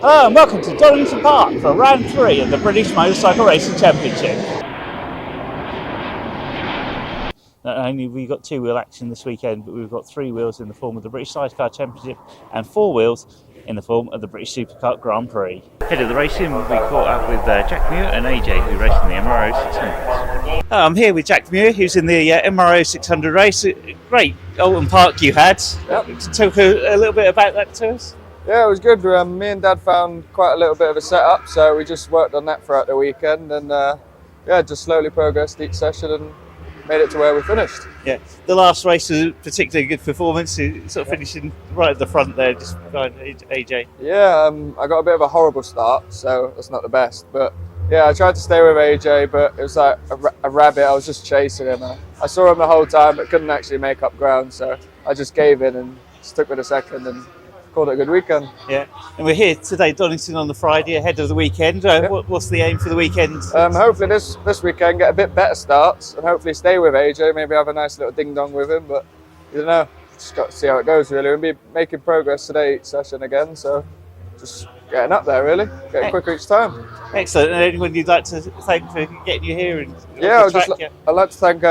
Hello and welcome to Donington Park for round 3 of the British Motorcycle Racing Championship. Not only have we got 2-wheel action this weekend, but we've got 3 wheels in the form of the British Sidecar Championship and 4 wheels in the form of the British Superkart Grand Prix. Head of the racing, we caught up with Jack Muir and AJ, who race in the MRO 600. I'm here with Jack Muir, who's in the MRO 600 race. Great Donington Park you had. Yep. Talk a little bit about that to us. Yeah, it was good. Me and Dad found quite a little bit of a setup, so we just worked on that throughout the weekend, and just slowly progressed each session and made it to where we finished. Yeah, the last race was a particularly good performance, sort of finishing right at the front there, just behind AJ. Yeah, I got a bit of a horrible start, so that's not the best, but yeah, I tried to stay with AJ, but it was like a rabbit. I was just chasing him. I saw him the whole time, but couldn't actually make up ground, so I just gave in and stuck with the second and called it a good weekend. Yeah, and we're here today, Donington, on the Friday ahead of the weekend. What's the aim for the weekend? Hopefully this weekend get a bit better starts and hopefully stay with AJ. Maybe have a nice little ding dong with him, but you don't know. Just got to see how it goes really. We'll be making progress today each session again, so just getting up there really, getting quicker each time. Excellent. And anyone you'd like to thank for getting you here? And I'd like to thank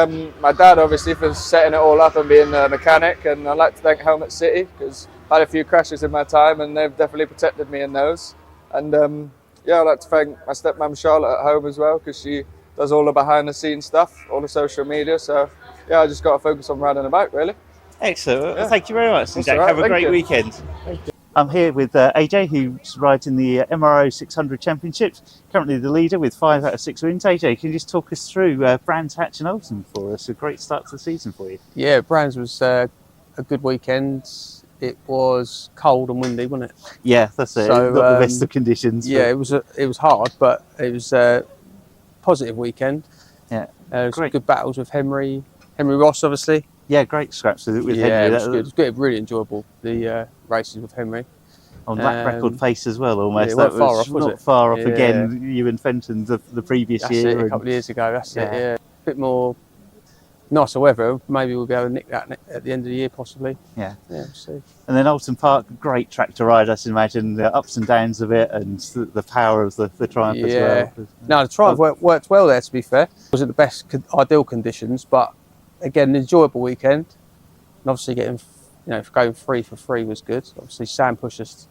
my dad obviously for setting it all up and being the mechanic, and I'd like to thank Helmet City because I had a few crashes in my time and they've definitely protected me in those. And I'd like to thank my stepmom Charlotte at home as well, because she does all the behind the scenes stuff, all the social media. So yeah, I just got to focus on riding a bike really. Excellent. Well, thank you very much, Jack. Right. Have a great weekend. Thank you. I'm here with AJ, who's riding the MRO 600 Championship, currently the leader with 5 out of 6 wins. AJ, can you just talk us through Brand's Hatch and Olsen for us? A great start to the season for you. Yeah, Brand's was a good weekend. It was cold and windy, wasn't it? Yeah, that's it. So, not the best of conditions. Yeah, it was hard, but it was a positive weekend. Yeah, great. Good battles with Henry Ross, obviously. Yeah, great scraps with Henry. It was good. It was good, really enjoyable, the races with Henry. On that record pace as well, almost. Yeah, that was not far off again, you and Fenton the previous That's year. A couple of years ago, that's it, yeah. A bit more nicer weather, maybe we'll be able to nick that at the end of the year, possibly. Yeah. We'll see. And then Donington Park, great track to ride, I should imagine, the ups and downs of it and the power of the Triumph as well. No, the Triumph worked well there, to be fair. It wasn't the best ideal conditions, but again, an enjoyable weekend. And obviously getting, going 3 for 3 was good. Obviously Sam pushed us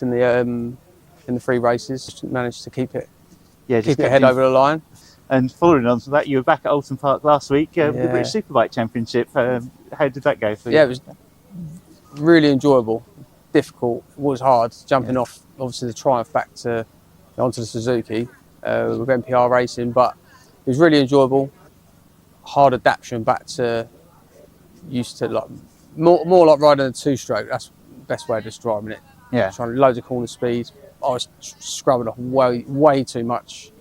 in the 3 races, just managed to keep it head over the line. And following on from that, you were back at Donington Park last week, the British Superbike Championship. How did that go for you? Yeah, it was really enjoyable, difficult. It was hard jumping off, obviously, the Triumph back onto the Suzuki with NPR racing, but it was really enjoyable. Hard adaptation back to used to more like riding a 2-stroke. That's the best way of describing it. Yeah, trying loads of corner speed. I was scrubbing off way too much.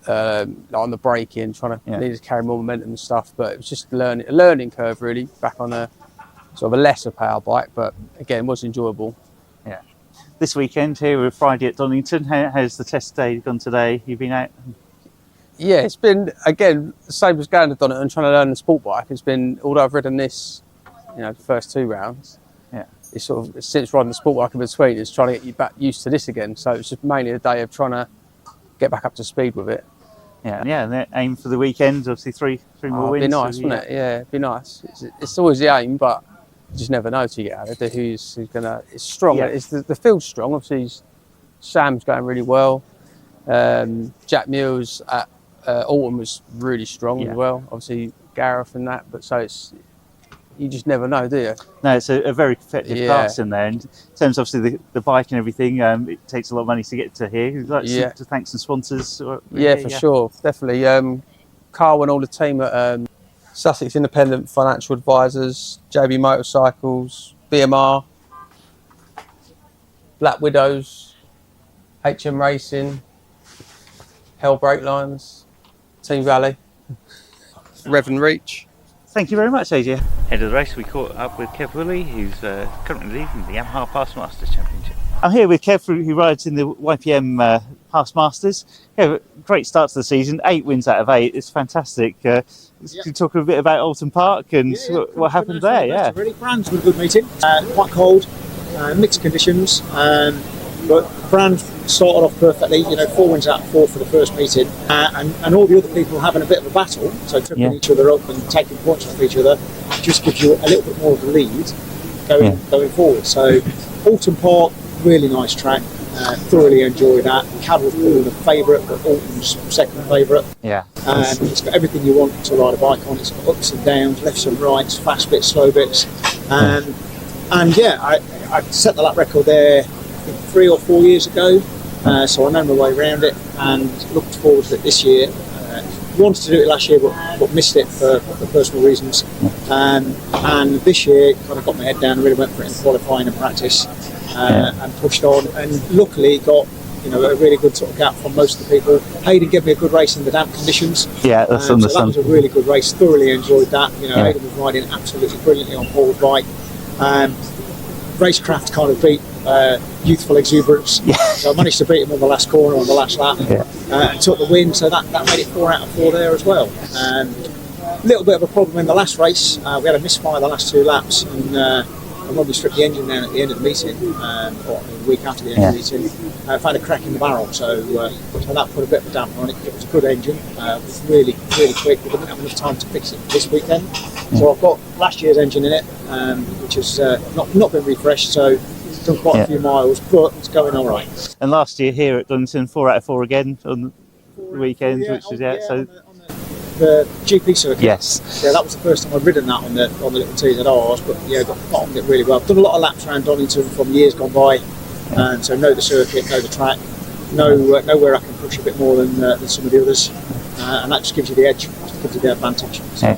On the braking, trying to need to carry more momentum and stuff, but it was just a learning curve really, back on a sort of a lesser power bike, but again, was enjoyable. Yeah. This weekend here, we're Friday at Donington. How's the test day gone today? You've been out? Yeah, it's been, again, the same as going to Donington and trying to learn the sport bike. It's been, although I've ridden this, the first 2 rounds, it's sort of, since riding the sport bike in between, it's trying to get you back used to this again. So it's just mainly a day of trying to get back up to speed with it. Yeah, and the aim for the weekend, obviously three more wins. It'd be nice, wouldn't it? Yeah, it'd be nice. It's always the aim, but you just never know till you get out of it who's gonna. It's strong. Yeah. It's the field's strong. Obviously, Sam's going really well. Jack Muir's at Alton was really strong as well. Obviously, Gareth and that, but so it's. You just never know, do you? No, it's a very competitive class in there. And in terms of obviously the bike and everything, it takes a lot of money to get to here. You'd like to thank some sponsors? For sure, definitely. Carl and all the team at Sussex Independent Financial Advisors, JB Motorcycles, BMR, Black Widows, HM Racing, Hell Brake Lines, Team Valley, Revan Reach. Thank you very much, AJ. Head of the race, we caught up with Kev Wholey, who's currently leading the Yamaha Past Masters Championship. I'm here with Kev, who rides in the YPM Past Masters. Yeah, great start to the season, 8 wins out of 8. It's fantastic. Can you talk a bit about Donington Park and what happened there? Really, Brand's been a good meeting. Quite cold, mixed conditions. But Bernd started off perfectly, 4 wins out of 4 for the first meeting, and all the other people having a bit of a battle, so tripping each other up and taking points off each other, just gives you a little bit more of a lead going forward. So Alton Park, really nice track. Thoroughly enjoyed that. Cadwell's probably the favourite, but Alton's second favourite. Yeah. And it's got everything you want to ride a bike on. It's got ups and downs, lefts and rights, fast bits, slow bits. And yeah, I set the lap record there, I think 3 or 4 years ago. So I know my way around it and looked forward to it this year. Wanted to do it last year, but missed it for personal reasons. And this year, kind of got my head down and really went for it in qualifying and practice. And pushed on, and luckily got a really good sort of gap from most of the people. Hayden gave me a good race in the damp conditions. Yeah, that's so that was a really good race. Thoroughly enjoyed that. Hayden was riding absolutely brilliantly on Paul's bike. Racecraft kind of beat youthful exuberance. So I managed to beat him on the last corner on the last lap and took the win. So that made it 4 out of 4 there as well. A little bit of a problem in the last race. We had a misfire the last 2 laps, and when we stripped the engine down at the end of the meeting, or a week after the end of the meeting, found a crack in the barrel, so that put a bit of a damper on it. It was a good engine, it was really, really quick. We didn't have enough time to fix it this weekend, so I've got last year's engine in it, which has not been refreshed, so done quite a few miles, but it's going all right. And last year here at Donington, 4 out of 4 again on the weekend, which was so. The GP circuit. Yes. Yeah, that was the first time I'd ridden that on the little TZRs, but got on it really well. I've done a lot of laps around Donington from years gone by, and so know the circuit, know the track, know where I can push a bit more than some of the others, and that just gives you the edge, gives you the advantage. So.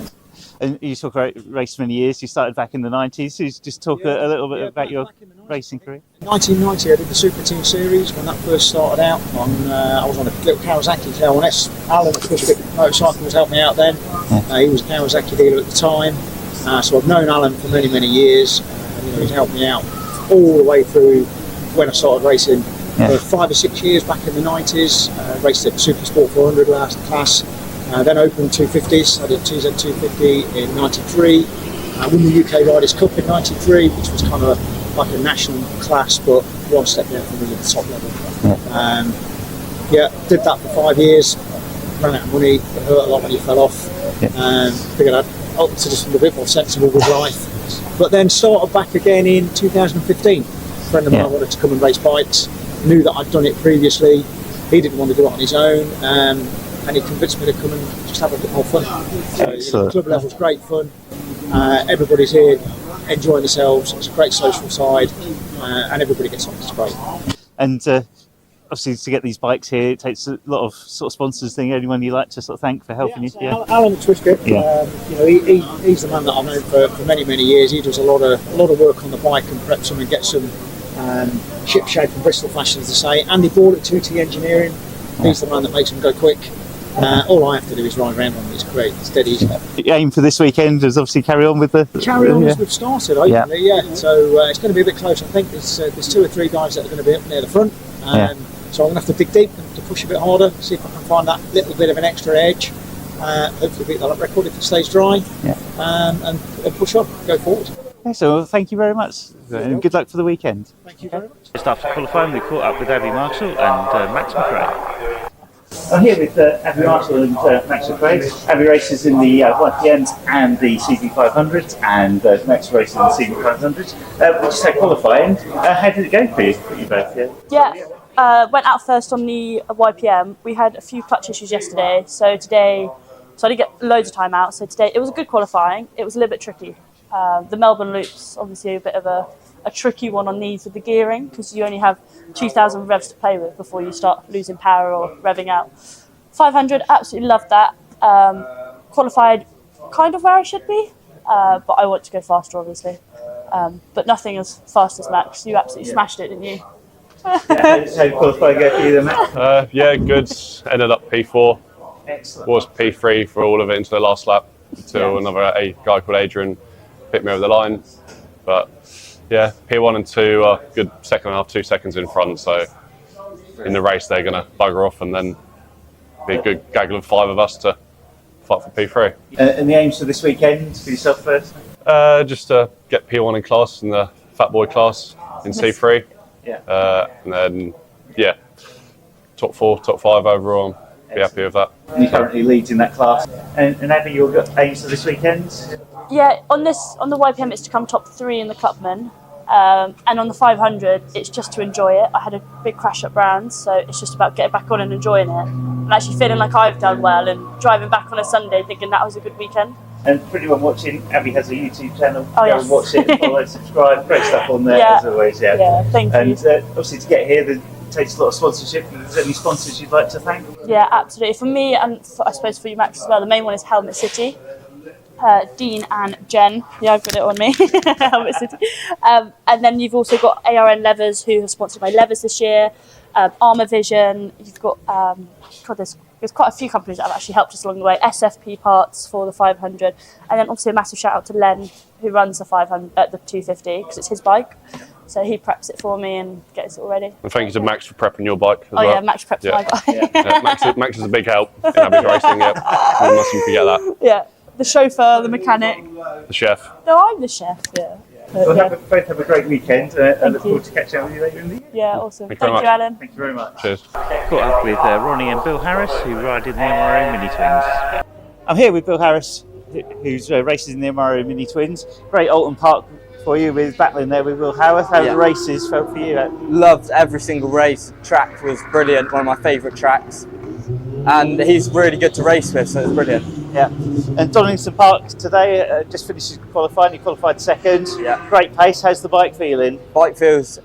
And you talk about racing many years. You started back in the 90s. So just talk a little bit about your racing career. 1990, I did the Superteam series when that first started out. I was on a little Kawasaki K1S. Alan at Pushbit Motorcycles helped me out then. He was a Kawasaki dealer at the time. So I've known Alan for many, many years. He's helped me out all the way through when I started racing. For 5 or 6 years back in the 90s. Raced at Supersport 400 last class. Then Open 250s. I did TZ 250 in 93. Won the UK Riders' Cup in 93, which was kind of like a national class, but one step down from really the top level. Did that for 5 years. Ran out of money. It hurt a lot when you fell off. Figured I'd up to just a bit more sensible with life. But then started back again in 2015. A friend of mine wanted to come and race bikes. Knew that I'd done it previously. He didn't want to do it on his own. And he convinced me to come and just have a bit more fun. So, the club level's great fun. Everybody's here enjoying themselves. It's a great social side, and everybody gets on. It's great. And obviously, to get these bikes here, it takes a lot of sort of sponsors. Anyone you like to sort of thank for helping you? Alan at Twistgrip. He's the man that I've known for many, many years. He does a lot of work on the bike and preps them and gets them ship shape and Bristol fashion, as they say. Andy Ball at 2T Engineering. He's the man that makes them go quick. All I have to do is ride around on these great, steady. The aim for this weekend is obviously carry on with the... Carry on as we've started, hopefully, So it's going to be a bit close. I think there's 2 or 3 guys that are going to be up near the front. So I'm going to have to dig deep and to push a bit harder, see if I can find that little bit of an extra edge. Hopefully beat the lap record if it stays dry. And push on, go forward. So thank you very much. And good luck for the weekend. Thank you very much. Just after qualifying, we caught up with Abigail and Max Macrae. I'm here with Abigail and Max Macrae. Abby races in the YPMs and the CB500, and Max races in the CB500. We just had qualifying. How did it go for you both? Went out first on the YPM. We had a few clutch issues yesterday, so I didn't get loads of time out. So today it was a good qualifying. It was a little bit tricky. The Melbourne loops, obviously a bit of a tricky one on these with the gearing, because you only have 2,000 revs to play with before you start losing power or revving out. 500, absolutely loved that. Qualified kind of where I should be, but I want to go faster, obviously. But nothing as fast as Max. You absolutely smashed it, didn't you? How did qualifying go for you then, Max? Good. Ended up P4. Excellent. Was P3 for all of it into the last lap until another guy called Adrian picked me over the line. But P1 and 2 are good second half, 2 seconds in front. So in the race, they're going to bugger off and then be a good gaggle of 5 of us to fight for P3. And the aims for this weekend for yourself first? Just to get P1 in class in the fat boy class in C3. And then, yeah, top 4, top 5 overall. Be happy with that. And he currently leads in that class. And Abby, you've got aims for this weekend? Yeah, on the YPM it's to come top 3 in the Clubman. And on the 500, it's just to enjoy it. I had a big crash at Brown's, so it's just about getting back on and enjoying it. And actually feeling like I've done well and driving back on a Sunday thinking that was a good weekend. And for anyone watching, Abby has a YouTube channel. Oh, Go yes. and watch it, follow, subscribe. Great stuff on there as always. Yeah, thank you. And obviously to get here, it takes a lot of sponsorship. If there's any sponsors you'd like to thank? Yeah, absolutely. For me, and I suppose for you, Max, as well, the main one is Helmet City. Dean and Jen, yeah, I've got it on me. Helmet City. And then you've also got ARN Levers, who have sponsored my levers this year. Armour Vision. You've got there's quite a few companies that have actually helped us along the way. SFP Parts for the 500, and then obviously a massive shout out to Len, who runs the 500 the 250 because it's his bike. So he preps it for me and gets it all ready. And thank you to Max for prepping your bike as well. Yeah, Max preps my bike. Max is a big help in Abby's racing. Yeah, we mustn't forget that. Yeah, the chauffeur, the mechanic. The chef. No, I'm the chef. Yeah. Well, both have a great weekend. I look forward to catching up with you later in the year. Yeah, awesome. Thank Thank you you, Alan. Thank you very much. Cheers. Caught up with Ronnie and Bill Harris, who ride in the MRO Minitwins. I'm here with Bill Harris, who's races in the MRO Minitwins. Great Alton Park for you with battling there with Will Howarth. How the races felt for you? Loved every single race. The track was brilliant, one of my favourite tracks. And he's really good to race with, so it's brilliant. Yeah. And Donington Park today just finished qualifying. He qualified second. Yeah. Great pace. How's the bike feeling? Bike feels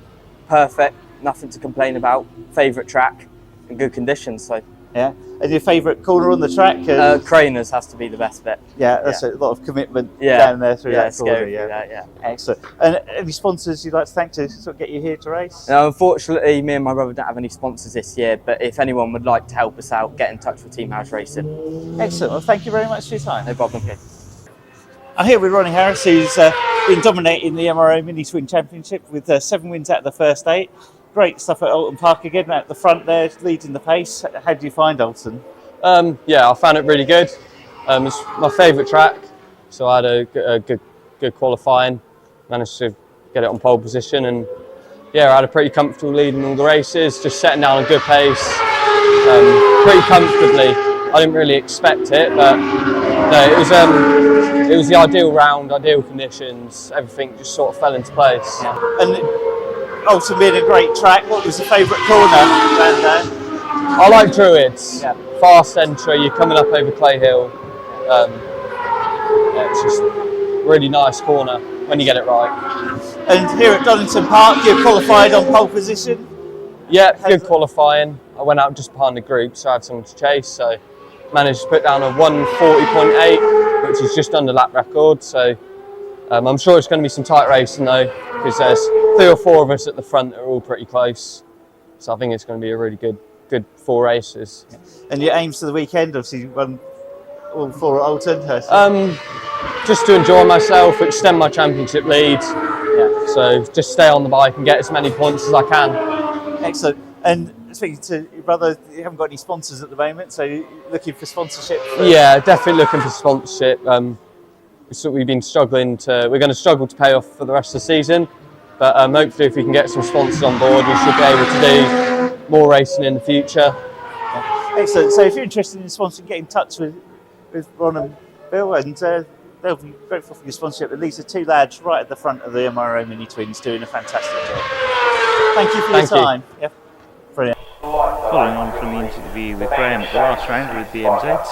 perfect, nothing to complain about. Favourite track and good conditions. So Yeah. And your favourite corner on the track? Craners has to be the best bit. Yeah, that's a lot of commitment down there through that corner. Yeah. Excellent. And any sponsors you'd like to thank to sort of get you here to race? Now, unfortunately, me and my brother don't have any sponsors this year, but if anyone would like to help us out, get in touch with Team House Racing. Excellent. Well, thank you very much for your time. No problem. I'm here with Ronnie Harris, who's been dominating the MRO Minitwin Championship with 7 wins out of the first 8. Great stuff at Alton Park again, at the front there, leading the pace. How do you find Alton? Yeah, I found it really good. It's my favourite track, so I had a good qualifying, managed to get it on pole position, and yeah, I had a pretty comfortable lead in all the races, just setting down a good pace, pretty comfortably. I didn't really expect it, but no, it was the ideal round, ideal conditions, everything just sort of fell into place. Yeah. And Alton being a great track, what was your favourite corner around there? I like Druids. Yeah. Fast entry, you're coming up over Clay Hill. It's just a really nice corner when you get it right. And here at Donington Park, you qualified on pole position? Yeah, good qualifying. I went out just behind the group, so I had someone to chase. So managed to put down a 1:40.8, which is just under lap record. So I'm sure it's going to be some tight racing though, because there's 3 or 4 of us at the front that are all pretty close. So I think it's going to be a really good 4 races. And your aims for the weekend, obviously you won all 4 at Alton? Just to enjoy myself, extend my championship lead. Yeah. So just stay on the bike and get as many points as I can. Excellent. And speaking to your brother, you haven't got any sponsors at the moment, so you're looking for sponsorship? Yeah, definitely looking for sponsorship. We've been struggling we're going to struggle to pay off for the rest of the season, but hopefully if we can get some sponsors on board, we should be able to do more racing in the future. Yeah. Excellent. So if you're interested in sponsoring, get in touch with Ron and Bill, and they'll be grateful for your sponsorship. And these are 2 lads right at the front of the MRO Minitwins doing a fantastic job. Thank you for your time. Yeah. Brilliant. Following on from the interview with Graham at the last round with the MZs,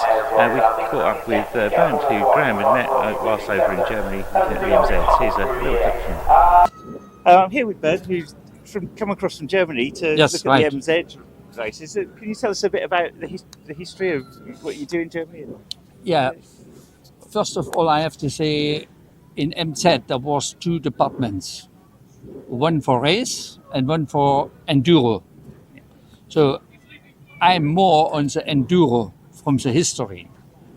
we caught up with Bernd, who Graham had met whilst over in Germany looking at the MZs. Here's a little clip from him. I'm here with Bernd, who's come across from Germany to look at the MZ races. Can you tell us a bit about the history of what you do in Germany? Yeah, first of all, I have to say in MZ there was 2 departments, one for race and one for enduro. So I'm more on the enduro from the history,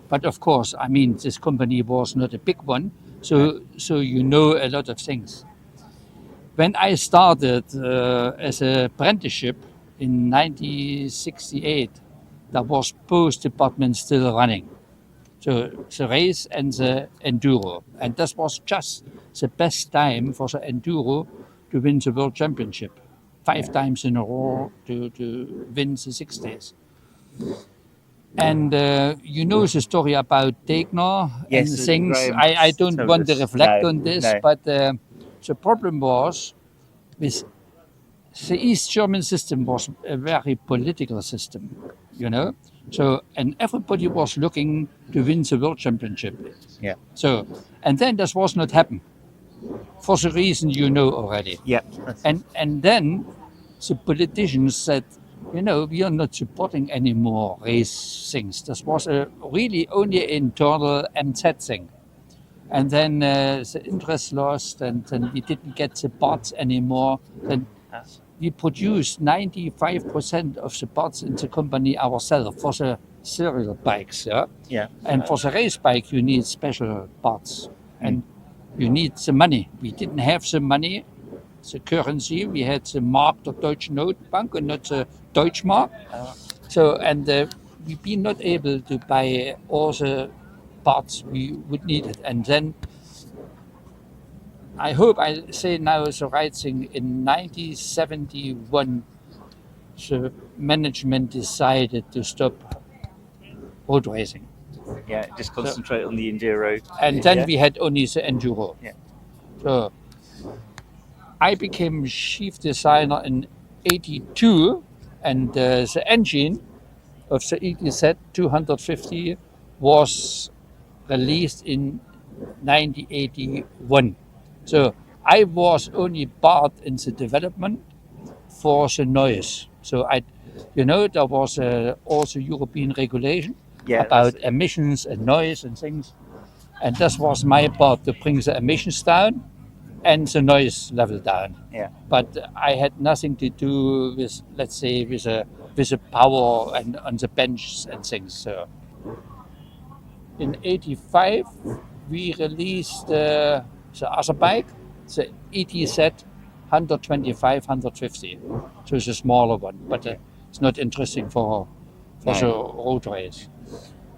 but of course, I mean, this company was not a big one, so you know a lot of things. When I started as an apprenticeship in 1968, there was both departments still running. So the race and the enduro. And that was just the best time for the enduro to win the World Championship. 5 times in a row to win the 6 days. And you know the story about Degner Yes, and things. Graham I don't told want to us. reflect No, on this, no. but the problem was with the East German system was a very political system, you know. So, and everybody was looking to win the World Championship. Yeah. So, and then this was not happen for the reason you know already. Yeah. And then the politicians said, you know, we are not supporting any more race things. This was a really only internal MZ thing. And then the interest lost, and then we didn't get the parts anymore. Then we produced 95% of the parts in the company ourselves for the serial bikes. Yeah. Yeah. And for the race bike, you need special parts, and you need the money. We didn't have the money, the currency. We had the Mark, the Deutsche Notenbank, and not the Deutschmark. So, and we've been not able to buy all the parts we would need it. And then I hope I say now the right thing. In 1971, the management decided to stop road racing. Yeah, just concentrate on the enduro. And then we had only the enduro. Yeah. So I became chief designer in 82, and the engine of the ETZ 250 was released in 1981. So I was only part in the development for the noise. So there was also European regulation about emissions and noise and things. And this was my part, to bring the emissions down and the noise level down. Yeah. But I had nothing to do with, let's say, with the power and on the bench and things. So in 85, we released the other bike, the ETZ 125, 150. So it's a smaller one, but it's not interesting for the road race.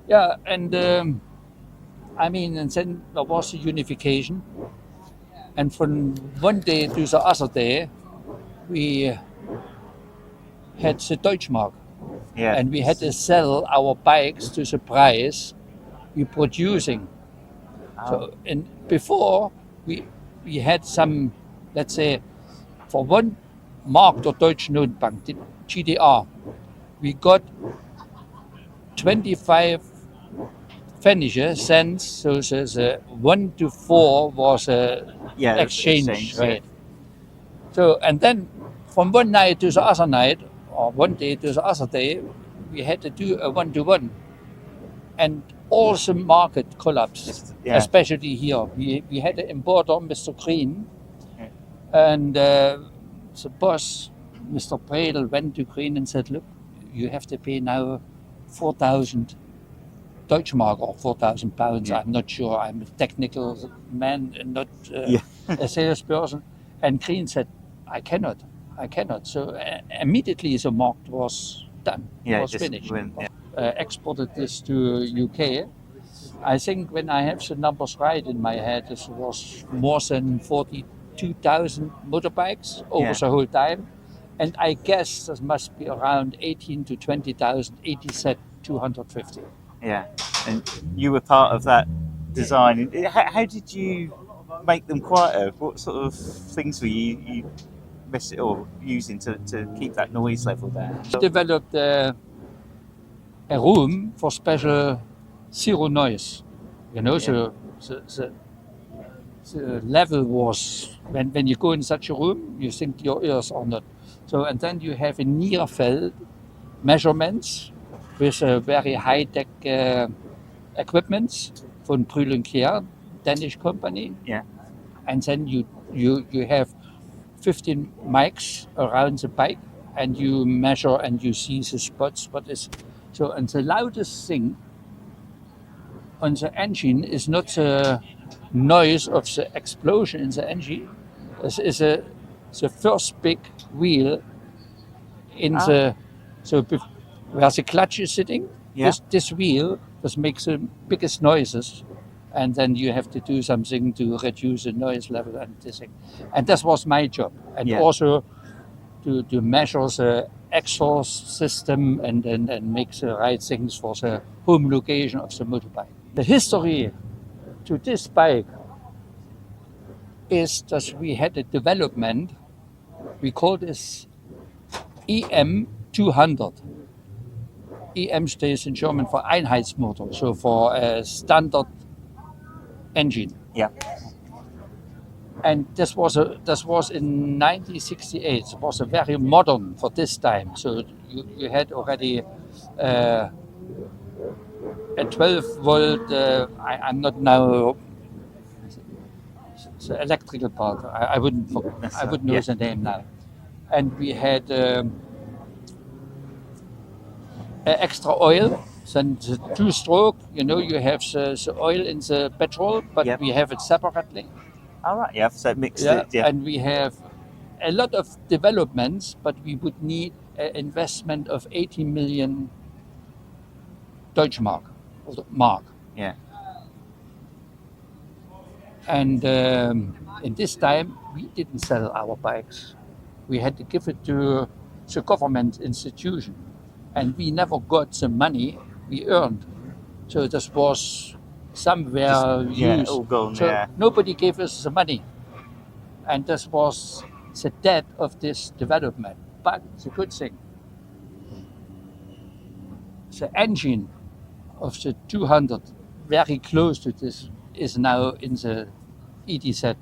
Yeah, and and then there was a unification. And from one day to the other day, we had the Deutschmark. Yeah. And we had to sell our bikes to the price we're producing. So, and before, we had some, let's say, for 1 Mark der Deutsche Notenbank, the GDR, we got 25 cents, so the 1 to 4 was a exchange rate. So, and then from one night to the other night, or one day to the other day, we had to do a 1-to-1. And all the market collapsed, especially here. We had an importer, Mr. Green, and the boss, Mr. Bredel, went to Green and said, look, you have to pay now 4,000 Deutschmark or 4,000 pounds. I'm not sure. I'm a technical man and not a salesperson. And Green said, I cannot. So immediately the mark was done, was finished. Exported this to UK. I think when I have the numbers right in my head, this was more than 42,000 motorbikes over the whole time. And I guess there must be around 18 to 20,000 ETZ 250. Yeah, and you were part of that design. How did you make them quieter? What sort of things were you using to keep that noise level down? We developed a room for special zero noise. So the level was, when you go in such a room, you think your ears are not. So, and then you have a near field measurements with a very high-tech equipment from Brühl & Danish company. Yeah. And then you have 15 mics around the bike, and you measure and you see the spots. So, and the loudest thing on the engine is not the noise of the explosion in the engine. This is the first big wheel in where the clutch is sitting. This wheel makes the biggest noises, and then you have to do something to reduce the noise level and this thing. And that was my job. And also to measure the exhaust system and make the right things for the home location of the motorbike. The history to this bike is that we had a development, we call this EM 200. EM stays in German for Einheitsmotor, so for a standard engine. Yeah. And this was in 1968. It was a very modern for this time. So you had already a 12 volt. I'm not now the electrical part. I wouldn't know the name now. And we had extra oil. Then the two-stroke. You have the oil in the petrol, but we have it separately. All right, yeah, so mixed it, yeah. And we have a lot of developments, but we would need an investment of 80 million Deutschmark, mark. Yeah. And in this time, we didn't sell our bikes. We had to give it to the government institution, and we never got the money we earned. So this was somewhere used. All gone, so nobody gave us the money. And this was the death of this development. But it's a good thing. The engine of the 200, very close to this, is now in the EDZ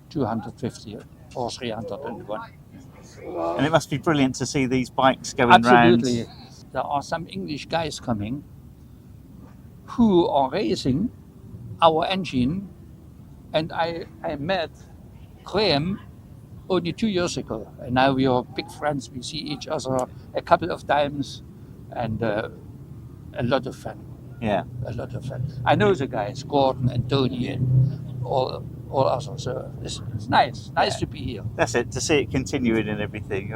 250 or 301. And it must be brilliant to see these bikes going Absolutely. round. There are some English guys coming who are racing our engine, and I met Graham only 2 years ago, and now we are big friends. We see each other a couple of times, and a lot of fun. Yeah, a lot of fun. I know the guys, Gordon and Tony and all others. So it's nice to be here. That's it, to see it continuing and everything.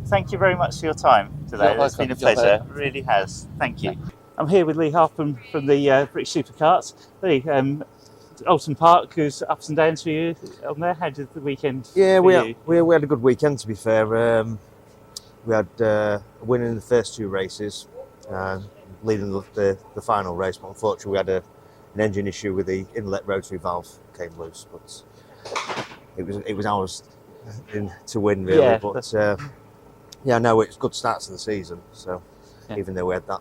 Thank you very much for your time today. You're It's been a welcome. pleasure. It really has. Thank you. I'm here with Lee Harpham from the British Superkarts. Lee, Donington Park, who's ups and downs for you on there. How did the weekend? Yeah, for we had a good weekend, to be fair. We had a win in the first two races, leading the final race, but unfortunately we had an engine issue with the inlet rotary valve came loose. But it was ours to win, really. Yeah, but no, it's good starts to the season. So even though we had that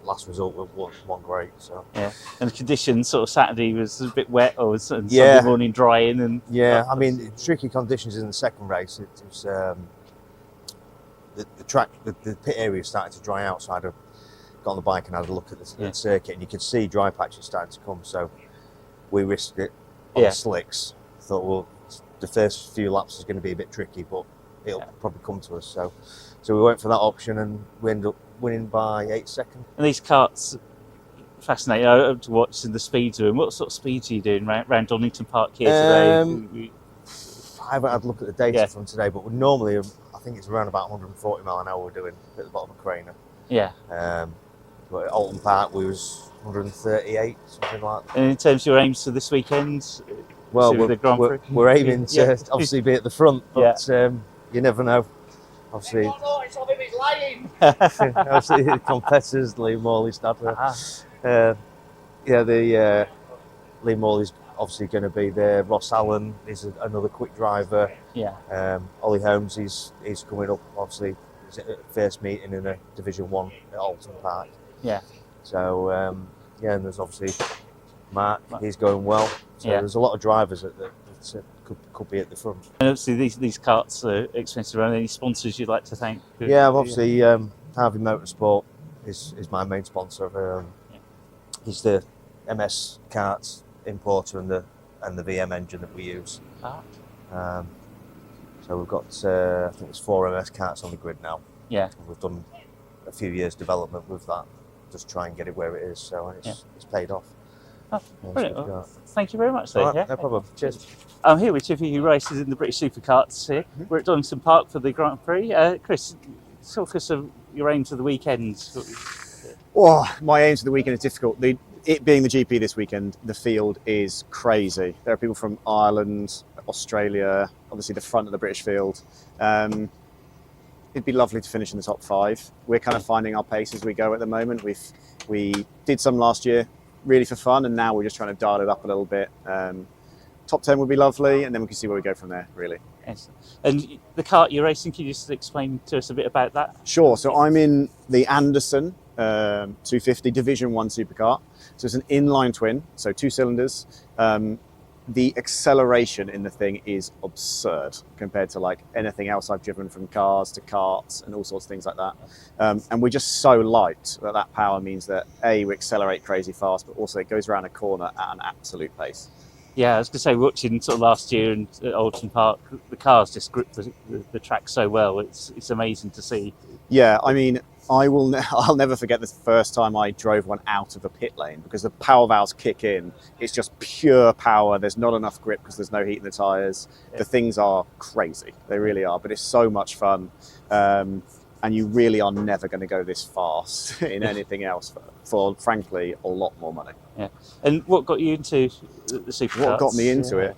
last result, one great. So and the conditions sort of Saturday was a bit wet, or was Sunday morning drying, and I mean tricky conditions in the second race. It was the track, the pit area started to dry out, so I got on the bike and had a look at the circuit, and you could see dry patches starting to come. So we risked it on the slicks. Thought, well, the first few laps is going to be a bit tricky, but it'll probably come to us. So we went for that option, and we ended up winning by 8 seconds. And these karts, fascinating. I love to watch the speeds of them. What sort of speeds are you doing around Donington Park here today? I haven't had a look at the data from today, but normally I think it's around about 140 mile an hour we're doing at the bottom of Macrae. But at Alton Park we was 138, something like that. And in terms of your aims for this weekend? Well, the Grand Prix? we're aiming to obviously be at the front, but you never know. Obviously, obviously the competitors, Lee Morley's dad. Lee Morley's obviously going to be there. Ross Allen is another quick driver. Ollie Holmes, he's coming up. Obviously, he's at the first meeting in a Division 1 at Alton Park. So and there's obviously Mark. He's going well. So there's a lot of drivers that could be at the front. And obviously these karts are expensive. Are there any sponsors you'd like to thank? Obviously Harvey Motorsport is my main sponsor. He's the MS karts importer and the VM engine that we use. So we've got I think there's 4 MS karts on the grid now. We've done a few years development with that, just try and get it where it is. So it's paid off. Brilliant. Well, thank you very much, Lee. Right, no problem. Cheers. I'm here with Chippy, who races in the British Superkarts here. We're at Donington Park for the Grand Prix. Chris, talk us of your aims of the weekend. My aims for the weekend is difficult. It being the GP this weekend, the field is crazy. There are people from Ireland, Australia, obviously the front of the British field. it'd be lovely to finish in the top 5. We're kind of finding our pace as we go at the moment. We did some last year, really for fun, and now we're just trying to dial it up a little bit. Top 10 would be lovely, and then we can see where we go from there, really. Excellent. And the kart you're racing, can you just explain to us a bit about that? Sure. So I'm in the Anderton 250 Division 1 supercar. So it's an inline twin, so 2 cylinders. The acceleration in the thing is absurd compared to like anything else I've driven, from cars to karts and all sorts of things like that. And we're just so light that power means that A, we accelerate crazy fast, but also it goes around a corner at an absolute pace. Yeah, I was going to say, watching sort of last year in at Donington Park, the cars just grip the track so well. It's amazing to see. Yeah, I mean, I'll never forget the first time I drove one out of a pit lane, because the power valves kick in. It's just pure power. There's not enough grip because there's no heat in the tyres. Yeah. The things are crazy. They really are, but it's so much fun. And you really are never going to go this fast in anything else for, frankly, a lot more money. Yeah. And what got you into the supercars? What got me into it?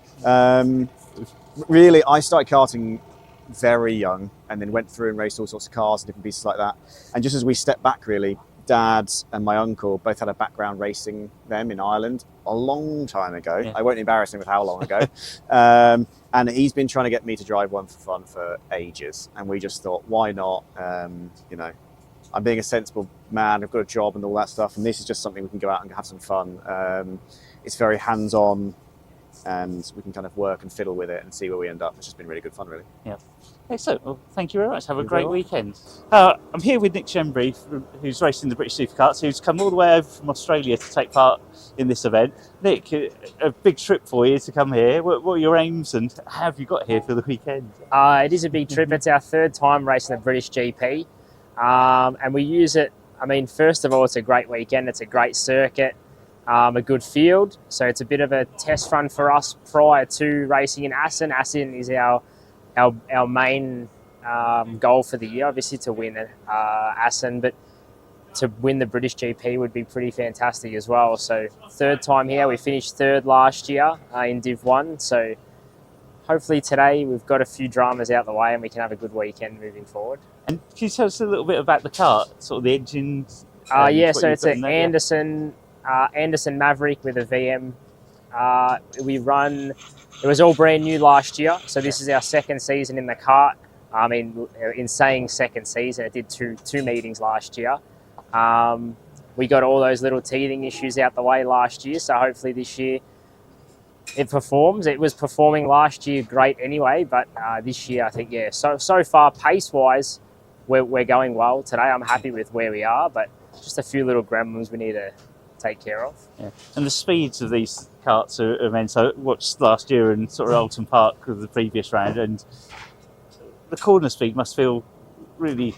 Really, I started karting very young, and then went through and raced all sorts of cars and different pieces like that. And just as we stepped back, really, Dad and my uncle both had a background racing them in Ireland a long time ago. Yeah. I won't embarrass him with how long ago. And he's been trying to get me to drive one for fun for ages. And we just thought, why not? You know, I'm being a sensible man, I've got a job and all that stuff, and this is just something we can go out and have some fun. It's very hands-on, and we can kind of work and fiddle with it and see where we end up. It's just been really good fun, really. Yeah. Excellent. Well, thank you very much. Have a great weekend. I'm here with Nick Schembri, who's racing the British Superkarts, who's come all the way over from Australia to take part in this event. Nick, a big trip for you to come here. What are your aims, and how have you got here for the weekend? It is a big trip. It's our 3rd time racing the British GP. And we use it, I mean, first of all, it's a great weekend. It's a great circuit. A good field, so it's a bit of a test run for us prior to racing in Assen. Assen is our main goal for the year, obviously, to win Assen, but to win the British GP would be pretty fantastic as well. So 3rd time here. We finished 3rd last year in Div 1, so hopefully today we've got a few dramas out the way and we can have a good weekend moving forward. And can you tell us a little bit about the kart, sort of the engines? Yeah, so it's an Anderson Maverick with a VM. It was all brand new last year, so this is our 2nd season in the kart. I mean, in saying 2nd season, it did two meetings last year. We got all those little teething issues out the way last year, so hopefully this year it performs. It was performing last year great anyway, but this year I think, yeah, so far pace-wise, we're going well today. I'm happy with where we are, but just a few little gremlins we need to take care of. Yeah. And the speeds of these karts are immense. I watched last year in sort of Donington Park with the previous round, and the corner speed must feel really...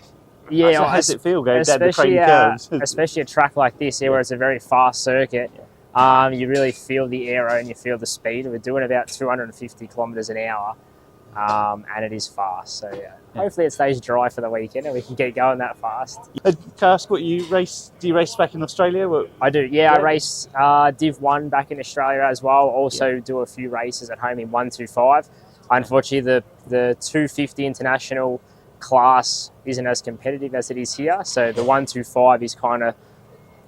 Yeah, how does it feel going down the crane curves? Especially a track like this here, where it's a very fast circuit. You really feel the aero and you feel the speed. We're doing about 250 kilometres an hour, and it is fast. So hopefully it stays dry for the weekend and we can get going that fast. Can I ask what you race? Do you race back in Australia? I do. Yeah, I race Div 1 back in Australia as well. Also do a few races at home in 125. Unfortunately, the 250 international class isn't as competitive as it is here. So the 125 is kind of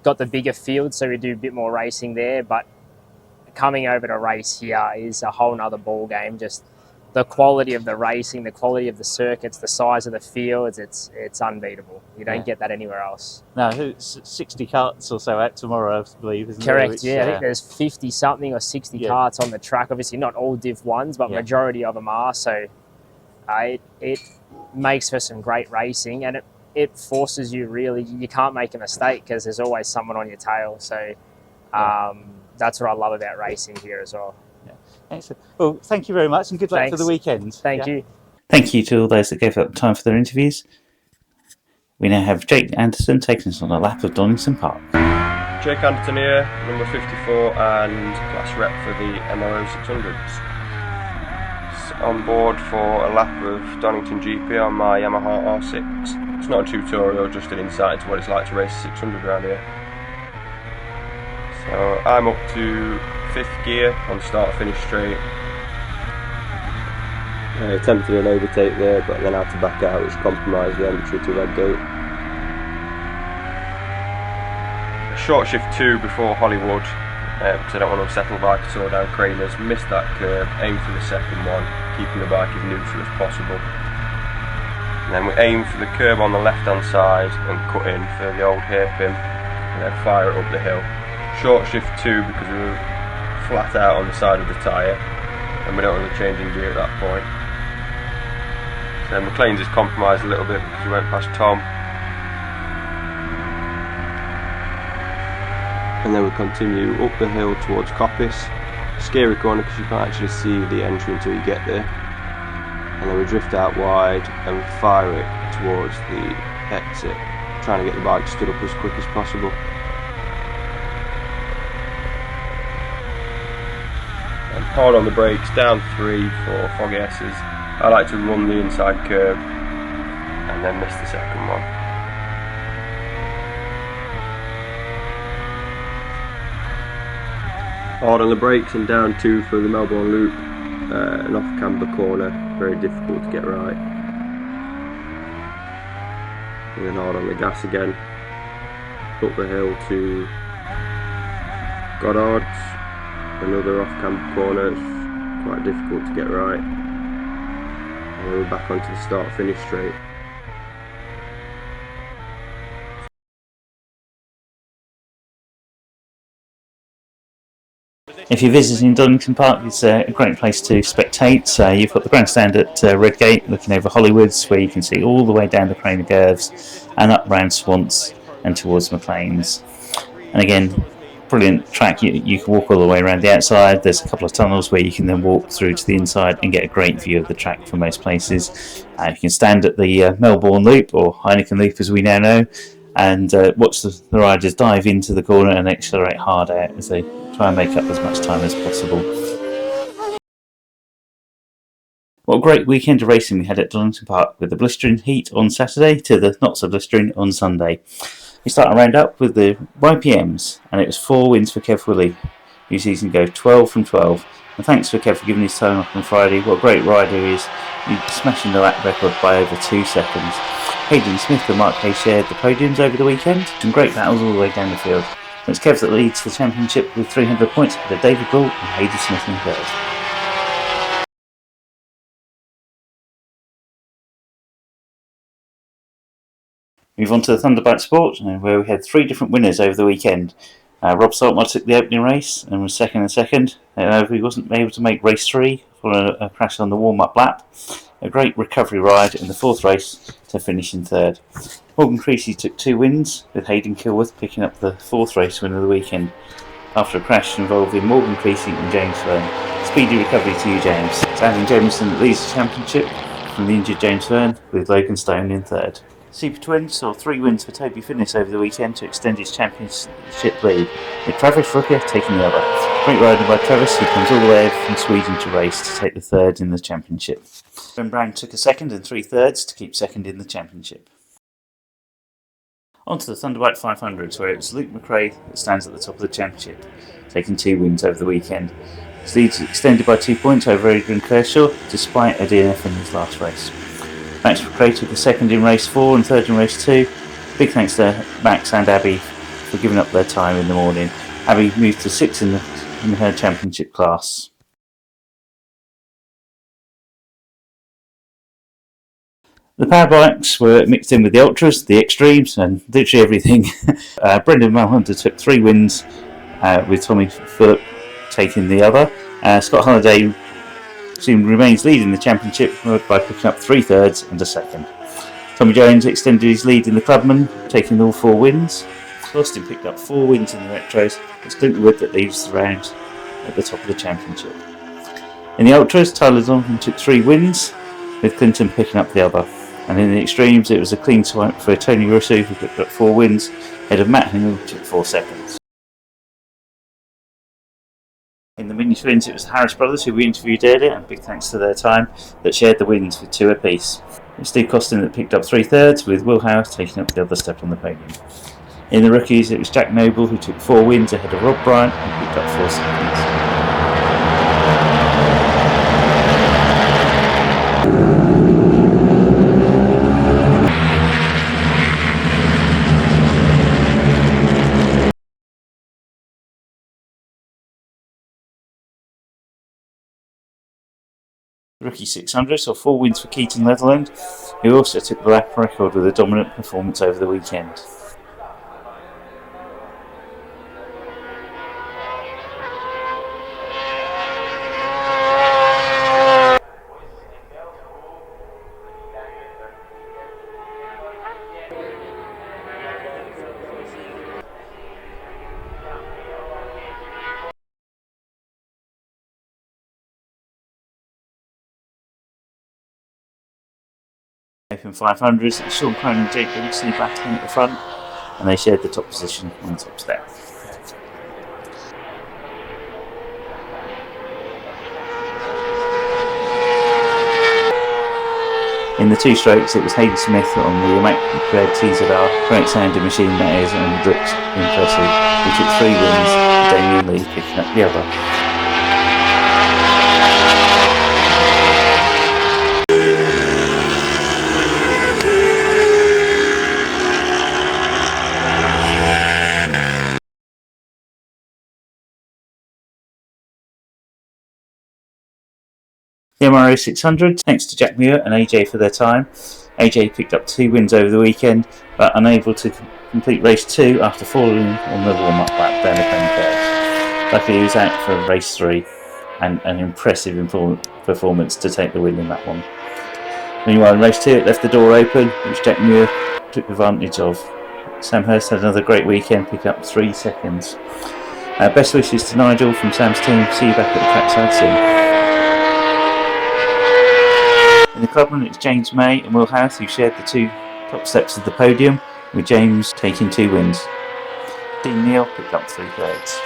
got the bigger field, so we do a bit more racing there. But coming over to race here is a whole nother ball game. Just the quality of the racing, the quality of the circuits, the size of the fields, it's unbeatable. You don't get that anywhere else. No, it's 60 karts or so out tomorrow, I believe, isn't Correct, there? I think there's 50 something or 60 karts on the track. Obviously not all Div 1s, but majority of them are. So it makes for some great racing, and it forces you really, you can't make a mistake because there's always someone on your tail. So that's what I love about racing here as well. Excellent. Well, thank you very much, and good luck for the weekend. Thank you. Thank you to all those that gave up time for their interviews. We now have Jake Anderton taking us on a lap of Donington Park. Jake Anderton here, number 54 and class rep for the MRO 600s. On board for a lap of Donington GP on my Yamaha R6. It's not a tutorial, just an insight into what it's like to race 600 around here. So I'm up to 5th gear on start finish straight. I attempted an overtake there, but then had to back out, which compromised the entry to Red Gate. A short shift 2 before Hollywood, because I don't want to settle the bike at all down Craners. Missed that curb, aimed for the second one, keeping the bike as neutral as possible. And then we aim for the curb on the left hand side and cut in for the old hairpin, and then fire it up the hill. Short shift 2 because we were flat out on the side of the tyre, and we don't want to change in gear at that point. So McLean's is compromised a little bit because we went past Tom. And then we continue up the hill towards Coppice. Scary corner because you can't actually see the entry until you get there. And then we drift out wide and fire it towards the exit, trying to get the bike stood up as quick as possible. And hard on the brakes, down 3 for Foggy S's. I like to run the inside curb and then miss the second one. Hard on the brakes and down 2 for the Melbourne loop, an off-camber corner, very difficult to get right. And then hard on the gas again, up the hill to Goddard's, another off-camber corner, it's quite difficult to get right. And then we're back onto the start-finish straight. If you're visiting Donington Park, it's a great place to spectate. You've got the grandstand at Redgate, looking over Hollywoods, where you can see all the way down the Crane of Girves and up round Swants and towards Maclean's. And again, brilliant track. You can walk all the way around the outside. There's a couple of tunnels where you can then walk through to the inside and get a great view of the track from most places. You can stand at the Melbourne Loop, or Heineken Loop as we now know, and watch the riders dive into the corner and accelerate hard out as they try and make up as much time as possible. What a great weekend of racing we had at Donington Park, with the blistering heat on Saturday to the not so blistering on Sunday. We start a round up with the YPMs, and it was 4 wins for Kev Wholey, whose season goes 12 from 12. And thanks for Kev for giving his time off on Friday. What a great rider he is. He's smashing the lap record by over 2 seconds. Hayden Smith and Macrae shared the podiums over the weekend. Some great battles all the way down the field. It's Kev that leads the championship with 300 points ahead of David Bull and Hayden Smith in third. Move on to the Thunderbike Sport, where we had 3 different winners over the weekend. Rob Saltmar took the opening race and was second and second. He wasn't able to make race 3 following a crash on the warm-up lap. A great recovery ride in the 4th race to finish in 3rd. Morgan Creasy took 2 wins, with Hayden Kilworth picking up the 4th race win of the weekend after a crash involving Morgan Creasy and James Fern. Speedy recovery to you, James. Adam Jameson leads the championship from the injured James Fern, with Logan Stone in 3rd. Supertwins saw 3 wins for Toby Finnis over the weekend to extend his championship lead, with Travis Rucker taking the other. Great riding by Travis, who comes all the way from Sweden to race to take the 3rd in the championship. Ben Brown took a 2nd and 3 thirds to keep 2nd in the championship. On to the Thunderbike 500s, where it was Luke Macrae that stands at the top of the championship, taking 2 wins over the weekend. His lead was extended by 2 points over Adrian Kershaw, despite a DNF in his last race. Max Macrae took a 2nd in race 4 and 3rd in race 2. Big thanks to Max and Abby for giving up their time in the morning. Abby moved to 6th in her championship class. The Powerbiikes were mixed in with the Ultras, the Extremes, and literally everything. Brendan Mulhunter took 3 wins, with Tommy Phillip taking the other. Scott Halliday remains leading the championship by picking up 3 thirds and a 2nd. Tommy Jones extended his lead in the Clubman, taking all 4 wins. Austin picked up 4 wins in the Retros. It's Clinton Wood that leads the round at the top of the championship. In the Ultras, Tyler Donovan took 3 wins, with Clinton picking up the other. And in the Extremes, it was a clean swipe for Tony Russo, who picked up 4 wins, ahead of Matt Hingle, who took 4 seconds. In the Minitwins, it was the Harris brothers, who we interviewed earlier, and big thanks to their time, that shared the wins with 2 apiece. It was Steve Costin that picked up 3 thirds, with Will Howard taking up the other step on the podium. In the rookies, it was Jack Noble, who took 4 wins ahead of Rob Bryant and picked up 4 seconds. Rookie 600 saw 4 wins for Keaton Netherland, who also took the lap record with a dominant performance over the weekend. Open 500s, Sean Cronin and Jake Anderton battling at the front, and they shared the top position on the top step. In the 2 strokes, it was Hayden Smith on the Macrae TZR, great sounding machine that is, and looks impressive, who took 3 wins, Damien Lee picking up the other. The MRO 600, thanks to Jack Muir and AJ for their time. AJ picked up 2 wins over the weekend, but unable to complete race 2 after falling on the warm-up lap down the cone curve. Luckily he was out for race 3, and an impressive performance to take the win in that one. Meanwhile in race 2 it left the door open, which Jack Muir took advantage of. Sam Hurst had another great weekend, picking up 3 seconds. Best wishes to Nigel from Sam's team, see you back at the trackside soon. In the clubman, it's James May and Will House who shared the 2 top steps of the podium, with James taking 2 wins. Dean Neal picked up 3 thirds.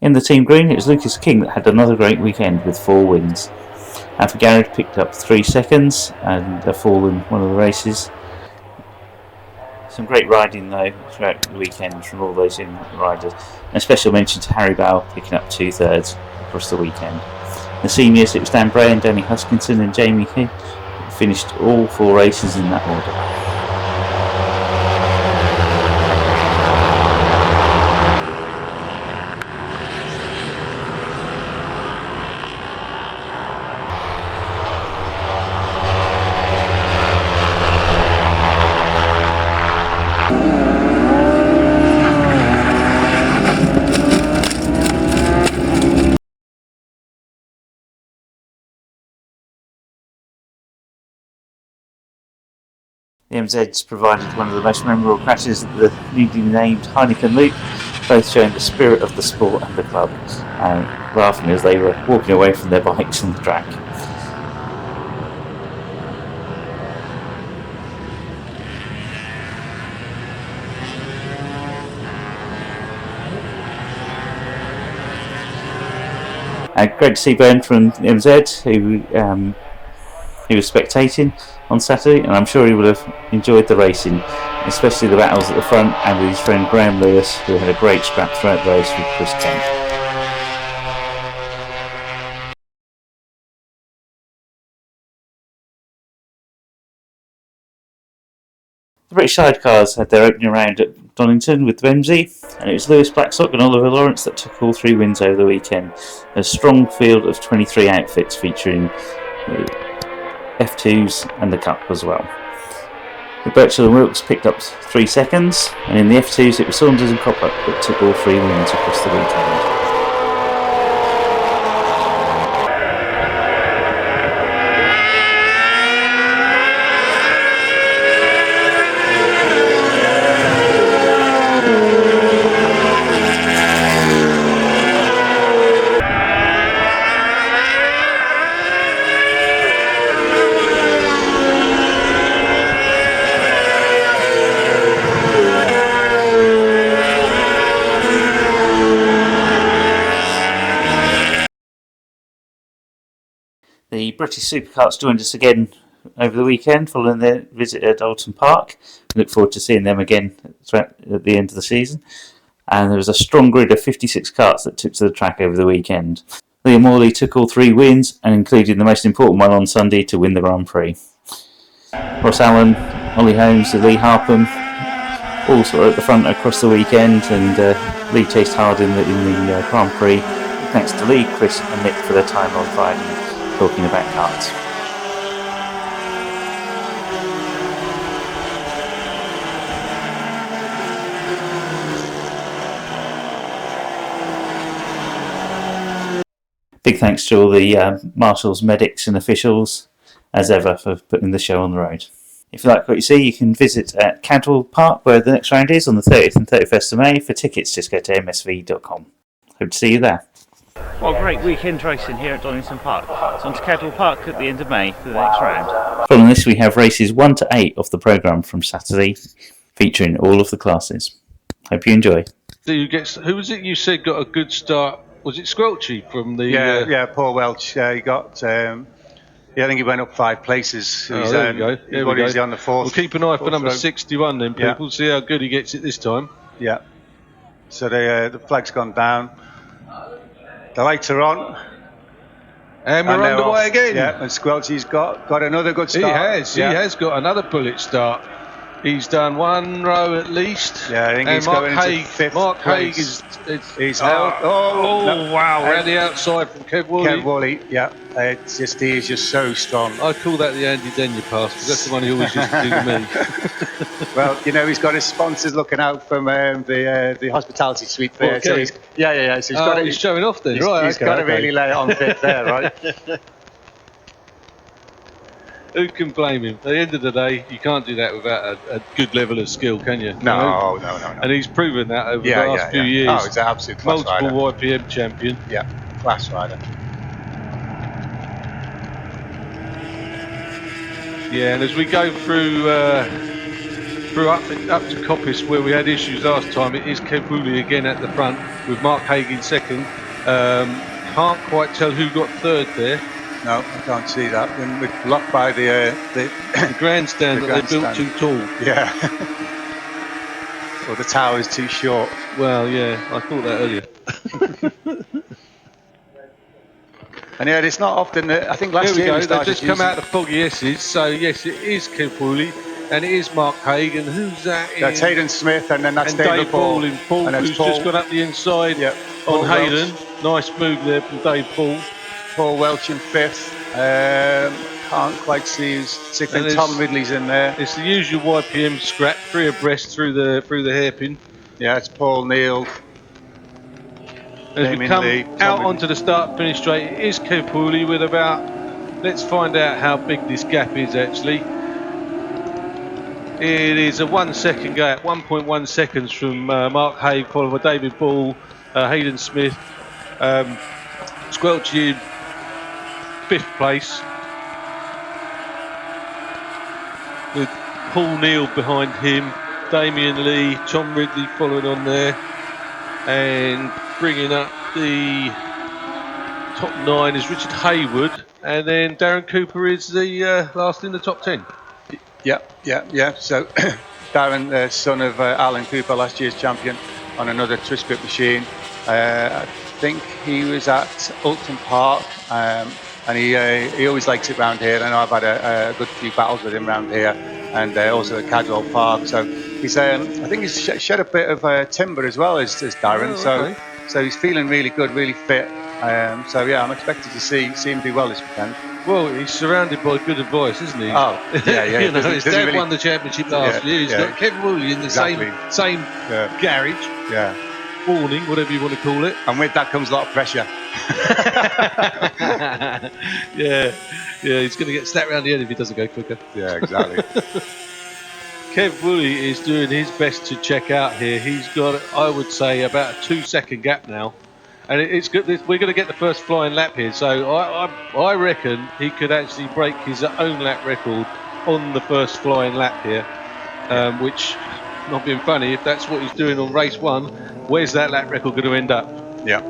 In the team green, it was Lucas King that had another great weekend with 4 wins. Abigail picked up 3 seconds and a fall in one of the races. Some great riding though throughout the weekend from all those in riders. And a special mention to Harry Bowell picking up 2 thirds across the weekend. The seniors, it was Dan Bray and Danny Huskinson and Jamie King who finished all 4 races in that order. The MZs provided one of the most memorable crashes at the newly named Heineken Loop, both showing the spirit of the sport and the club, and laughing as they were walking away from their bikes on the track. Great to see Bernd from MZ, who was spectating on Saturday, and I'm sure he would have enjoyed the racing, especially the battles at the front and with his friend Graham Lewis, who had a great scrap throughout the race with Chris Kent. The British sidecars had their opening round at Donington with Bemsee, and it was Lewis Blackstock and Oliver Lawrence that took all 3 wins over the weekend. A strong field of 23 outfits featuring F2s and the Cup as well. The Birchall and Wilkes picked up 3 seconds, and in the F2s it was Saunders and Copper that took all 3 wins across the weekend. The British Superkarts joined us again over the weekend following their visit at Donington Park. We look forward to seeing them again at the end of the season. And there was a strong grid of 56 karts that took to the track over the weekend. Liam Wholey took all 3 wins and included the most important one on Sunday to win the Grand Prix. Ross Allen, Ollie Holmes, Lee Harpham all sort of at the front across the weekend, and Lee chased hard in the Grand Prix. Thanks to Lee, Chris and Nick for their time on Friday talking about karts. Big thanks to all the marshals, medics and officials, as ever, for putting the show on the road. If you like what you see, you can visit at Cadwell Park, where the next round is, on the 30th and 31st of May. For tickets, just go to msv.com. Hope to see you there. Well, great weekend racing here at Donington Park. It's on to Cadwell Park at the end of May for the next round. Following this, we have races 1 to 8 off the programme from Saturday, featuring all of the classes. Hope you enjoy. Who was it you said got a good start? Was it Squelchy from the... Yeah, Paul Welch. He got... I think he went up 5 places. There we go. He's on the 4th. We'll keep an eye for number 61 then, people. See how good he gets it this time. Yeah. So the flag's gone down. The lights are on. And we're underway again. Yeah, and Squelchy's got another good start. He has got another bullet start. He's done 1 row at least. Yeah, I think he's going into 5th Mark place. Haig He's held. Wow, around the outside from Kev Wholey. Kev Wholey, yeah. He's just so strong. I call that the Andy Denyer pass, because that's the one he always used to do to me. Well, he's got his sponsors looking out from the hospitality suite there. Okay. So he's he's showing off then, right? He's got to really lay it on thick there, right? Who can blame him? At the end of the day, you can't do that without a good level of skill, can you? No. And he's proven that over the last few years. Oh, he's an absolute class rider. Multiple YPM champion. Yeah, class rider. Yeah, and as we go through up to Coppice, where we had issues last time, it is Kev Wholey again at the front with Mark Haig in second. Can't quite tell who got third there. No, I can't see that. We're blocked by the grandstand that they built too tall. Yeah. Or the tower's too short. Well, yeah, I thought that earlier. And yeah, it's not often. I think last year they've just come out of Foggy S's. So yes, it is Kev Wholey and it is Mark Haig. And who's that? That's Hayden Smith, and then that's Dave Ball in Paul, who's just gone up the inside on Hayden. Nice move there from Dave Ball. Paul Welch in 5th. Can't quite see who's second. Tom Ridley's in there. It's the usual YPM scrap, 3 abreast through the hairpin. Yeah, it's Paul Neal. As we come out onto the start-finish straight, it is Kev Wholey with about... Let's find out how big this gap is actually. It is a 1 second gap, 1.1 seconds from Mark Haig, followed by David Ball, Hayden Smith, Squelchy in 5th place, with Paul Neal behind him, Damien Lee, Tom Ridley following on there, and bringing up the top 9 is Richard Hayward, and then Darren Cooper is the last in the top 10. Yeah. So Darren, son of Alan Cooper, last year's champion on another twist grip machine. I think he was at Ulton Park, and he always likes it round here. I know I've had a good few battles with him round here, and also at Cadwell Park. So he's, I think he's shed a bit of timber as well as Darren. Okay. So he's feeling really good, really fit. So yeah, I'm expected to see him do well this weekend. Well, he's surrounded by good advice, isn't he? Oh, yeah. His dad really won the championship last year. He's got Kev Wholey in the same garage. Yeah. Warning, whatever you want to call it. And with that comes a lot of pressure. Yeah, he's going to get slapped around the head if he doesn't go quicker. Yeah, exactly. Kev Wholey is doing his best to check out here. He's got, I would say, about a 2 second gap now. And it's good. We're going to get the first flying lap here. So I reckon he could actually break his own lap record on the first flying lap here. Which, not being funny, if that's what he's doing on race 1, where's that lap record going to end up? Yeah.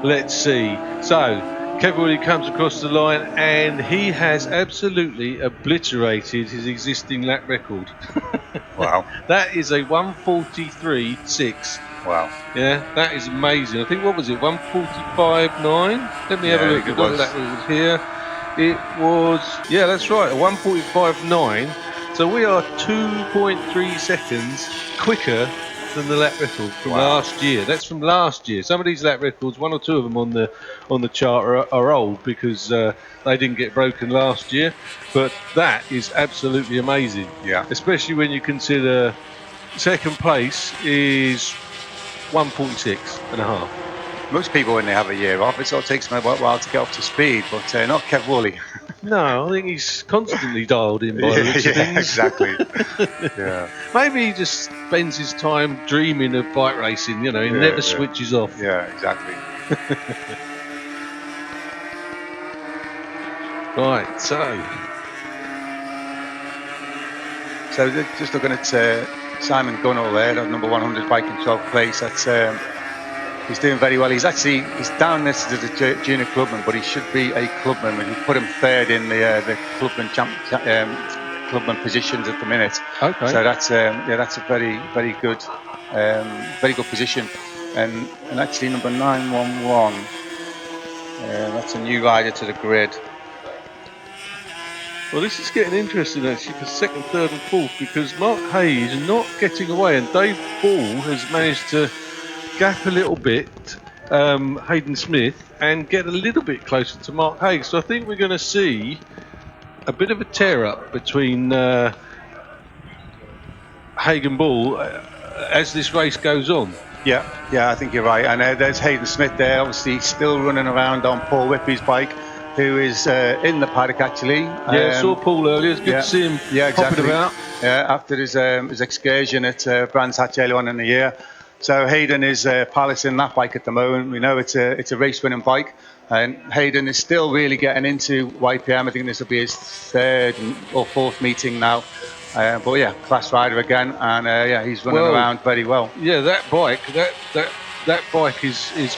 Let's see. So, Kev Wholey comes across the line and he has absolutely obliterated his existing lap record. Wow. That is a 1:43.6. Wow. Yeah, that is amazing. I think, what was it, 1:45.9? Let me have a look. It I've got the was. lap record here. It was, yeah, that's right, a 1:45.9. So we are 2.3 seconds quicker than the lap record from last year. That's from last year. Some of these lap records, one or two of them on the chart are old because they didn't get broken last year. But that is absolutely amazing. Yeah. Especially when you consider second place is 1:46 and a half. Most people, when they have a year off, it sort of takes them a while to get up to speed, but not Kev Wholey. No, I think he's constantly dialed in by the looks of things. Exactly. Yeah. Maybe he just spends his time dreaming of bike racing, you know, he never switches off. Yeah, exactly. Right, so just looking at Simon Gunnell there, at number 100 bike in 12th place. That's he's doing very well. He's down this as a junior clubman, but he should be a clubman. We put him third in the clubman clubman positions at the minute. Okay. So that's a very good position. And actually number 911. That's a new rider to the grid. well, this is getting interesting actually for second, third and fourth, because Mark Hay is not getting away and Dave Ball has managed to gap a little bit Hayden Smith and get a little bit closer to Mark Hay. So I think we're going to see a bit of a tear up between Haig and Ball as this race goes on. Yeah, I think you're right. And there's Hayden Smith there, obviously still running around on Paul Whitby's bike, who is in the paddock actually. Yeah, saw Paul earlier. It's good to see him hopping about. Yeah, after his excursion at Brands Hatch earlier on in the year. So Hayden is piloting that bike at the moment. We know it's a race-winning bike, and Hayden is still really getting into YPM. I think this will be his third or fourth meeting now. But yeah, class rider again, and he's running around very well. Yeah, that bike, that bike is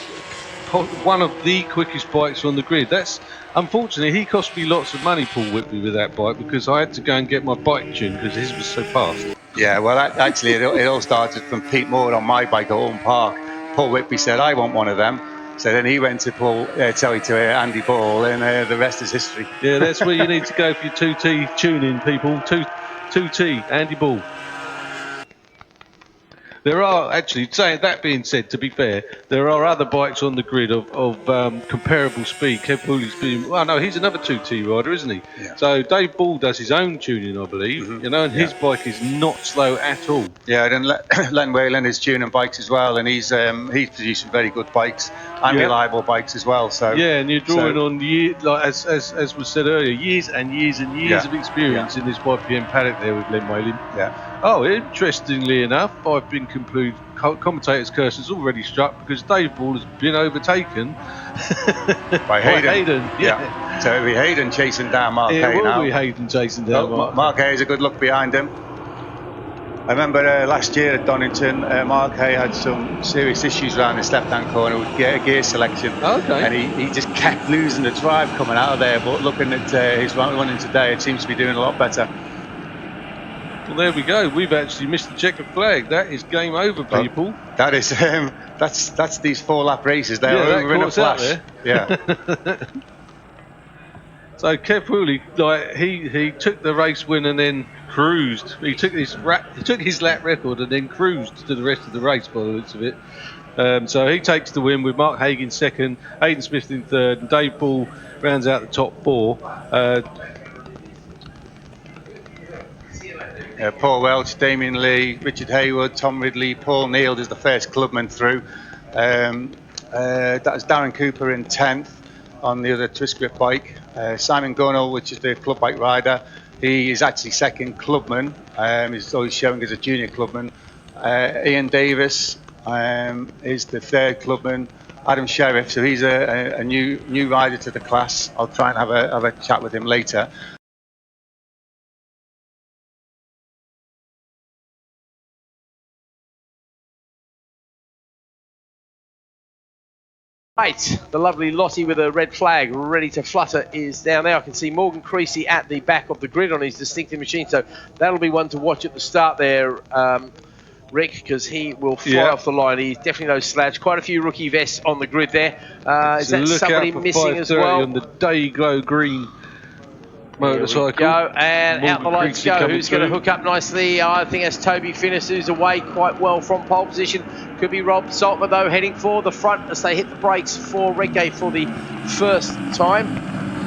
one of the quickest bikes on the grid. That's unfortunately he cost me lots of money, Paul Whitby, with that bike because I had to go and get my bike tuned because his was so fast. Yeah, well, actually, it all started from Pete Moore on my bike at Houghton Park. Paul Whitby said, I want one of them. So then he went to Andy Ball, and the rest is history. Yeah, that's where you need to go for your 2T tuning, people. 2T, Andy Ball. There are actually, that being said, to be fair, there are other bikes on the grid of comparable speed. Kev Wholey's been, well, no, he's another 2T rider, isn't he? Yeah. So Dave Ball does his own tuning, I believe, you know, and his bike is not slow at all. Yeah, then Len Whalen is tuning bikes as well, and he's producing very good bikes and reliable bikes as well. So yeah, and you're drawing on like as was said earlier, years and years and years of experience in this YPM paddock there with Len Whalen. Yeah. Oh, interestingly enough, I've been commentator's curse has already struck because Dave Ball has been overtaken by Hayden. Yeah. So it'll be Hayden chasing down Mark Hay now. It will be Hayden chasing down Mark Hay has a good look behind him. I remember last year at Donington, Mark Hay had some serious issues around his left-hand corner with gear selection. Okay. And he just kept losing the drive coming out of there. But looking at his running today, it seems to be doing a lot better. Well, there we go. We've actually missed the checkered flag. That is game over, people. That is that's these 4-lap races. They're over in a flash. Yeah. So Kev Wholey, like he took the race win and then cruised. He took his lap record and then cruised to the rest of the race by the looks of it. So he takes the win with Mark Haig in second, Hayden Smith in third, and Dave Ball rounds out the top four. Paul Welch, Damien Lee, Richard Haywood, Tom Ridley, Paul Neal is the first clubman through. That was Darren Cooper in 10th on the other twist grip bike. Simon Gunnell, which is the club bike rider, he is actually second clubman. He's always showing as a junior clubman. Ian Davis is the third clubman. Adam Sheriff, so he's a new rider to the class. I'll try and have a chat with him later. Right, the lovely Lottie with a red flag ready to flutter is down there. I can see Morgan Creasy at the back of the grid on his distinctive machine, so that'll be one to watch at the start there, Rick, because he will fly off the line. He's definitely no slouch. Quite a few rookie vests on the grid there. Is that somebody missing as well? On the Day Glow Green motorcycle. Go, and Morgan out the lights Creasy go. Who's going to hook up nicely? I think that's Toby Finnis, who's away quite well from pole position. Could be Rob Saltman, though, heading for the front as they hit the brakes for Redgate for the first time.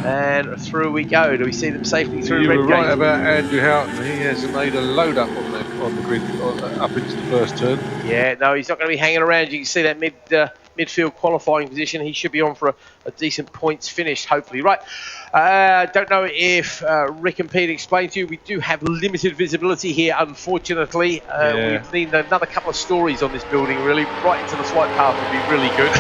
And through we go. Do we see them safely through Redgate? You were right about Andrew Houghton. He hasn't made a load up on the grid up into the first turn. Yeah, no, he's not going to be hanging around. You can see that midfield qualifying position. He should be on for a decent points finish, hopefully. Right. Don't know if Rick and Pete explained to you, we do have limited visibility here, unfortunately. We need another couple of stories on this building, really. Right into the flight path would be really good.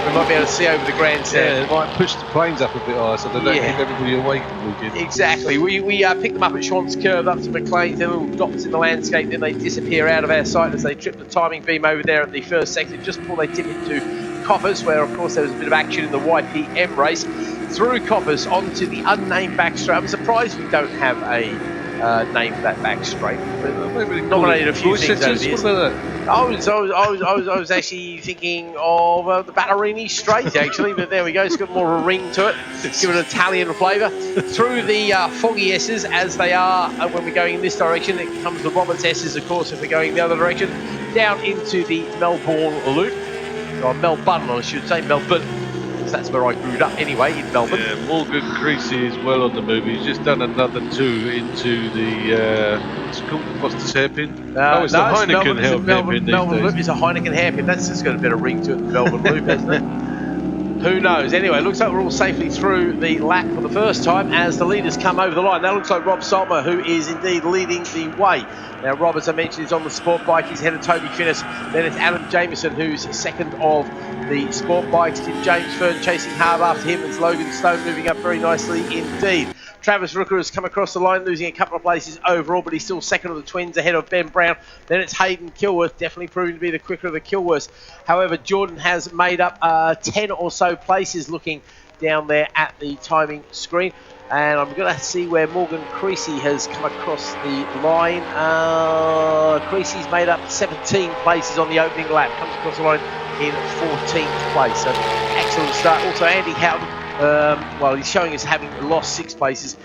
We might be able to see over the grandstand. Yeah, might push the planes up a bit higher so they don't keep everybody awake from the weekend. Exactly. We picked them up at Schwann's Curve up to Macrae, they're little dots in the landscape, then they disappear out of our sight as they trip the timing beam over there at the first sector just before they tip into Coppers, where of course there was a bit of action in the YPM race. Through Coppers onto the unnamed back straight. I'm surprised we don't have a name for that back straight. Nominated a few things over the years. I was actually thinking of the Ballerini straight, actually, but there we go. It's got more of a ring to it. Give it an Italian flavour. Through the Foggy S's, as they are when we're going in this direction. It comes the Roberts S's, of course, if we're going the other direction. Down into the Melbourne Loop. Or Melbourne, I should say. Melbourne. That's where I grew up anyway, in Melbourne. Yeah, Morgan Creasy is well on the move. He's just done another 2 into the what's it called? Foster's hairpin? It's the Heineken hairpin these Melbourne days. Loop is a Heineken hairpin. That's just got a bit of ring to it, the Melbourne Loop, hasn't it? Who knows? Anyway, looks like we're all safely through the lap for the first time as the leaders come over the line. That looks like Rob Saltmer, who is indeed leading the way. Now, Rob, as I mentioned, is on the sport bike. He's ahead of Toby Finnis. Then it's Adam Jameson, who's second of the sport bikes. Tim James Fern chasing hard after him. It's Logan Stone moving up very nicely indeed. Travis Rooker has come across the line, losing a couple of places overall, but he's still second of the twins ahead of Ben Brown. Then it's Hayden Kilworth, definitely proving to be the quicker of the Kilworths. However, Jordan has made up 10 or so places looking down there at the timing screen. And I'm going to see where Morgan Creasy has come across the line. Creasy's made up 17 places on the opening lap. Comes across the line in 14th place. So excellent start. Also Andy Houghton, he's showing us having lost 6 places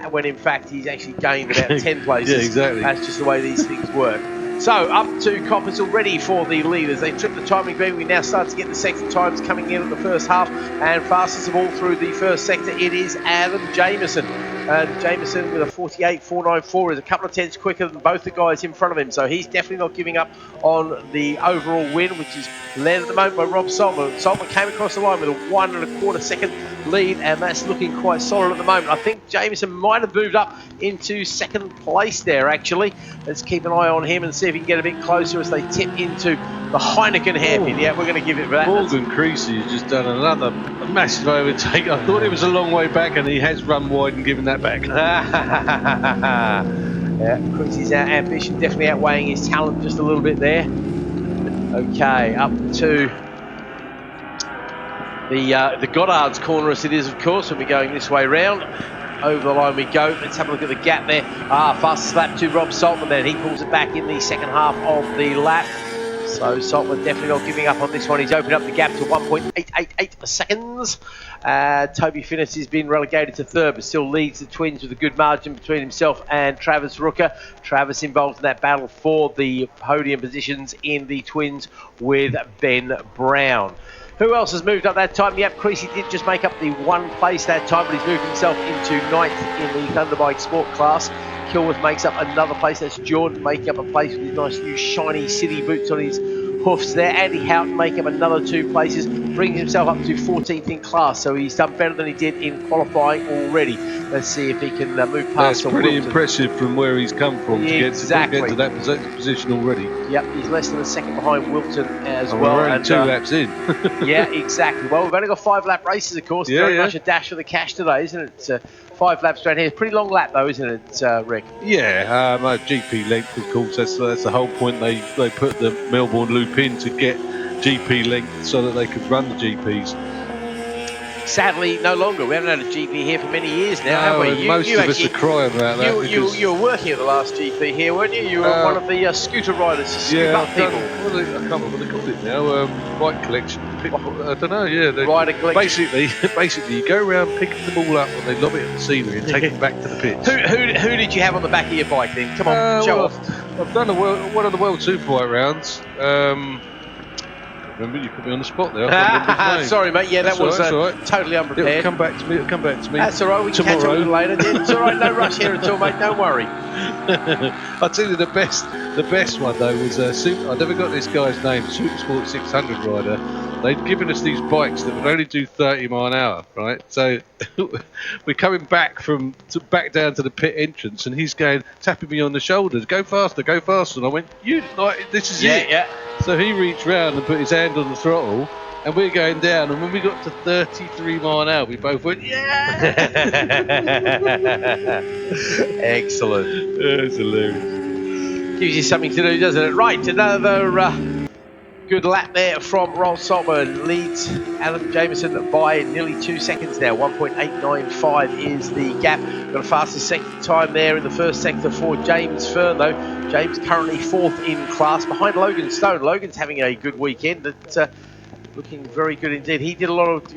when in fact he's actually gained about 10 places. Yeah, exactly. That's just the way these things work. So up to Coppers already for the leaders. They trip the timing beam. We now start to get the sector times coming in the first half, and fastest of all through the first sector it is Adam Jameson. Jameson with a 48.494 is a couple of tenths quicker than both the guys in front of him, so he's definitely not giving up on the overall win, which is led at the moment by Rob Saltman. Saltman came across the line with a 1 1/4 second lead, and that's looking quite solid at the moment. I think Jameson might have moved up into second place there, actually. Let's keep an eye on him and see if he can get a bit closer as they tip into the Heineken hairpin. Yeah, we're going to give it for that. Morgan Creasy has just done another massive overtake. I thought it was a long way back, and he has run wide and given that back. Yeah, Creasy's ambition definitely outweighing his talent just a little bit there. Okay, up to the Goddard's corner as it is, of course, when we're going this way round. Over the line we go. Let's have a look at the gap there. Fastest lap to Rob Saltman then. He pulls it back in the second half of the lap. So Saltman definitely not giving up on this one. He's opened up the gap to 1.888 seconds. Toby Finnis has been relegated to third, but still leads the twins with a good margin between himself and Travis Rooker. Travis involved in that battle for the podium positions in the twins with Ben Brown. Who else has moved up that time? Yep, Creasy did just make up the 1 place that time, but he's moved himself into 9th in the Thunderbike Sport class. Kilworth makes up another place. That's Jordan making up a place with his nice new shiny city boots on his hoofs there. Andy Houghton making up another 2 places, brings himself up to 14th in class, so he's done better than he did in qualifying already. Let's see if he can move past. That's pretty impressive from where he's come from to get to that position already. Yep, he's less than a second behind Wilton as well. We're only 2 laps in. Yeah, exactly. Well, we've only got 5 lap races, of course. Very much a dash for the cash today, isn't it? It's 5 laps straight here. Pretty long lap though, isn't it, Rick? Yeah, GP length, of course. That's the whole point. They put the Melbourne Loop in to get GP length so that they could run the GPs. Sadly, no longer. We haven't had a GP here for many years now, have we? And most of us are crying about that. You were working at the last GP here, weren't you? You were one of the scooter riders to scoop up people. I can't remember what they called it now. Bike collection. I don't know. Yeah, rider collection. Basically, you go around picking them all up and they lob it at the scenery and take them back to the pits. Who did you have on the back of your bike then? Come on, show off. I've done one of the World Superbike rounds. Remember, you put me on the spot there. Sorry, mate. Yeah, that was right. Totally unprepared. It'll come back to me. That's all right. We can catch up a little later. It's all right. No rush here at all, mate. Don't worry. I'll tell you the best one though was I never got this guy's name. Supersport 600 rider. They'd given us these bikes that would only do 30 mile an hour, right? So we're coming back back down to the pit entrance, and he's tapping me on the shoulders. Go faster, go faster. And I went, this is it. Yeah. So he reached round and put his hand on the throttle, and we're going down. And when we got to 33 mile an hour, we both went, yeah! Excellent. It's hilarious. Gives you something to do, doesn't it? Right, another good lap there from Rolf Saltman. Leads Adam Jameson by nearly 2 seconds now. 1.895 is the gap. Got a fastest sector time there in the first sector for James Fern, though. James currently 4th in class behind Logan Stone. Logan's having a good weekend. Looking very good indeed. He's been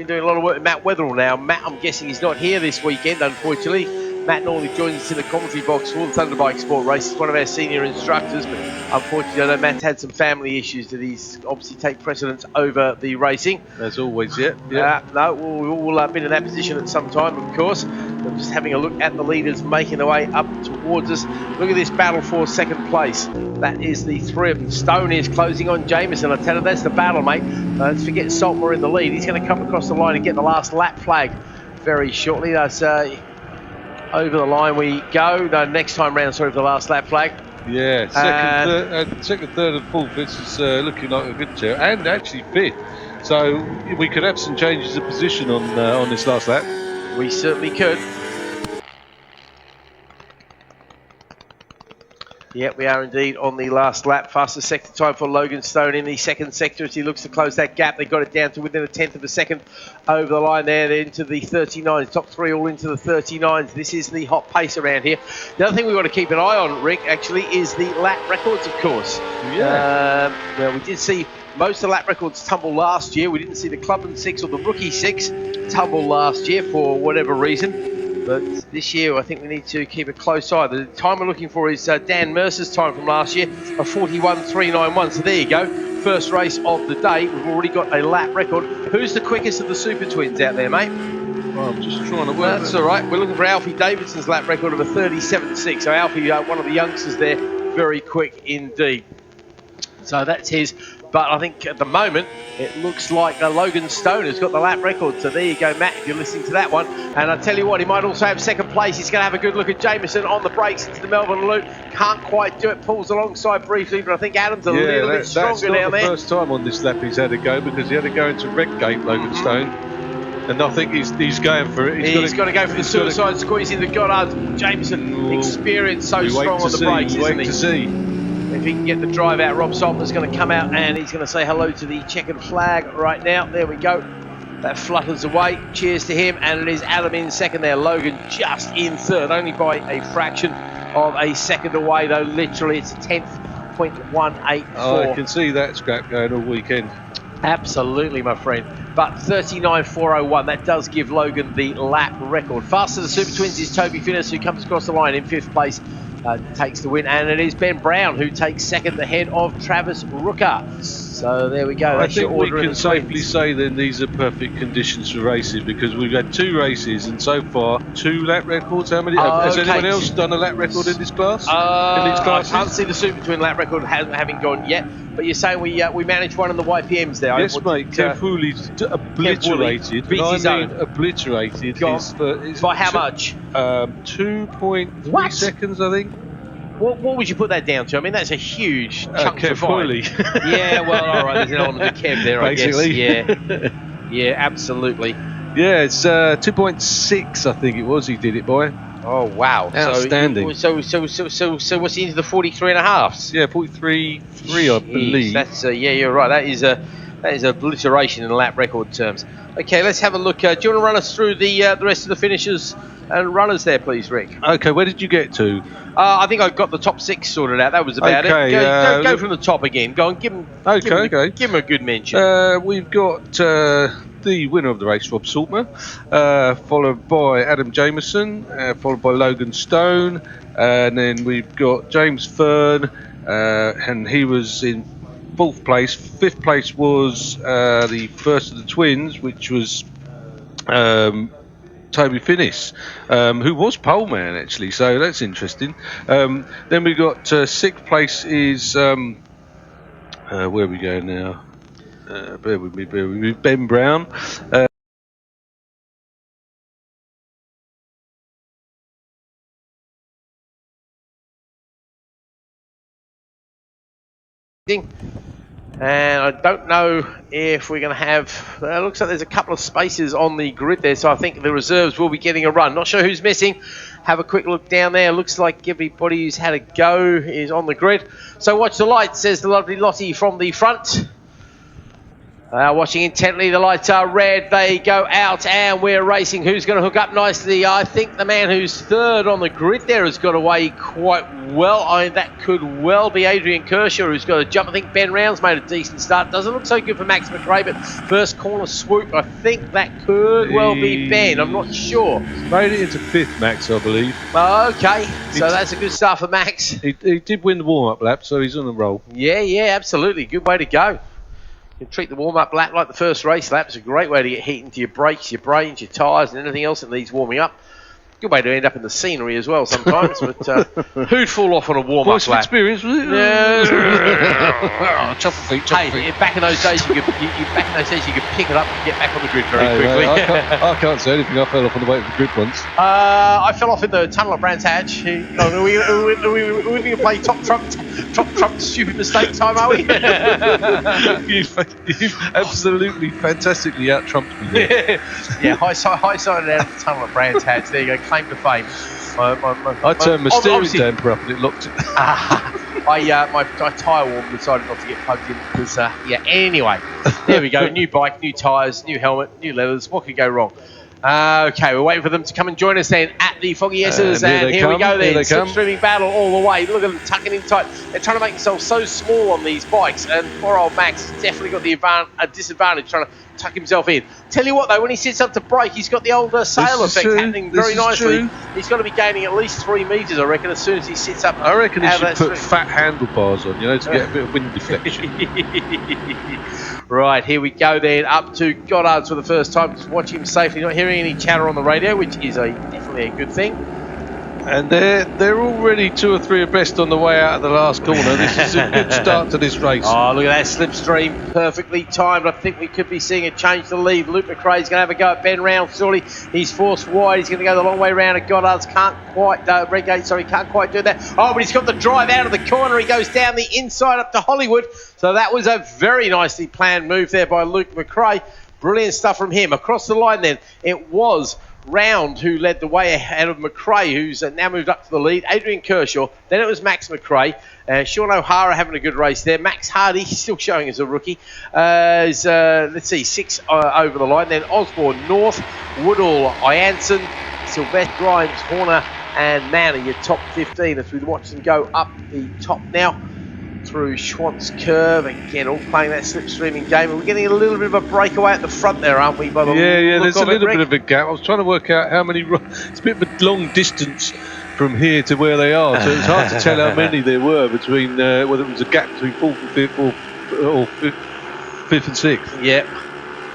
doing a lot of work with Matt Weatherall now. Matt, I'm guessing he's not here this weekend, unfortunately. Matt normally joins us in the commentary box for the Thunderbike Sport race. He's one of our senior instructors, but unfortunately I know Matt's had some family issues that he's obviously take precedence over the racing. As always, yeah. No, we've all been in that position at some time, of course. I'm just having a look at the leaders making their way up towards us. Look at this battle for second place. That is the three of them. Stone is closing on Jameson. I tell you, that's the battle, mate. Let's forget Saltmore in the lead. He's going to come across the line and get the last lap flag very shortly. That's over the line we go. No, next time round, sorry, for the last lap flag. Yeah, second, third, and fourth. This is looking like a good chair, and actually fifth. So we could have some changes of position on this last lap. We certainly could. Yep, we are indeed on the last lap. Fastest sector time for Logan Stone in the second sector as he looks to close that gap. They got it down to within a tenth of a second over the line there. They're into the 39s. Top three all into the 39s. This is the hot pace around here. The other thing we've got to keep an eye on, Rick, actually, is the lap records, of course. Yeah. Well, we did see most of the lap records tumble last year. We didn't see the Club and 6 or the Rookie 6 tumble last year for whatever reason. But this year, I think we need to keep a close eye. The time we're looking for is Dan Mercer's time from last year, a 41.391. So there you go. First race of the day. We've already got a lap record. Who's the quickest of the Supertwins out there, mate? Well, I'm just trying to work. That's all right. We're looking for Alfie Davidson's lap record of a 37.6. So Alfie, one of the youngsters there, very quick indeed. So that's his. But I think at the moment, it looks like Logan Stone has got the lap record. So there you go, Matt, if you're listening to that one. And I tell you what, he might also have second place. He's going to have a good look at Jameson on the brakes into the Melbourne Loop. Can't quite do it. Pulls alongside briefly, but I think Adam's a little bit stronger down there. That's not the first time on this lap he's had a go, because he had to go into Redgate, Logan Stone. And I think he's going for it. He's got to go for the suicide squeeze in the Goddard. Jameson, experience so strong on the brakes, isn't he? To see. If he can get the drive out, Rob Saltman's going to come out and he's going to say hello to the checkered flag right now. There we go. That flutters away. Cheers to him. And it is Adam in second there. Logan just in third, only by a fraction of a second away, though. Literally, it's 10.184. Oh, I can see that scrap going all weekend. Absolutely, my friend. But 39.401, that does give Logan the lap record. Faster the Supertwins is Toby Finnis, who comes across the line in fifth place. Takes the win, and it is Ben Brown who takes second ahead of Travis Rooker. So there we go. I think we can safely say then these are perfect conditions for races, because we've had 2 races and so far 2 lap records. How many? Has anyone else done a lap record in this class? In these classes? I can't see the Super Twin lap record having gone yet, but you're saying we managed one in the YPMs there. Yes, mate. Kev Wholey obliterated. Beats his own. Obliterated. By how much? 2.3 seconds, I think. What would you put that down to? I mean, that's a huge chunk to find. Wholey. Yeah, well, all right, there's an element of Kev there, basically. I guess. Yeah, absolutely. Yeah, it's 2.6, I think it was. He did it by. Oh wow! Outstanding. So what's he into the 43.5s? Yeah, 43.3, I believe. That's yeah, you're right. That is That is obliteration in lap record terms. Okay, let's have a look. Do you want to run us through the rest of the finishers and runners there, please, Rick? Okay, where did you get to? I think I got the top 6 sorted out. That was about it. Go from the top again. Go on, give him a good mention. We've got the winner of the race, Rob Saltmer, followed by Adam Jameson, followed by Logan Stone, and then we've got James Fern, and he was in 4th place. 5th place was the first of the twins, which was Toby Finnis, who was pole man actually, so that's interesting. Then we got 6th place is where we go now? Bear with me, Ben Brown. And I don't know if we're going to have... It looks like there's a couple of spaces on the grid there, so I think the reserves will be getting a run. Not sure who's missing. Have a quick look down there. Looks like everybody who's had a go is on the grid. So watch the lights, says the lovely Lottie from the front. Watching intently, the lights are red, they go out and we're racing. Who's going to hook up nicely? I think the man who's 3rd on the grid there has got away quite well. That could well be Adrian Kershaw, who's got a jump. I think Ben Round's made a decent start. Doesn't look so good for Max Macrae, but first corner swoop, I think that could well be Ben. I'm not sure. Made it into 5th, Max, I believe. Okay, so that's a good start for Max. He did win the warm-up lap, so he's on the roll. Yeah, absolutely. Good way to go. You can treat the warm-up lap like the first race lap. It's a great way to get heat into your brakes, your brains, your tyres, and anything else that needs warming up. Good way to end up in the scenery as well sometimes. But who'd fall off on a warm-up lap? Experience, was it? Yeah. Chop feet. Back in those days, you could pick it up and get back on the grid very quickly. I can't say anything. I fell off on the way to the grid once. I fell off in the tunnel at Brands Hatch. Are we going to play top trump stupid mistake time, are we? You've absolutely fantastically out-trumped me there. Yeah, high-sided out of the tunnel at Brands Hatch. There you go, claim to fame. I turned my steering damper up and it locked it. My tyre warmer decided not to get plugged in because, anyway. There we go, new bike, new tyres, new helmet, new leathers. What could go wrong? Okay, we're waiting for them to come and join us then at the Foggy S's, and here we go then. Slipstreaming battle all the way. Look at them tucking in tight. They're trying to make themselves so small on these bikes, and poor old Max has definitely got a disadvantage trying to tuck himself in. Tell you what though, when he sits up to brake, he's got the old sail effect happening very nicely. He's got to be gaining at least 3 metres, I reckon, as soon as he sits up. I reckon he should put fat handlebars on, to get a bit of wind deflection. Right, here we go then, up to Goddard's for the first time. Just watch him safely, not hearing any chatter on the radio, which is definitely a good thing. And they're already 2 or 3 abreast on the way out of the last corner. This is a good start to this race. Oh, look at that slipstream, perfectly timed. I think we could be seeing a change to lead. Luke Macrae's going to have a go at Ben Round, surely. He's forced wide. He's going to go the long way round at Goddard's. Can't quite do that. Oh, but he's got the drive out of the corner. He goes down the inside up to Hollywood. So that was a very nicely planned move there by Luke Macrae. Brilliant stuff from him. Across the line then, it was Round who led the way ahead of Macrae, who's now moved up to the lead. Adrian Kershaw, then it was Max Macrae. Sean O'Hara having a good race there. Max Hardy, still showing as a rookie, is, 6 over the line. Then Osborne, North, Woodall, Ianson, Sylvester, Grimes, Horner and Manny, your top 15 as we watch them go up the top now through Schwantz Curve. Again, all playing that slipstreaming game. And we're getting a little bit of a breakaway at the front there, aren't we? Yeah, there's a little bit of a gap. I was trying to work out how many... It's a bit of a long distance from here to where they are, so it's hard to tell how many there were between, whether it was a gap between 4th and 5th or 5th and 6th. Yep.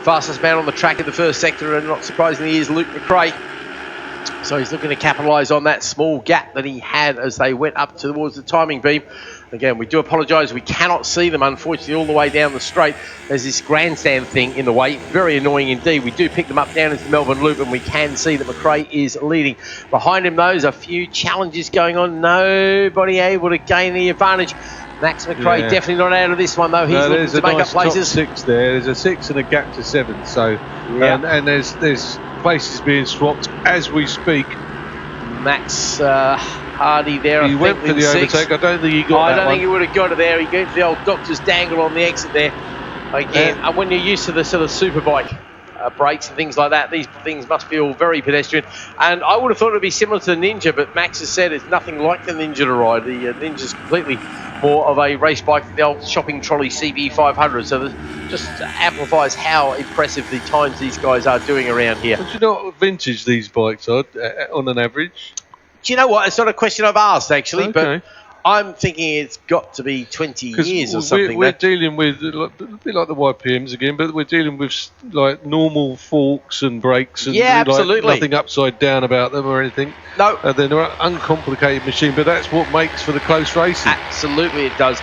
Fastest man on the track in the first sector, and not surprisingly is Luke Macrae. So he's looking to capitalise on that small gap that he had as they went up towards the timing beam. Again, we do apologise, we cannot see them, unfortunately, all the way down the straight. There's this grandstand thing in the way, very annoying indeed. We do pick them up down into the Melbourne Loop, and we can see that Macrae is leading. Behind him, though, there's a few challenges going on. Nobody able to gain the advantage. Max Macrae definitely not out of this one, though. He's looking to make up places. Top 6 there. There's a 6 and a gap to 7. So, and there's places being swapped as we speak. Max Hardy there. He went for the overtake. I don't think he got that one. I don't think he would have got it there. He got the old doctor's dangle on the exit there. Again, and when you're used to the sort of superbike brakes and things like that, these things must feel very pedestrian. And I would have thought it would be similar to the Ninja, but Max has said it's nothing like the Ninja to ride. The Ninja's completely more of a race bike than the old shopping trolley CB500. So that just amplifies how impressive the times these guys are doing around here. Do you know what vintage these bikes are on an average? Do you know what? It's not a question I've asked, actually, Okay. but I'm thinking it's got to be 20 years or something. We're dealing with a bit like the YPMs again, but we're dealing with like normal forks and brakes and Yeah, like absolutely. nothing upside down about them or anything. No. They're an uncomplicated machine, but that's what makes for the close racing. Absolutely, it does.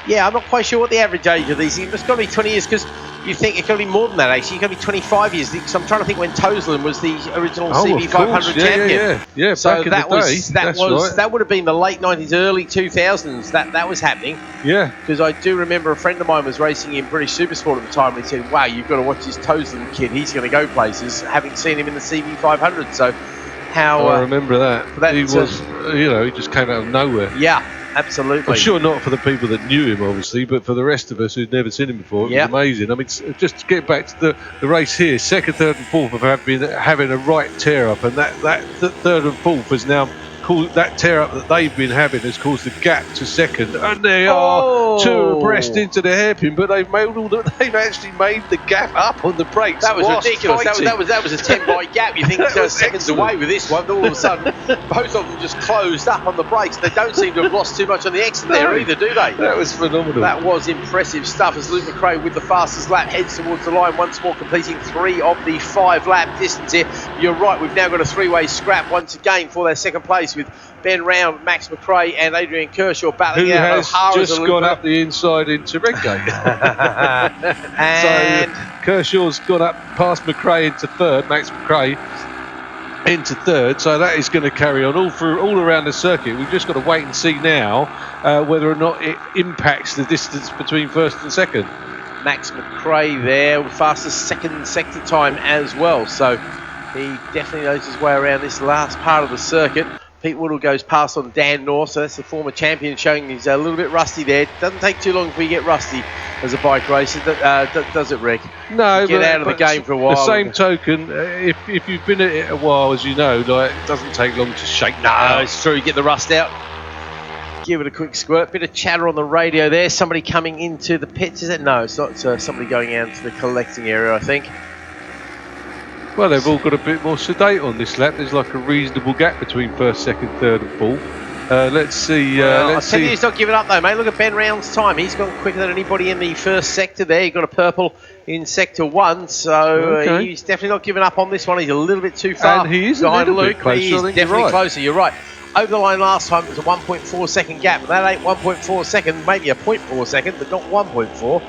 Yeah, I'm not quite sure what the average age of these things. It's got to be 20 years because you think it's got to be more than that. Actually, it's got to be 25 years. Because I'm trying to think when Toseland was the original CB500 champion. Yeah. So back that in the was day. that That's was right. that would have been the late 90s, early 2000s. That was happening. Yeah. Because I do remember a friend of mine was racing in British Supersport at the time, and he said, "Wow, you've got to watch this Toseland kid. He's going to go places." Having seen him in the CB500, so how I remember that. He was, he just came out of nowhere. Yeah, absolutely. I'm sure not for the people that knew him, obviously, but for the rest of us who'd never seen him before, it was amazing. I mean, just to get back to the race here, second, third, and fourth have been having a right tear up, and that third and fourth has now caused that tear up that they've been having has caused the gap to second, and they are two abreast into the hairpin, but they've actually made the gap up on the brakes. That was whilst ridiculous. fighting. That was a 10 bike gap. You think seconds away with this one, but all of a sudden both of them just closed up on the brakes. They don't seem to have lost too much on the exit there either, do they? That was phenomenal. That was impressive stuff as Luke Macrae with the fastest lap heads towards the line once more, completing 3 of the 5 lap distance here. You're right, we've now got a 3-way scrap once again for their second place with Ben Round, Max Macrae and Adrian Kershaw battling Who it out. has just gone up the inside into Redgate. And so Kershaw's gone up past Macrae into third, Max Macrae into third, so that is going to carry on all around the circuit. We've just got to wait and see now whether or not it impacts the distance between first and second. Max Macrae there, fastest second sector time as well, so he definitely knows his way around this last part of the circuit. Pete Woodall goes past on Dan North, so that's the former champion, showing he's a little bit rusty there. Doesn't take too long before you get rusty as a bike racer, does it, Rick? No, you get out of the game for a while. The same token, if you've been at it a while, as you know, like, it doesn't take long to shake that out. It's true, you get the rust out. Give it a quick squirt. Bit of chatter on the radio there. Somebody coming into the pits, is it? No, it's not. Somebody going out to the collecting area, I think. Well, they've all got a bit more sedate on this lap. There's like a reasonable gap between first, second, third and fourth. Let's see. I'll tell you, he's not giving up though, mate. Look at Ben Round's time. He's gone quicker than anybody in the first sector there. He got a purple in sector 1, so he's definitely not giving up on this one. He's a little bit too far And he is behind a little Luke. bit closer. He is definitely closer. You're right. Over the line last time, it was a 1.4 second gap. But that ain't 1.4 second, maybe a 0.4 second, but not 1.4.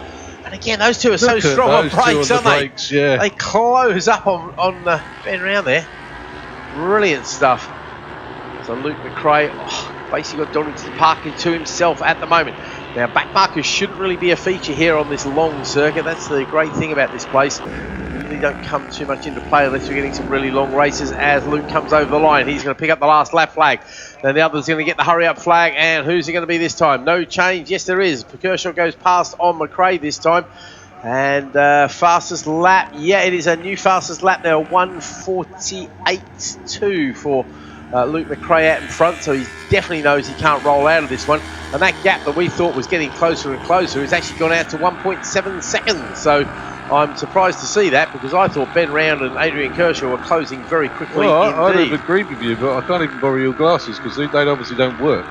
And again, those two are so strong on brakes, aren't they? Yeah. They close up on Ben Round there. Brilliant stuff. So Luke Macrae basically got Donington Park to himself at the moment. Now, back markers shouldn't really be a feature here on this long circuit. That's the great thing about this place. Really don't come too much into play unless you're getting some really long races as Luke comes over the line. He's going to pick up the last lap flag. Then the other's going to get the hurry up flag. And who's it going to be this time? No change. Yes, there is. Kershaw goes past on Macrae this time. And fastest lap. Yeah, it is a new fastest lap there. 1:48.2 for Luke Macrae out in front. So he definitely knows he can't roll out of this one. And that gap that we thought was getting closer and closer has actually gone out to 1.7 seconds. So I'm surprised to see that, because I thought Ben Round and Adrian Kershaw were closing very quickly. Well, I'd indeed. have agreed with you, but I can't even borrow your glasses because they obviously don't work.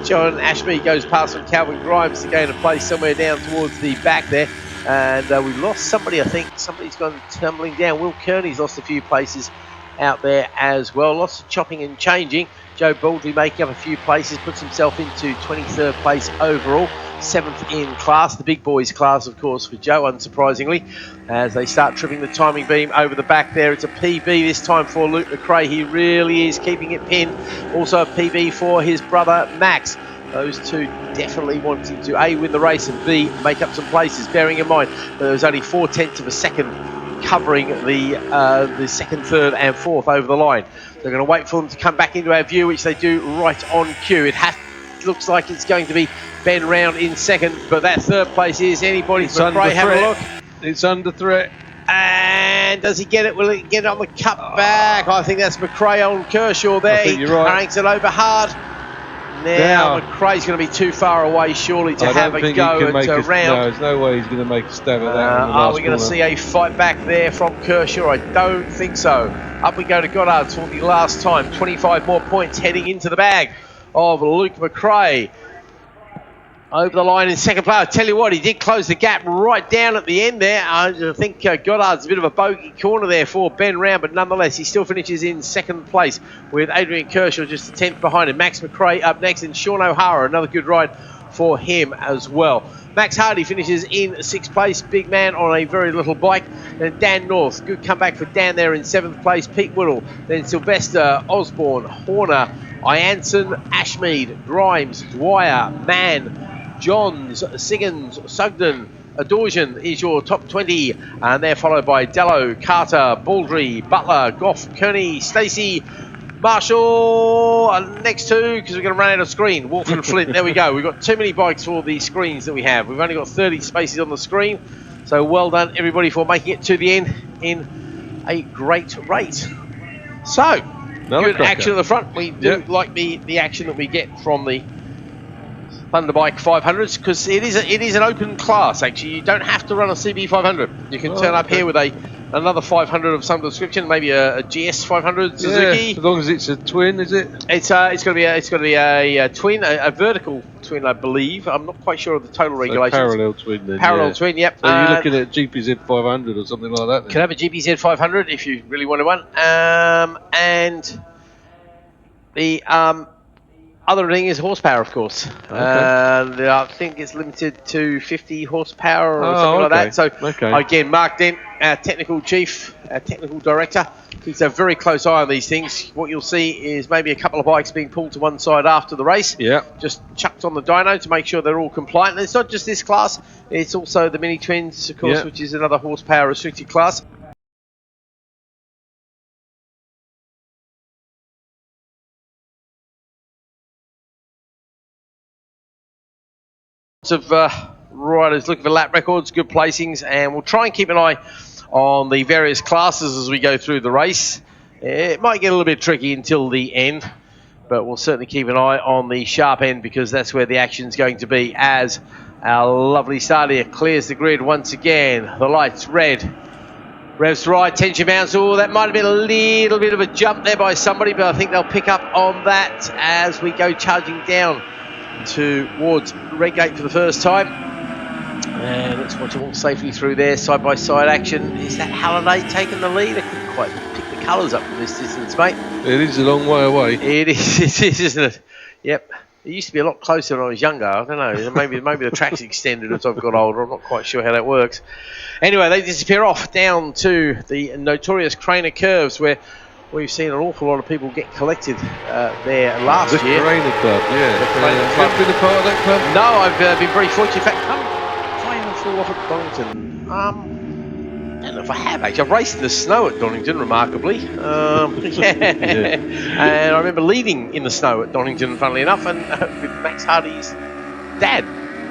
John Ashby goes past from Calvin Grimes to gain a place somewhere down towards the back there. And we lost somebody, I think. Somebody's gone tumbling down. Will Kearney's lost a few places out there as well. Lots of chopping and changing. Joe Baldry making up a few places, puts himself into 23rd place overall, 7th in class, the big boys class, of course, for Joe, unsurprisingly, as they start tripping the timing beam over the back there. It's a PB this time for Luke Macrae. He really is keeping it pinned. Also a PB for his brother Max. Those two definitely wanting to A, win the race, and B, make up some places, bearing in mind that there was only 0.4 of a second covering the second, third and fourth over the line. They're going to wait for them to come back into our view, which they do right on cue. It has looks like it's going to be Ben Round in second, but that third place is anybody. It's under Macrae, have a threat. look. It's under threat. And does he get it? Will he get it on the cut back? I think that's Macrae on Kershaw there. I think He you're right. cranks it over hard. Now Macrae's going to be too far away, surely, to have a go at No, Round. there's no way he's going to make a stab at that. Are we going to see a fight back there from Kershaw? I don't think so. Up we go to Goddard's for the last time. 25 more points heading into the bag of Luke Macrae. Over the line in second place. I tell you what, he did close the gap right down at the end there. I think Goddard's a bit of a bogey corner there for Ben Round, but nonetheless, he still finishes in second place with Adrian Kershaw just a tenth behind him. Max Macrae up next, and Sean O'Hara, another good ride for him as well. Max Hardy finishes in sixth place, big man on a very little bike. And Dan North, good comeback for Dan there in seventh place. Pete Whittle, then Sylvester, Osborne, Horner, Ianson, Ashmead, Grimes, Dwyer, Mann, Johns, Siggins, Sugden, Adorjan is your top 20, and they're followed by Dello, Carter, Baldry, Butler, Goff, Kearney, Stacey, Marshall, next two, because we're going to run out of screen. Wolf and Flint, there we go. We've got too many bikes for the screens that we have. We've only got 30 spaces on the screen, so well done everybody for making it to the end in a great race. So, Another good cracker. action at the front. We do like the action that we get from the Thunderbike 500s, because it is an open class. Actually, you don't have to run a CB 500. You can turn up here with another 500 of some description, maybe a GS 500 Suzuki. As long as it's a twin, is it? It's going to be a twin, a vertical twin, I believe. I'm not quite sure of the total regulations. Parallel twin then. Parallel twin, yep. So you're looking at GPZ 500 or something like that then? Can have a GPZ 500 if you really wanted one. And the other thing is horsepower, of course. Okay. I think it's limited to 50 horsepower or something like that. So again, Mark Dent, our technical chief, our technical director, keeps a very close eye on these things. What you'll see is maybe a couple of bikes being pulled to one side after the race. Yeah. Just chucked on the dyno to make sure they're all compliant. And it's not just this class, it's also the Minitwins, of course, which is another horsepower restricted class. Of riders looking for lap records, good placings, and we'll try and keep an eye on the various classes as we go through the race. It might get a little bit tricky until the end, but we'll certainly keep an eye on the sharp end, because that's where the action's going to be, as our lovely start here clears the grid once again. The lights red, revs to right, tension bounce. Oh, that might have been a little bit of a jump there by somebody, but I think they'll pick up on that as we go charging down towards Redgate for the first time. And let's watch them all safely through there, side-by-side action. Is that Halliday taking the lead? I couldn't quite pick the colours up from this distance, mate. It is a long way away. It is, isn't it? Yep. It used to be a lot closer when I was younger. I don't know. Maybe the track's extended as I've got older. I'm not quite sure how that works. Anyway, they disappear off down to the notorious Craner Curves, where we've seen an awful lot of people get collected there last year. The Craner Club, yeah. The Craner Club. Have you been a part of that club? No, I've been very fortunate. In fact, I'm trying to fall off at Donington. I don't know if I have actually. I've raced in the snow at Donington, remarkably. And I remember leading in the snow at Donington, funnily enough, and with Max Hardy's dad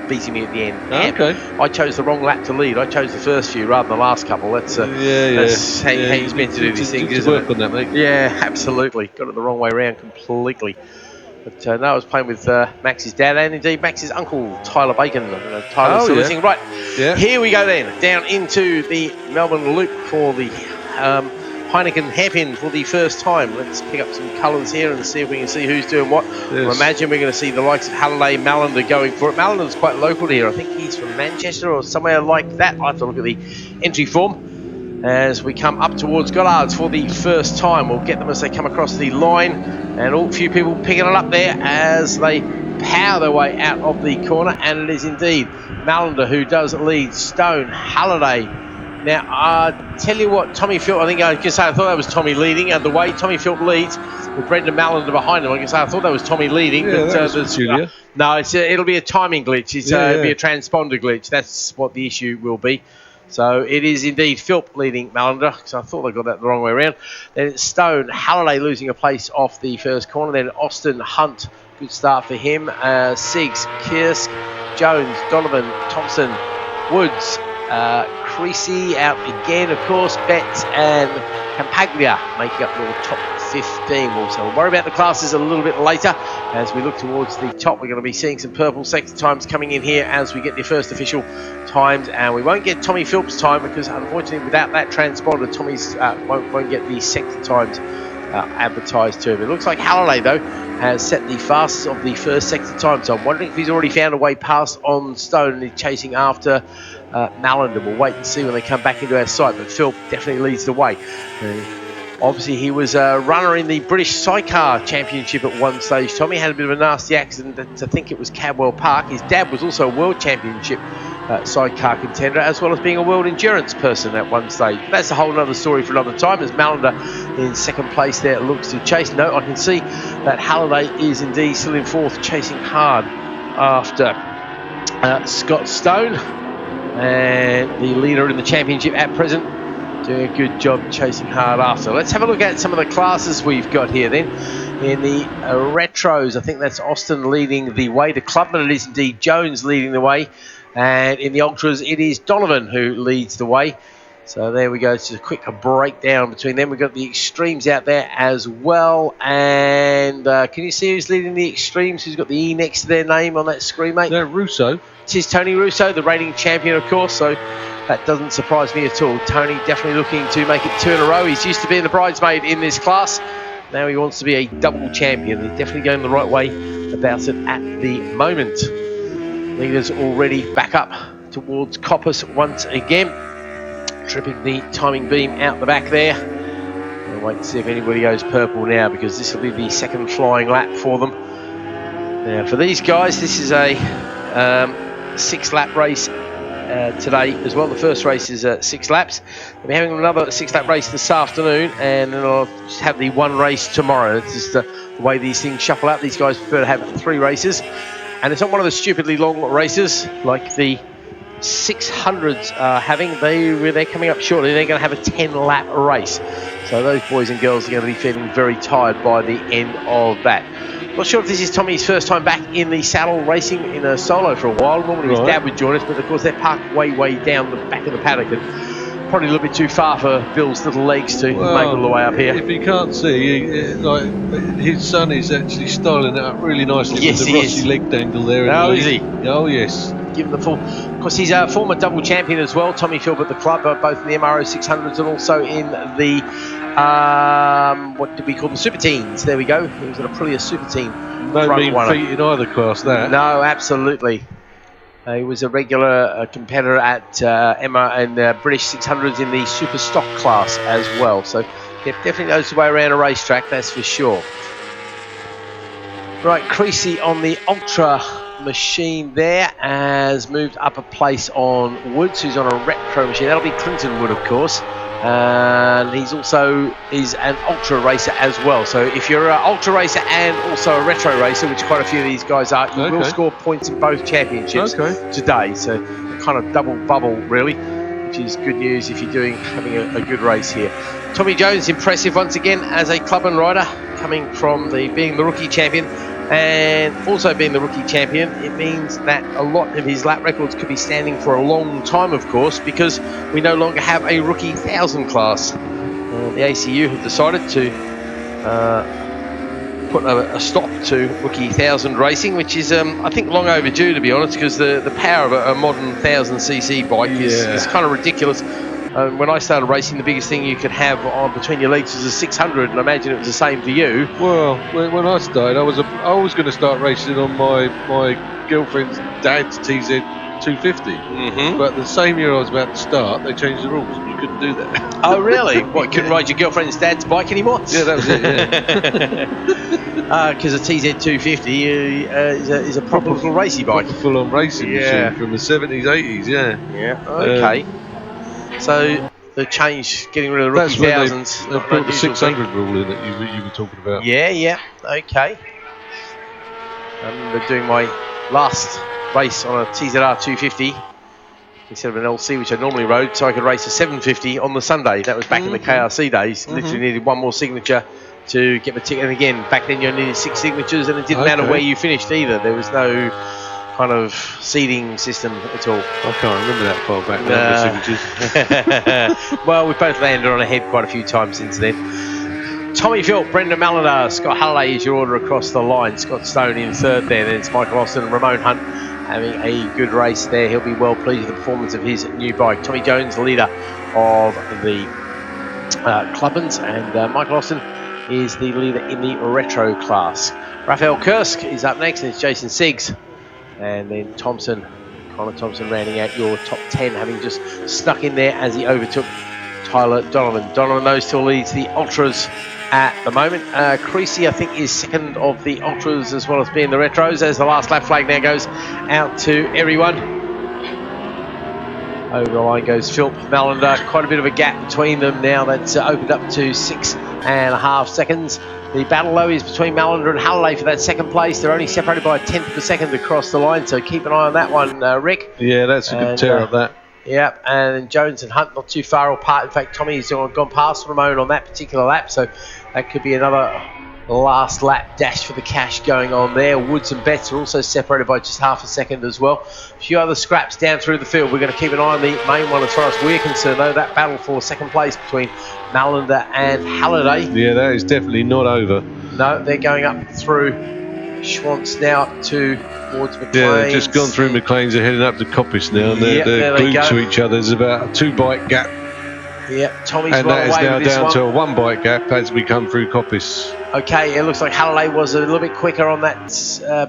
beating me at the end. Okay. I chose the wrong lap to lead. I chose the first few rather than the last couple. That's how he's meant to do these things, isn't it? Work on that, mate. Yeah, absolutely. Got it the wrong way around completely. But no, I was playing with Max's dad and indeed Max's uncle, Tyler Bacon. Tyler's still listening. Right, here we go then, down into the Melbourne Loop for the Heineken hairpin for the first time. Let's pick up some colours here and see if we can see who's doing what. I imagine we're going to see the likes of Halliday, Mallender going for it. Mallender's quite local here. I think he's from Manchester or somewhere like that. I'll have to look at the entry form as we come up towards Goddard's for the first time. We'll get them as they come across the line, and a few people picking it up there as they power their way out of the corner, and it is indeed Mallender who does lead. Stone, Halliday. Now, I tell you what, Tommy Philp, I thought that was Tommy leading. And the way Tommy Philp leads with Brendan Mallender behind him, I thought that was Tommy leading. Yeah, but that was Julia. No, it'll be a timing glitch. It'll be a transponder glitch. That's what the issue will be. So it is indeed Philp leading Mallender, because I thought I got that the wrong way around. Then it's Stone, Halliday losing a place off the first corner. Then Austin, Hunt, Good start for him. Siggs, Kirsk, Jones, Donovan, Thompson, Woods, Creasy out again, of course, Betts and Campaglia making up your top 15. We'll worry about the classes a little bit later as we look towards the top. We're going to be seeing some purple sector times coming in here as we get the first official times, and we won't get Tommy Phillips' time because unfortunately without that transponder, Tommy's won't get the sector times advertised to him. It looks like Halliday though has set the fastest of the first sector time, so I'm wondering if he's already found a way past on Stone and is chasing after Mallander. We'll wait and see when they come back into our sight, but Phil definitely leads the way. Obviously, he was a runner in the British Sidecar Championship at one stage. Tommy had a bit of a nasty accident at, I think it was Cadwell Park. His dad was also a World Championship sidecar contender, as well as being a World Endurance person at one stage. But that's a whole other story for another time, as Mallander in second place there looks to chase. No, I can see that Halliday is indeed still in fourth, chasing hard after Scott Stone. And the leader in the championship at present doing a good job chasing hard after. Let's have a look at some of the classes we've got here then. In the retros, I think that's Austin leading the way. The clubman, it is indeed Jones leading the way. And in the ultras, it is Donovan who leads the way. So there we go. It's just a quick breakdown between them. We've got the extremes out there as well. And can you see who's leading the extremes? Who's got the E next to their name on that screen, mate? No, Russo. This is Tony Russo, the reigning champion, of course. So that doesn't surprise me at all. Tony definitely looking to make it two in a row. He's used to being the bridesmaid in this class. Now he wants to be a double champion. He's definitely going the right way about it at the moment. Leaders already back up towards Coppice once again. Tripping the timing beam out the back there. I'll wait to see if anybody goes purple now, because this will be the second flying lap for them. Now for these guys, this is a 6-lap race today as well. The first race is 6 laps. We'll be having another 6-lap race this afternoon, and then I'll just have the one race tomorrow. It's just the way these things shuffle out. These guys prefer to have 3 races, and it's not one of the stupidly long races like the 600s are having. They're coming up shortly. They're going to have a 10-lap race, so those boys and girls are going to be feeling very tired by the end of that. Not sure if this is Tommy's first time back in the saddle racing in a solo for a while. Normally his dad would join us, but of course they're parked way down the back of the paddock, and probably a little bit too far for Bill's little legs to make all the way up here. If you can't see, his son is actually styling it up really nicely. Yes, with the Rossi leg dangle there. Oh, is he? Oh, yes. Give him the full. Of course, he's a former double champion as well. Tommy Philp at the club, both in the MRO 600s and also in the what do we call them? Super Teens. There we go. He was an Aprilia Super Teen. No mean feat in either class, that. No, absolutely. He was a regular competitor at MRO and British 600s in the super stock class as well. So definitely knows the way around a racetrack, that's for sure. Right, Creasy on the Ultra machine there has moved up a place on Woods, who's on a retro machine. That'll be Clinton Wood, of course. And he's also an ultra racer as well. So if you're an ultra racer and also a retro racer, which quite a few of these guys are, you will score points in both championships today. So kind of double bubble really, which is good news if you're having a good race here. Tommy Jones, impressive once again as a club and rider, coming from being the rookie champion. And also being the rookie champion, it means that a lot of his lap records could be standing for a long time, of course, because we no longer have a rookie 1000 class. The ACU have decided to put a stop to rookie 1000 racing, which is, I think, long overdue, to be honest, because the power of a modern 1000cc bike is kind of ridiculous. When I started racing, the biggest thing you could have on between your legs was a 600, and I imagine it was the same for you. Well, when I started, I was going to start racing on my girlfriend's dad's TZ 250. But the same year I was about to start, they changed the rules. You couldn't do that. Oh, really? What, you couldn't ride your girlfriend's dad's bike anymore? Yeah, that was it, yeah. Because a TZ 250 is a proper little racy bike. Full-on racing machine from the 70s, 80s, yeah. Yeah, okay. So the change, getting rid of the rookie 1000s. They put the 600 rule in that you were talking about. Yeah, okay. I remember doing my last race on a TZR 250 instead of an LC, which I normally rode, so I could race a 750 on the Sunday. That was back in the KRC days. Literally needed one more signature to get the ticket. And again, back then you only needed 6 signatures, and it didn't matter where you finished either. There was no kind of seeding system at all. I can't remember that far back. Signatures. Well, we both landed on a head quite a few times since then. Tommy Philp, Brendan Mallender, Scott Halliday is your order across the line. Scott Stone in third there. Then it's Michael Austin and Ramon Hunt having a good race there. He'll be well pleased with the performance of his new bike. Tommy Jones, the leader of the Clubbins, and Michael Austin is the leader in the retro class. Raphael Kursk is up next, and it's Jason Siggs. And then Connor Thompson rounding out your top 10, having just snuck in there as he overtook Tyler Donovan. Donovan, though, still leads the Ultras at the moment. Creasy, I think, is second of the Ultras as well as being the Retros, as the last lap flag now goes out to everyone. Over the line goes Philp, Mallender, quite a bit of a gap between them now. That's opened up to 6.5 seconds. The battle, though, is between Mallender and Halliday for that second place. They're only separated by a tenth of a second across the line, so keep an eye on that one, Rick. Yeah, that's a good tear of that. Yeah, and Jones and Hunt not too far apart. In fact, Tommy's gone past Ramon on that particular lap, so that could be another last lap dash for the cash going on there. Woods and Betts are also separated by just half a second as well. A few other scraps down through the field. We're going to keep an eye on the main one as far as we're concerned, though. That battle for second place between Mallender and Halliday. Yeah, that is definitely not over. No, they're going up through Schwantz now up towards McLean's. Yeah, they've just gone through McLean's. They're heading up to Coppice now, and they're glued to each other. There's about a 2-bike gap. Yep, Tommy's and well that is away now with this down one. to a 1-bike gap as we come through Coppice. Okay, it looks like Halliday was a little bit quicker on that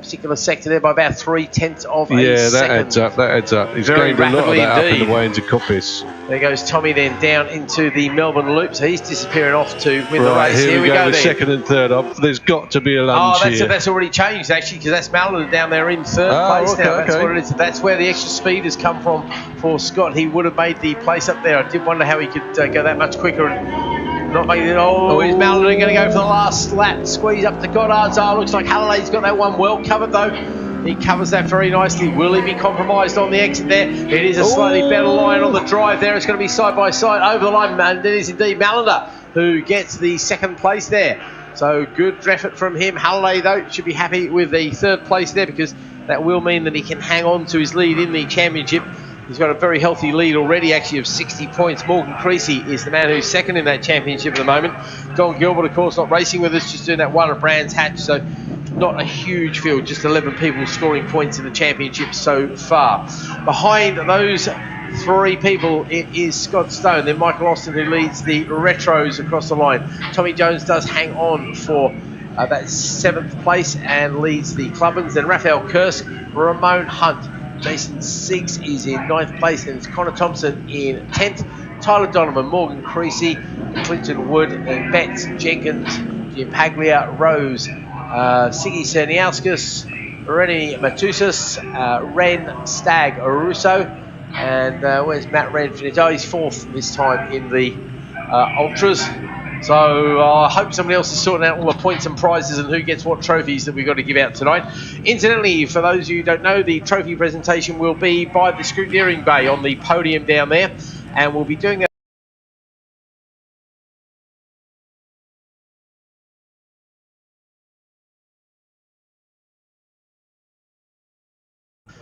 particular sector there by about 0.3 of a Yeah, second. that adds up. He's Very gained a lot of rapidly that up indeed. and away into Coppice. There goes Tommy then down into the Melbourne Loop, so he's disappearing off to win the Right, race. here we go, the then. second and third up. There's got to be a lunge here. That's already changed actually, because that's Mallender down there in third place now. That's what it is. That's where the extra speed has come from for Scott. He would have made the place up there. I did wonder how he could go that much quicker and not make it. Is Mallender going to go for the last lap? Squeeze up to Goddard's. Looks like Halliday's got that one well covered though. He covers that very nicely. Will he be compromised on the exit there? It is a slightly better line on the drive there. It's going to be side by side over the line. And it is indeed Mallender who gets the second place there. So good effort from him. Halliday, though, should be happy with the third place there, because that will mean that he can hang on to his lead in the championship. He's got a very healthy lead already, actually, of 60 points. Morgan Creasy is the man who's second in that championship at the moment. Don Gilbert, of course, not racing with us, just doing that one at Brands Hatch. So not a huge field, just 11 people scoring points in the championship so far. Behind those 3 people, it is Scott Stone, then Michael Austin, who leads the Retros across the line. Tommy Jones does hang on for that 7th place and leads the Clubbins. Then Raphael Kursk, Ramon Hunt, Jason Siggs is in 9th place, and it's Connor Thompson in 10th. Tyler Donovan, Morgan Creasy, Clinton Wood, and Betts, Jenkins, Jim Paglia, Rose, Siggy Cerniauskas, Rennie Matusas, Ren Stag Russo, and where's Matt Ren finished? He's 4th this time in the Ultras. So I hope somebody else is sorting out all the points and prizes and who gets what trophies that we've got to give out tonight. Incidentally, for those of you who don't know, the trophy presentation will be by the scrutineering bay on the podium down there, and we'll be doing that.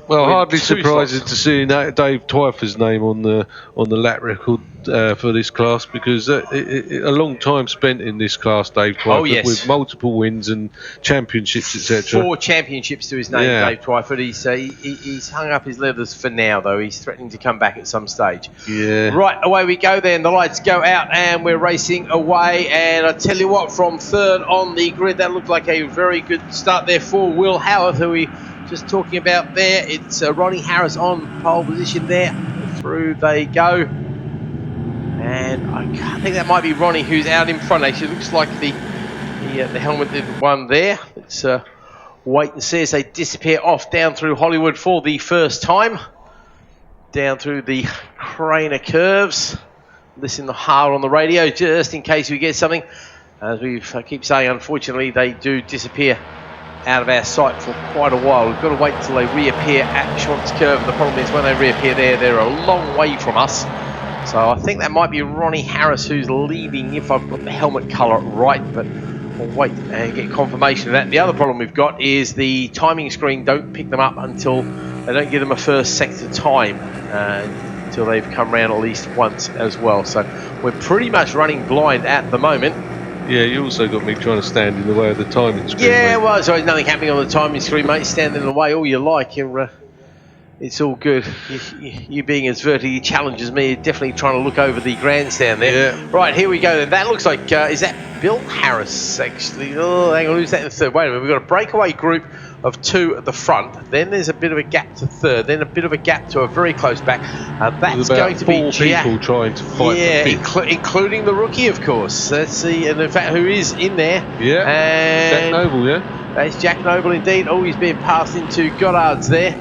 Well, hardly surprising to see Dave Twyford's name on the lap record for this class, because a long time spent in this class, Dave Twyford, with multiple wins and championships, etc. 4 championships to his name, Dave Twyford. He's hung up his leathers for now, though. He's threatening to come back at some stage. Yeah. Right, away we go then. The lights go out and we're racing away. And I tell you what, from third on the grid, that looked like a very good start there for Will Howard, who we just talking about there. It's Ronnie Harris on pole position there. Through they go. And I think that might be Ronnie who's out in front. Actually, looks like the helmeted one there. Let's wait and see as they disappear off down through Hollywood for the first time. Down through the Craner curves. Listen hard on the radio just in case we get something. As I keep saying, unfortunately, they do disappear out of our sight for quite a while. We've got to wait until they reappear at Schwantz Curve. The problem is when they reappear there, they're a long way from us. So I think that might be Ronnie Harris who's leading, if I've got the helmet colour right, but We'll wait and get confirmation of that. The other problem we've got is the timing screen don't pick them up until they don't give them a first sector time until they've come round at least once as well. So we're pretty much running blind at the moment. Yeah, you also got me trying to stand in the way of the timing screen. Yeah, mate. well, so there's nothing happening on the timing screen, mate. Standing in the way all you like. It's all good. You being as vertically challenged as me, definitely trying to look over the grandstand there. Yeah. Right, here we go then. That looks like, is that Bill Harris, actually? Oh, hang on, who's that in third? Wait a minute, we've got a breakaway group of 2 at the front. Then there's a bit of a gap to third. Then a bit of a gap to a very close back. That's going to be 4 people trying to fight for fifth. Including the rookie, of course. Let's see, and in fact, who is in there? Yeah, and Jack Noble, yeah. That's Jack Noble indeed. Oh, he's being passed into Goddard's there.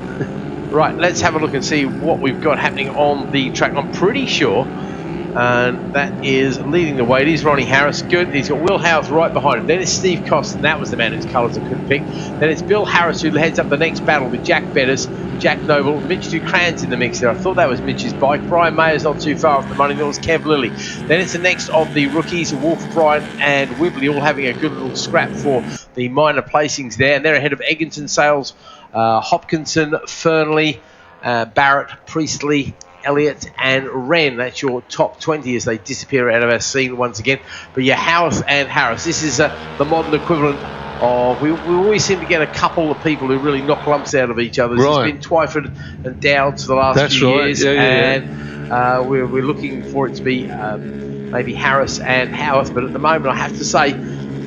Right, let's have a look and see what we've got happening on the track. I'm pretty sure, and that is leading the way. It is Ronnie Harris. Good. He's got Will Howth right behind him. Then it's Steve Costin. That was the man whose colours I couldn't pick. Then it's Bill Harris who heads up the next battle with Jack Betters, Jack Noble, Mitch Ducran's in the mix there. I thought that was Mitch's bike. Brian Mayer's not too far off the money. That was Kev Lilly. Then it's the next of the rookies, Wolf, Bryant and Wibley, all having a good little scrap for the minor placings there. And they're ahead of Egginton, Sales, Hopkinson, Fernley, Barrett, Priestley, Elliott and Wren. That's your top 20 as they disappear out of our scene once again. But yeah, Howth and Harris. This is the modern equivalent of... We always seem to get a couple of people who really knock lumps out of each other. Right. It's been Twyford and Dowd for the last few years. And we're looking for it to be maybe Harris and Howth. But at the moment, I have to say,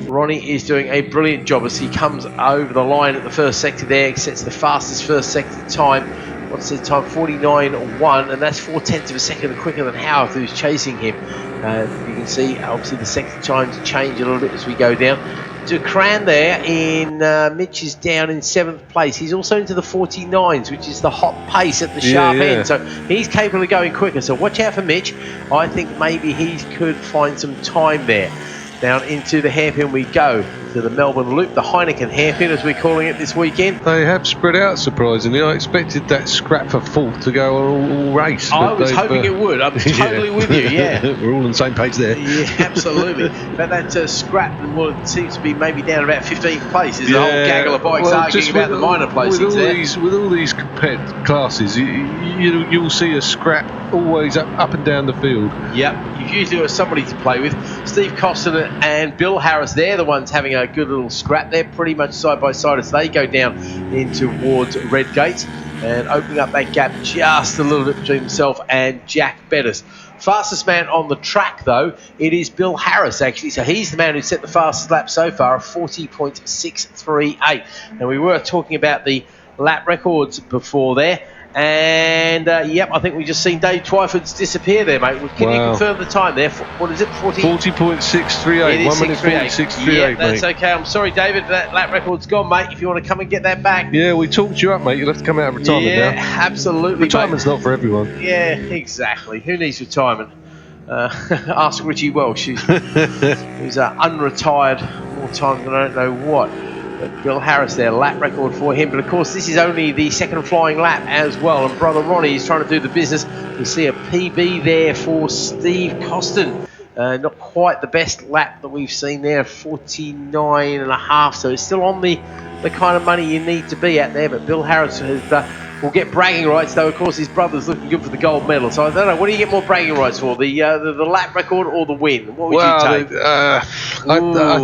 Ronnie is doing a brilliant job as he comes over the line at the first sector there. He sets the fastest first sector time. What's the time? 49.1, and that's 4/10 of a second quicker than Howth, who's chasing him. You can see, obviously, the sector times change a little bit as we go down. Ducran there in Mitch is down in 7th place. He's also into the 49s, which is the hot pace at the sharp end. So he's capable of going quicker. So watch out for Mitch. I think maybe he could find some time there. Down into the hairpin we go, to the Melbourne Loop, the Heineken hairpin as we're calling it this weekend. They have spread out surprisingly. I expected that scrap for fourth to go all race. I was hoping it would. I'm totally with you, yeah. We're all on the same page there. Yeah, absolutely. But that scrap seems to be maybe down about 15th place. There's a whole gaggle of bikes arguing about the minor placings there. With all these compared classes, you'll see a scrap always up and down the field. Yep, you've usually got somebody to play with. Steve Costin and Bill Harris, they're the ones having a good little scrap. They're pretty much side by side as they go down in towards Redgate and opening up that gap just a little bit between himself and Jack Betters. Fastest man on the track, though, it is Bill Harris, actually. So he's the man who set the fastest lap so far of 40.638. Now, we were talking about the lap records before there. And, yep, I think we just seen Dave Twyford's disappear there, mate. Can you confirm the time there? What is it? 40.638. 1 minute 40.638, yeah, that's okay. I'm sorry, David. That lap record's gone, mate. If you want to come and get that back. Yeah, we talked you up, mate. You'll have to come out of retirement now. Yeah, absolutely, Retirement's not for everyone. Yeah, exactly. Who needs retirement? Ask Richie Welsh, who's unretired more times than I don't know what. But Bill Harris there, lap record for him. But of course, this is only the second flying lap as well. And brother Ronnie is trying to do the business. We see a PB there for Steve Costin. Not quite the best lap that we've seen there, 49.5. So it's still on the kind of money you need to be at there. But Bill Harris will get bragging rights, though. Of course, his brother's looking good for the gold medal. So I don't know. What do you get more bragging rights for, the lap record or the win? What would you take? I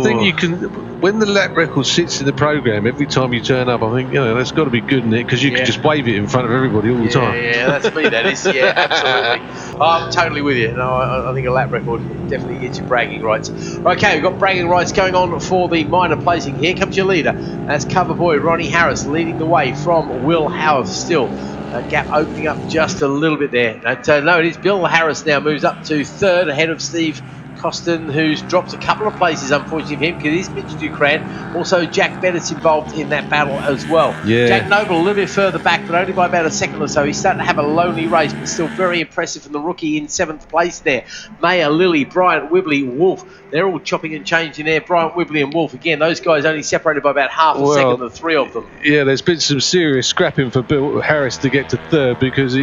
think you can. When the lap record sits in the program, every time you turn up, I think that's got to be good in it because you can just wave it in front of everybody all the time. Yeah, that's me. That is. Yeah, absolutely. I'm totally with you. No, I think a lap record definitely gets you bragging rights. Okay, we've got bragging rights going on for the minor placing. Here comes your leader. That's cover boy Ronnie Harris leading the way from Will Howth. Still a gap opening up just a little bit there. No, it is Bill Harris now moves up to third ahead of Steve Costin, who's dropped a couple of places, unfortunately for him, because it is Mitch Ducran. Also, Jack Bennett's involved in that battle as well. Yeah. Jack Noble a little bit further back, but only by about a second or so. He's starting to have a lonely race, but still very impressive from the rookie in 7th place there. Mayer, Lilly, Bryant, Wibley, Wolf. They're all chopping and changing there. Bryant, Wibley and Wolf. Again, those guys only separated by about half a second, the three of them. Yeah, there's been some serious scrapping for Bill Harris to get to third because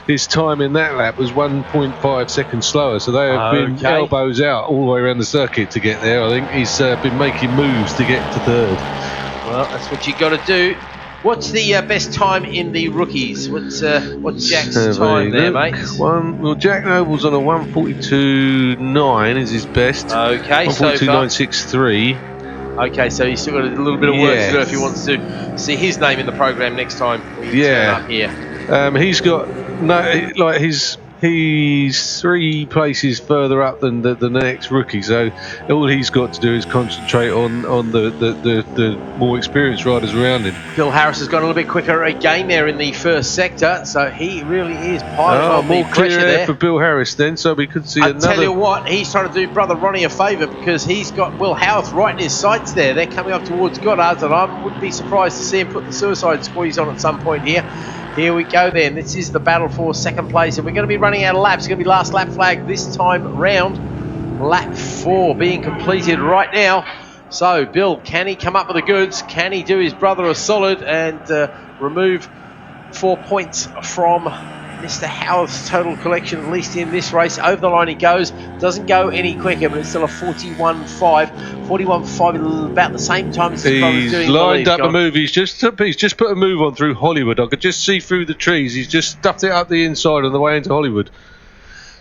his time in that lap was 1.5 seconds slower. So they have been elbows goes out all the way around the circuit to get there. I think he's been making moves to get to third. Well, that's what you got to do. What's the best time in the rookies? What's Jack's time there, mate? Well, Jack Noble's on a 1:42.9 is his best. Okay, so far. 1:42.963. Okay, so he's still got a little bit of work to do if he wants to see his name in the program next time we turn up here. He's got he's 3 places further up than the next rookie, so all he's got to do is concentrate on the more experienced riders around him. Bill Harris has gone a little bit quicker again there in the first sector, so he really is piling on more the pressure clear there. For Bill Harris then, so we could see another. I tell you what, he's trying to do brother Ronnie a favour because he's got Will Howarth right in his sights there. They're coming up towards Goddard's, and I wouldn't be surprised to see him put the suicide squeeze on at some point here. Here we go then. This is the battle for second place, and we're going to be running out of laps. It's going to be last lap flag this time round. Lap 4 being completed right now. So, Bill, can he come up with the goods? Can he do his brother a solid and remove 4 points from Mr. Howard's total collection, at least in this race? Over the line he goes. Doesn't go any quicker, but it's still a 41.5. 41.5 about the same time as his brother's doing. He's lined up a move. He's just put a move on through Hollywood. I could just see through the trees. He's just stuffed it up the inside on the way into Hollywood.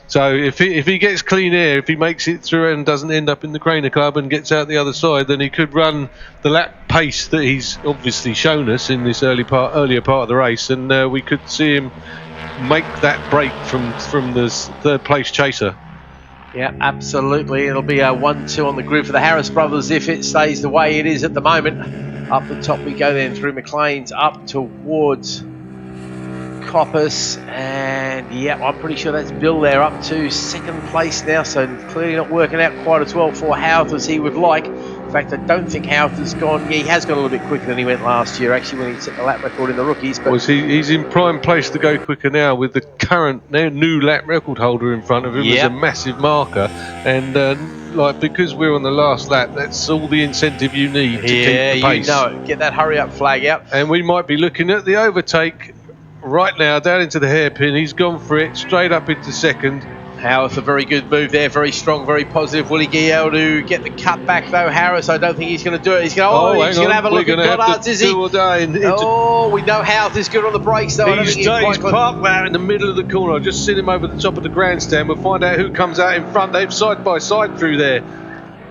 So if he gets clean air, if he makes it through and doesn't end up in the Craner Club and gets out the other side, then he could run the lap pace that he's obviously shown us in this earlier part of the race, and we could see him make that break from the third place chaser. Yeah, absolutely. It'll be a 1-2 on the grid for the Harris brothers if it stays the way it is at the moment. Up the top we go then through McLean's up towards Coppice, and yeah, I'm pretty sure that's Bill there up to second place now, so clearly not working out quite as well for Howth as he would like. In fact, I don't think Howth has gone. Yeah, he has gone a little bit quicker than he went last year, actually, when he set the lap record in the rookies. But he's in prime place to go quicker now with the current new lap record holder in front of him as a massive marker, and because we're on the last lap, that's all the incentive you need to keep the pace. You know it. Get that hurry up flag out, and we might be looking at the overtake right now down into the hairpin. He's gone for it straight up into second. Howth, a very good move there, very strong, very positive. Will he get able to get the cut back though? Harris, I don't think he's going to do it. He's going to have a look at Goddard's, is he? We know Howth is good on the brakes though. He's parked there in the middle of the corner. I've just seen him over the top of the grandstand. We'll find out who comes out in front. They're side by side through there.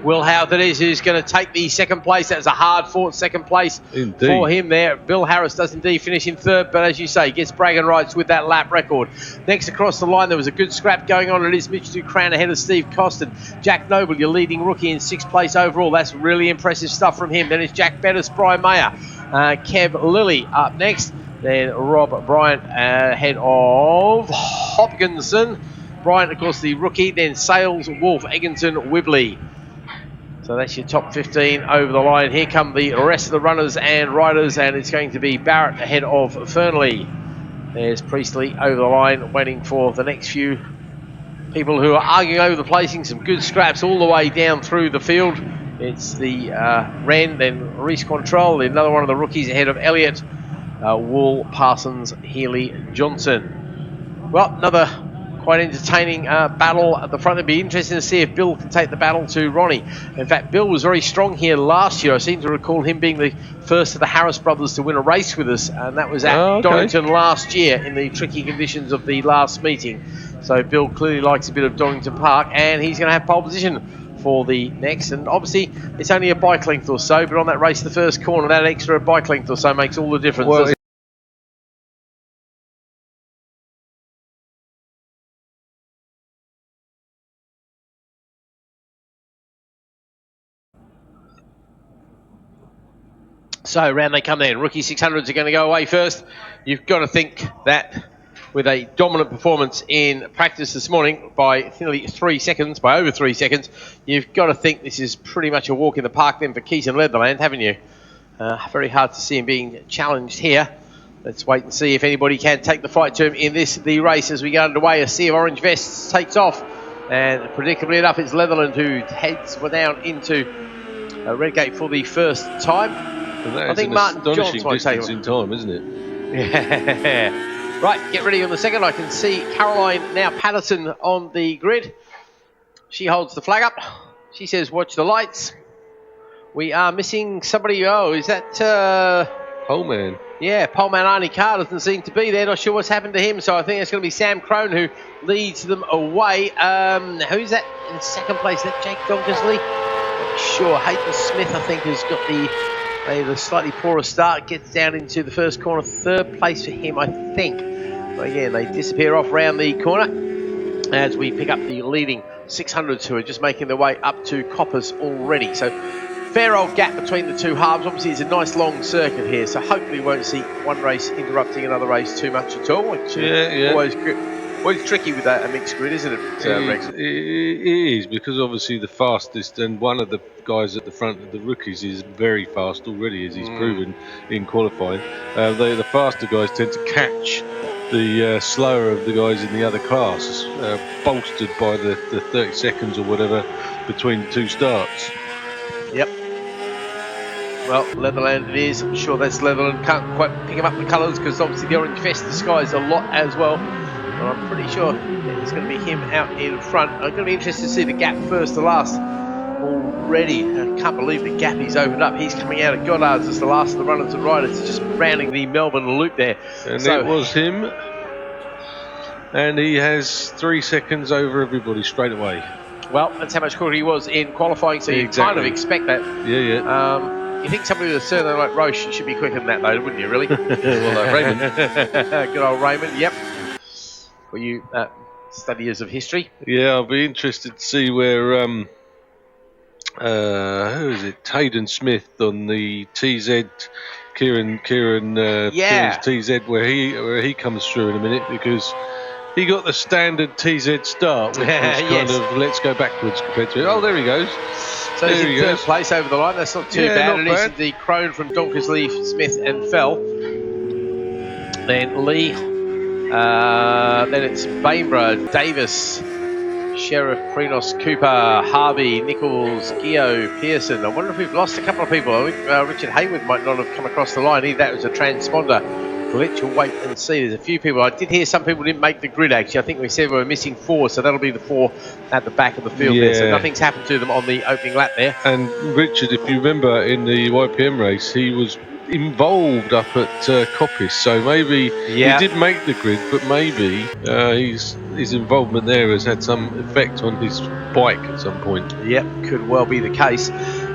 Will Howth it is who's going to take the second place. That was a hard fought second place for him there. Bill Harris does indeed finish in third, but as you say, gets bragging rights with that lap record. Next across the line, there was a good scrap going on. It is Mitch Ducran ahead of Steve Costin. Jack Noble, your leading rookie in 6th place overall. That's really impressive stuff from him. Then it's Jack Bettis, Brian Mayer, Kev Lilly up next. Then Rob Bryant ahead of Hopkinson. Bryant, of course, the rookie. Then Sales, Wolf, Egginson, Wibley. So that's your top 15 over the line. Here come the rest of the runners and riders, and it's going to be Barrett ahead of Fernley. There's Priestley over the line, waiting for the next few people who are arguing over the placing. Some good scraps all the way down through the field. It's the Wren, then Reese Quantrell, another one of the rookies ahead of Elliott, Wool, Parsons, Healy, Johnson. Well, another quite entertaining battle at the front. It'd be interesting to see if Bill can take the battle to Ronnie. In fact, Bill was very strong here last year. I seem to recall him being the first of the Harris brothers to win a race with us, and that was at Donington last year in the tricky conditions of the last meeting. So Bill clearly likes a bit of Donington Park, and he's going to have pole position for the next. And obviously, it's only a bike length or so, but on that race, the first corner, that extra bike length or so makes all the difference. Well, so round they come then. Rookie 600s are going to go away first. You've got to think that with a dominant performance in practice this morning by nearly 3 seconds, by over 3 seconds, you've got to think this is pretty much a walk in the park then for Keaton Leatherland, haven't you? Very hard to see him being challenged here. Let's wait and see if anybody can take the fight to him in the race as we get underway. A sea of orange vests takes off, and predictably enough, it's Leatherland who heads down into Redgate for the first time. I think Martin Johns might take in time, isn't it? Yeah. Right, get ready on the second. I can see Caroline now Patterson on the grid. She holds the flag up. She says, watch the lights. We are missing somebody. Oh, is that... Poleman. Yeah, Poleman Arnie Carr doesn't seem to be there. Not sure what's happened to him, so I think it's going to be Sam Crone who leads them away. Who's that in second place? Is that Jake Donkersley? Not sure. Hayden Smith, I think, has got the slightly poorer start. Gets down into the first corner. Third place for him, I think. But again, they disappear off round the corner as we pick up the leading 600s who are just making their way up to Coppers already. So fair old gap between the two halves. Obviously, it's a nice long circuit here, so hopefully we won't see one race interrupting another race too much at all. Which always tricky with that a mixed grid, isn't it? It is, because obviously the fastest, and one of the guys at the front of the rookies is very fast already, as he's proven in qualifying. The faster guys tend to catch the slower of the guys in the other classes, bolstered by the 30 seconds or whatever between the two starts. Yep. Well, Leatherland it is. I'm sure that's Leatherland. Can't quite pick up the colours because obviously the orange vest disguised a lot as well. But I'm pretty sure it's going to be him out in front. I'm going to be interested to see the gap first to last already. I can't believe the gap he's opened up. He's coming out of Goddard's as the last of the runners and riders, just rounding the Melbourne loop there. And it was him. And he has 3 seconds over everybody straight away. Well, that's how much quicker he was in qualifying, so you kind of expect that. Yeah. You think somebody with a surname like Roche should be quicker than that, though, wouldn't you, really? Well, Raymond. Good old Raymond, yep. For you studiers of history. Yeah, I'll be interested to see where, who is it? Hayden Smith on the TZ, Kieran Pierce TZ, where he comes through in a minute, because he got the standard TZ start, which was kind of let's go backwards compared to it. Oh, there he goes. So he's in third place over the line. That's not too bad. Not and bad. It's the Crone from Donkersley, Smith and Fell. Then Lee. Then it's Bainborough, Davis, Sheriff, Prenos, Cooper, Harvey, Nichols, Gio, Pearson. I wonder if we've lost a couple of people. I think Richard Hayward might not have come across the line. Either that was a transponder glitch. We'll wait and see. There's a few people. I did hear some people didn't make the grid, actually. I think we said we were missing 4, so that'll be the 4 at the back of the field there. So nothing's happened to them on the opening lap there. And Richard, if you remember in the YPM race, he was involved up at Coppice, so maybe he did make the grid, but maybe his involvement there has had some effect on his bike at some point. Yep, could well be the case.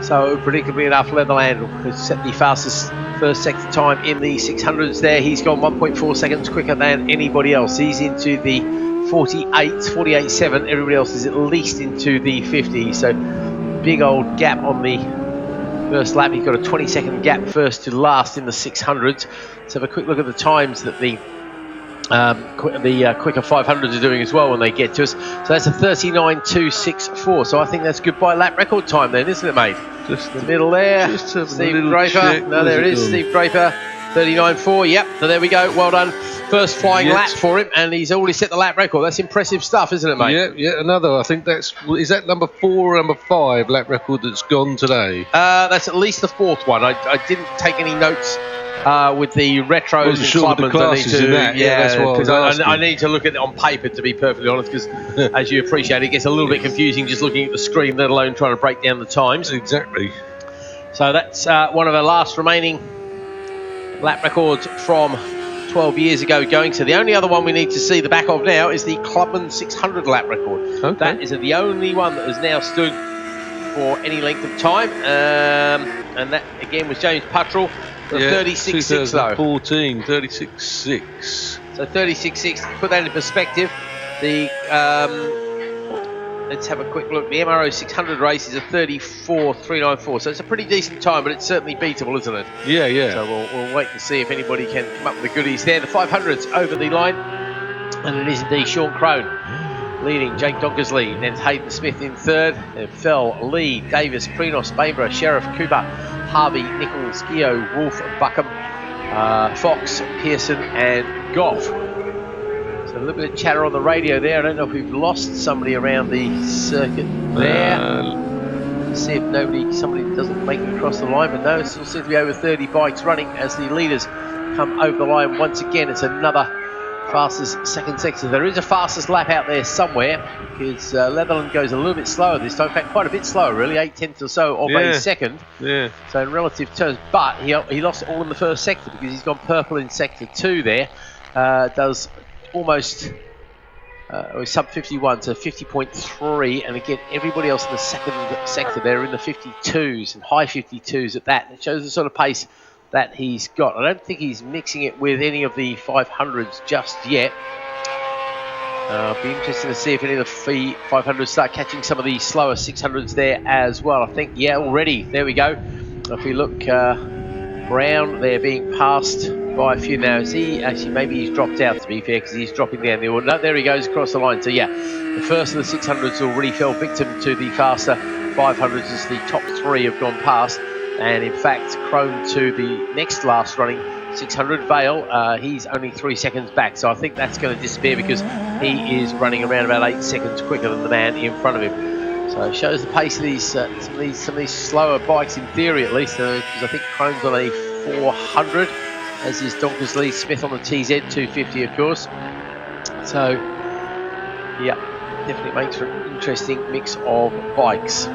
So predictably enough, Leatherland has set the fastest first sector time in the 600s there. He's gone 1.4 seconds quicker than anybody else. He's into the 48.7. Everybody else is at least into the 50. So big old gap on the first lap. He's got a 20-second gap first to last in the 600s. Let's have a quick look at the times that the quicker 500s are doing as well when they get to us. So that's a 39.264. So I think that's goodbye lap record time then, isn't it, mate? Just the middle there. Steve Draper. No, there it is. Steve Draper. 39.4. Yep. So there we go. Well done. First flying lap for him, and he's already set the lap record. That's impressive stuff, isn't it, mate? Yeah. Another. I think is that number 4 or number 5 lap record that's gone today? That's at least the 4th one. I didn't take any notes with the retros and clubmans. I need to, that's what because I need to look at it on paper, to be perfectly honest, because as you appreciate, it gets a little bit confusing just looking at the screen, let alone trying to break down the times. Exactly. So that's one of our last remaining lap records from 12 years ago going. So the only other one we need to see the back of now is the Clubman 600 lap record. Okay. That is the only one that has now stood for any length of time, and that again was James Puttrell. 36.6 though. 14, 36.6. So 36.6. To put that into perspective, the let's have a quick look. The MRO 600 race is a 34.394. So it's a pretty decent time, but it's certainly beatable, isn't it? Yeah. So we'll wait and see if anybody can come up with the goodies there. The 500's over the line, and it is indeed Sean Crone leading. Jake Donkersley, then Hayden Smith in third, then Fell, Lee, Davis, Prenos, Bainborough, Sheriff, Cooper, Harvey, Nichols, Gio, Wolf, Buckham, Fox, Pearson and Goff. So a little bit of chatter on the radio there. I don't know if we've lost somebody around the circuit there. Let's see if somebody doesn't make it across the line, but no, it still seems to be over 30 bikes running as the leaders come over the line once again. It's another fastest second sector. There is a fastest lap out there somewhere because Leatherland goes a little bit slower this time. In fact, quite a bit slower, really, 8/10 or so of a second. Yeah. So in relative terms, but he lost all in the first sector because he's gone purple in sector 2 there. Does almost sub 51 to 50.3, and again, everybody else in the second sector there in the 52s and high 52s at that. It shows the sort of pace that he's got. I don't think he's mixing it with any of the 500s just yet. Be interesting to see if any of the 500s start catching some of the slower 600s there as well. I think, yeah, already. There we go. If we look, Brown there being passed by a few now. Is he actually, maybe he's dropped out, to be fair, because he's dropping down the order. No, there he goes across the line. So yeah, the first of the 600s already fell victim to the faster 500s as the top 3 have gone past. And in fact, Crone to the next last running 600, Vale, he's only 3 seconds back. So I think that's going to disappear because he is running around about 8 seconds quicker than the man in front of him. So it shows the pace of these some of these slower bikes, in theory at least, because I think Crone's on a 400, as is Donkersley, Smith on the TZ 250, of course. So yeah, definitely makes for an interesting mix of bikes.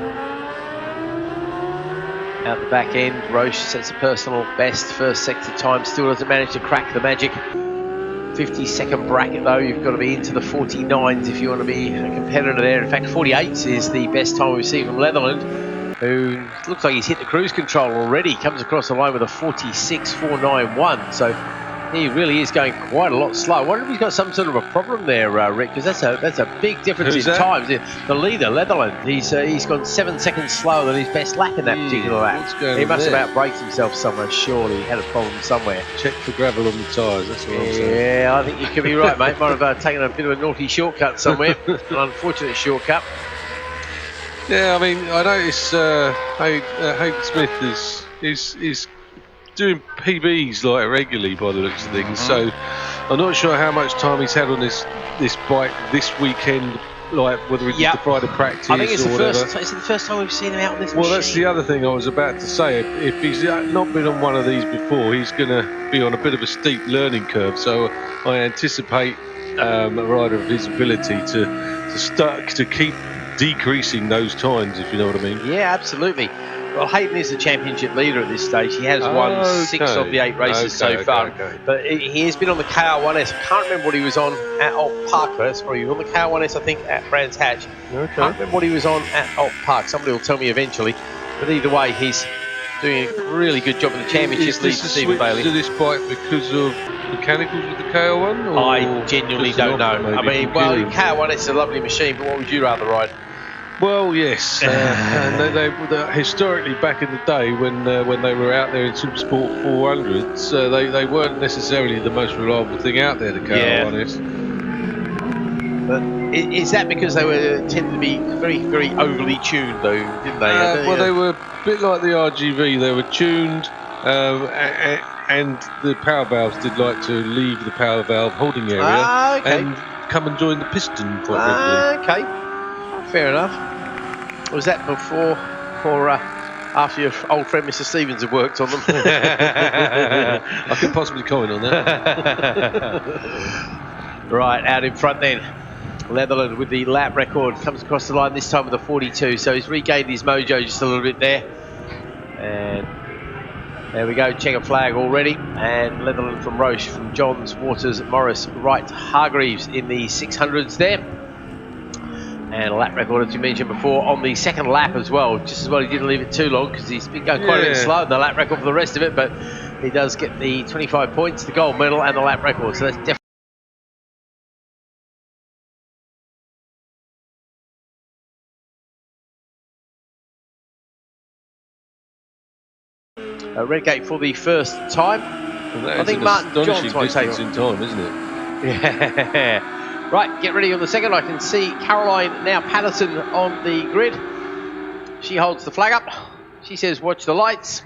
Out the back end, Roche sets a personal best first sector time, still doesn't manage to crack the magic 50-second bracket though. You've got to be into the 49s if you want to be a competitor there. In fact, 48s is the best time we've seen from Leatherland, who looks like he's hit the cruise control already. Comes across the line with a 46.491, so he really is going quite a lot slow. I wonder if he's got some sort of a problem there, Rick, because that's a big difference in times. The leader, Leatherland, he's gone 7 seconds slower than his best lap in that particular lap. He must have outbraked himself somewhere, surely. He had a problem somewhere. Check for gravel on the tyres, that's what I'm saying. Yeah, I think you could be right, mate. Might have taken a bit of a naughty shortcut somewhere. An unfortunate shortcut. Yeah, I mean, I notice Hayden Smith is doing PBs like regularly by the looks of things. So I'm not sure how much time he's had on this bike this weekend, like whether he did the Friday practice. I think it's or whatever. It's the first time we've seen him out on this Well, machine. that's the other thing I was about to say. If he's not been on one of these before, he's going to be on a bit of a steep learning curve. So I anticipate a rider of his ability to keep decreasing those times, if you know what I mean. Yeah, absolutely. Well, Hayden is the championship leader at this stage. He has won 6 of the 8 races so far. But he has been on the KR1S. I can't remember what he was on at Alt Park. That's probably on the KR1S, I think, at Brands Hatch. Can't remember what he was on at Alt Park. Somebody will tell me eventually. But either way, he's doing a really good job in the championship lead for Stephen Bailey. To this bike because of mechanicals with the KR1? I genuinely don't know. I mean, well, KR1S is a lovely machine, but what would you rather ride? Well, yes, and they historically back in the day when they were out there in Supersport 400s, they weren't necessarily the most reliable thing out there, the KR1S. But is that because they were tended to be very, very overly tuned, though, didn't they? Well, they were a bit like the RGV. They were tuned, and the power valves did like to leave the power valve holding area and come and join the piston quite regularly. Okay, fair enough. Was that before or after your old friend Mr. Stevens had worked on them? I could possibly comment on that. Right, out in front then. Leatherland with the lap record comes across the line this time with a 42, so he's regained his mojo just a little bit there. And there we go, checker flag already. And Leatherland from Roche, from Johns, Waters, Morris, Wright, Hargreaves in the 600s there. And a lap record, as you mentioned before, on the second lap as well. Just as well he didn't leave it too long because he's been going quite a bit slow in the lap record for the rest of it, but he does get the 25 points, the gold medal and the lap record, so that's definitely Redgate for the first time. Well, I think Martin Johns might take in time, isn't it? Yeah. Right, get ready on the second. I can see Caroline now Patterson on the grid. She holds the flag up. She says, watch the lights.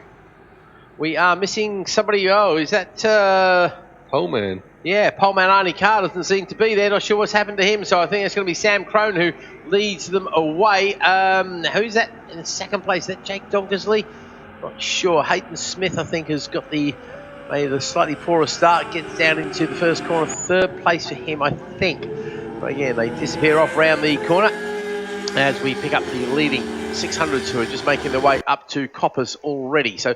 We are missing somebody. Oh, is that Poleman? Yeah, Poleman Arnie Carr doesn't seem to be there. Not sure what's happened to him. So I think it's going to be Sam Crone who leads them away. Who's that in the second place? Is that Jake Donkersley? Not sure. Hayden Smith, I think, has got the made a slightly poorer start, gets down into the first corner. Third place for him, I think. But again, they disappear off round the corner as we pick up the leading 600s who are just making their way up to Coppers already. So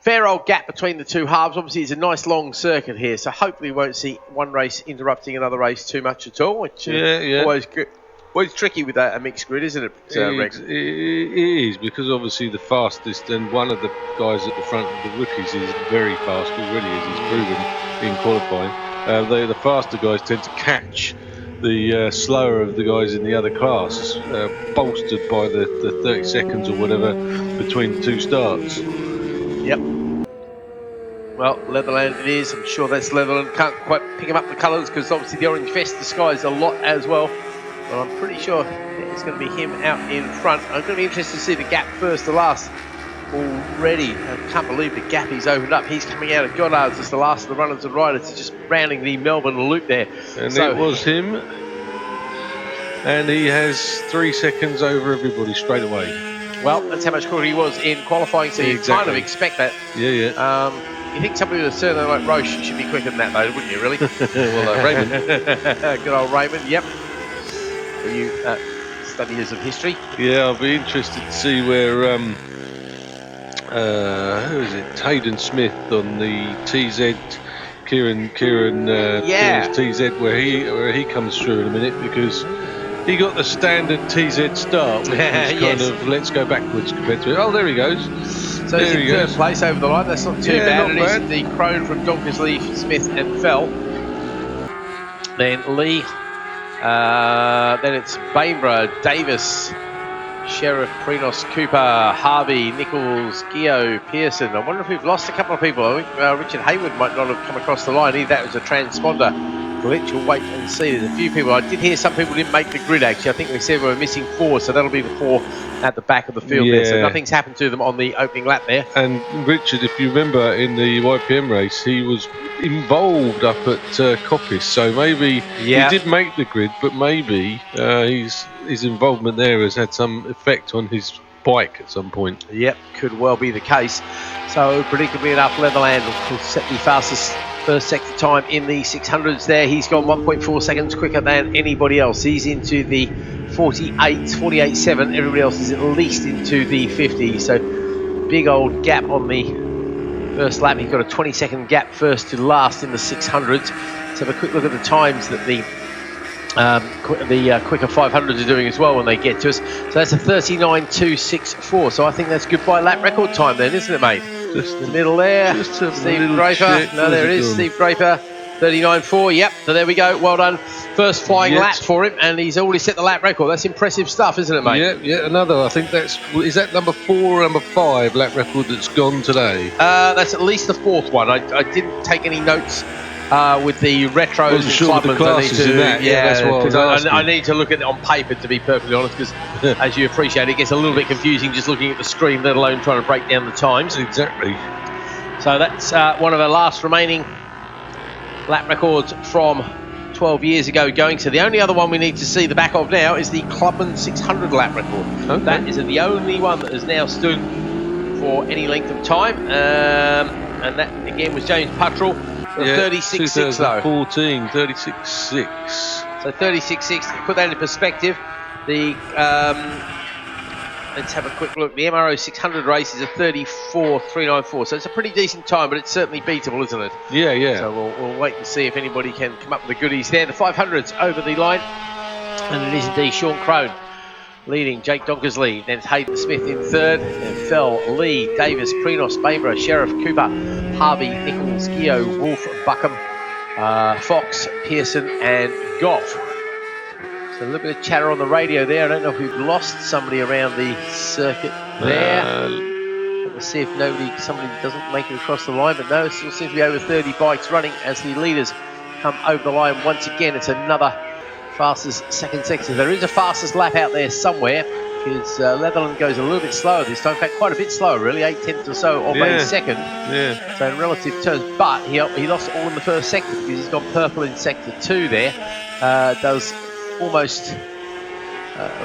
fair old gap between the two halves. Obviously, it's a nice long circuit here, so hopefully we won't see one race interrupting another race too much at all, which always good. Always tricky with a mixed grid, isn't it, Rex? It is, because obviously the fastest, and one of the guys at the front of the rookies is very fast already, as he's proven in qualifying. The faster guys tend to catch the slower of the guys in the other class, bolstered by the 30 seconds or whatever between the two starts. Yep. Well, Leatherland it is. I'm sure that's Leatherland. Can't quite pick him up the colours because obviously the orange vest disguised a lot as well. But I'm pretty sure it's going to be him out in front. I'm going to be interested to see the gap first to last already. I can't believe the gap he's opened up. He's coming out of Goddard's as the last of the runners and riders, just rounding the Melbourne loop there. And it was him. And he has 3 seconds over everybody straight away. Well, that's how much quicker he was in qualifying, so you kind of expect that. Yeah. You think somebody with a surname like Roche should be quicker than that, though, wouldn't you, really? Well, Raymond. Good old Raymond, yep. For you studiers of history. Yeah, I'll be interested to see where, who is it? Hayden Smith on the TZ, Kieran TZ, where he comes through in a minute, because he got the standard TZ start, which is kind of let's go backwards compared to it. Oh, there he goes. So he's in third place over the line. That's not too bad. It is the Crone from Donkersley, Smith and Fell. Then Lee. Then it's Bainborough, Davis, Sheriff, Prinos, Cooper, Harvey, Nichols, Gio, Pearson. I wonder if we've lost a couple of people. I think Richard Hayward might not have come across the line. Either that was a transponder glitch. We'll wait and see. There's a few people. I did hear some people didn't make the grid, actually. I think we said we were missing 4, so that'll be the 4 at the back of the field there. So nothing's happened to them on the opening lap there. And Richard, if you remember in the YPM race, he was involved up at Coppice, so maybe he did make the grid, but maybe his involvement there has had some effect on his bike at some point. Yep, could well be the case. So predictably enough, Leatherland will set the fastest first sector time in the 600s there. He's gone 1.4 seconds quicker than anybody else. He's into the 48.7. Everybody else is at least into the 50. So big old gap on the first lap. He's got a 20-second gap first to last in the 600s. Let's have a quick look at the times that the quicker 500s are doing as well when they get to us. So that's a 39.264. So I think that's goodbye lap record time then, isn't it, mate? Just in the middle there. Steve Draper. No, there it is. Steve Draper. 39.4. Yep. So there we go. Well done. First flying lap for him, and he's already set the lap record. That's impressive stuff, isn't it, mate? Yeah. Another. I think is that number 4 or number 5 lap record that's gone today? That's at least the 4th one. I didn't take any notes with the retros and Clubmans. I need to look at it on paper, to be perfectly honest, because as you appreciate, it gets a little bit confusing just looking at the screen, let alone trying to break down the times. Exactly. So that's one of our last remaining lap records from 12 years ago going. So the only other one we need to see the back of now is the Clubman 600 lap record. Okay. That is the only one that has now stood for any length of time. And that again was James Puttrell. 36.6 though. 14, 36.6. So 36.6. To put that into perspective, the let's have a quick look. The MRO 600 race is a 34.394. So it's a pretty decent time, but it's certainly beatable, isn't it? Yeah. So we'll wait and see if anybody can come up with the goodies there. The 500's over the line, and it is indeed Sean Crone leading, Jake Donkersley, then Hayden Smith in third, and Fell, Lee, Davis, Prinos, Bainborough, Sheriff, Cooper, Harvey, Nichols, Gio, Wolf, Buckham, Fox, Pearson and Goff. So a little bit of chatter on the radio there. I don't know if we've lost somebody around the circuit there. Let's see if somebody doesn't make it across the line, but no, it still seems to be over 30 bikes running as the leaders come over the line once again. It's another fastest second sector. There is a fastest lap out there somewhere, because Leatherland goes a little bit slower this time. In fact, quite a bit slower, really, 8/10 or so of a second. Yeah. So in relative terms, but he lost it all in the first sector because he's gone purple in sector 2 there. Does almost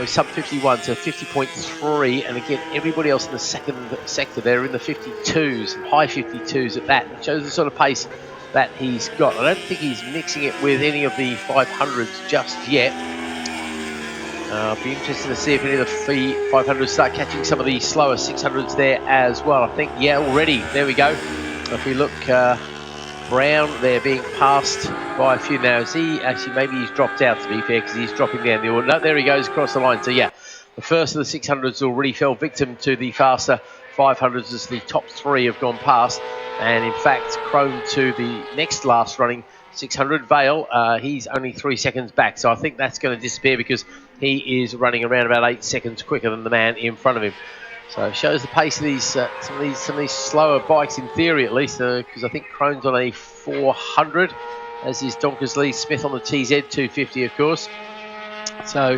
sub 51 to 50.3, and again everybody else in the second sector they're in the 52s, high 52s at that. It shows the sort of pace that he's got. I don't think he's mixing it with any of the 500s just yet. I'll be interested to see if any of the 500s start catching some of the slower 600s there as well. I think, yeah, already. There we go. If we look, Brown there being passed by a few now. Is he actually, maybe he's dropped out, to be fair, because he's dropping down the order. No, there he goes across the line. So yeah, the first of the 600s already fell victim to the faster 500s as the top three have gone past. And in fact, Crone to the next last running 600, Vale, he's only 3 seconds back. So I think that's going to disappear because he is running around about 8 seconds quicker than the man in front of him. So it shows the pace of these some of these slower bikes, in theory at least, because I think Crone's on a 400, as is Donkersley, Smith on the TZ 250, of course. So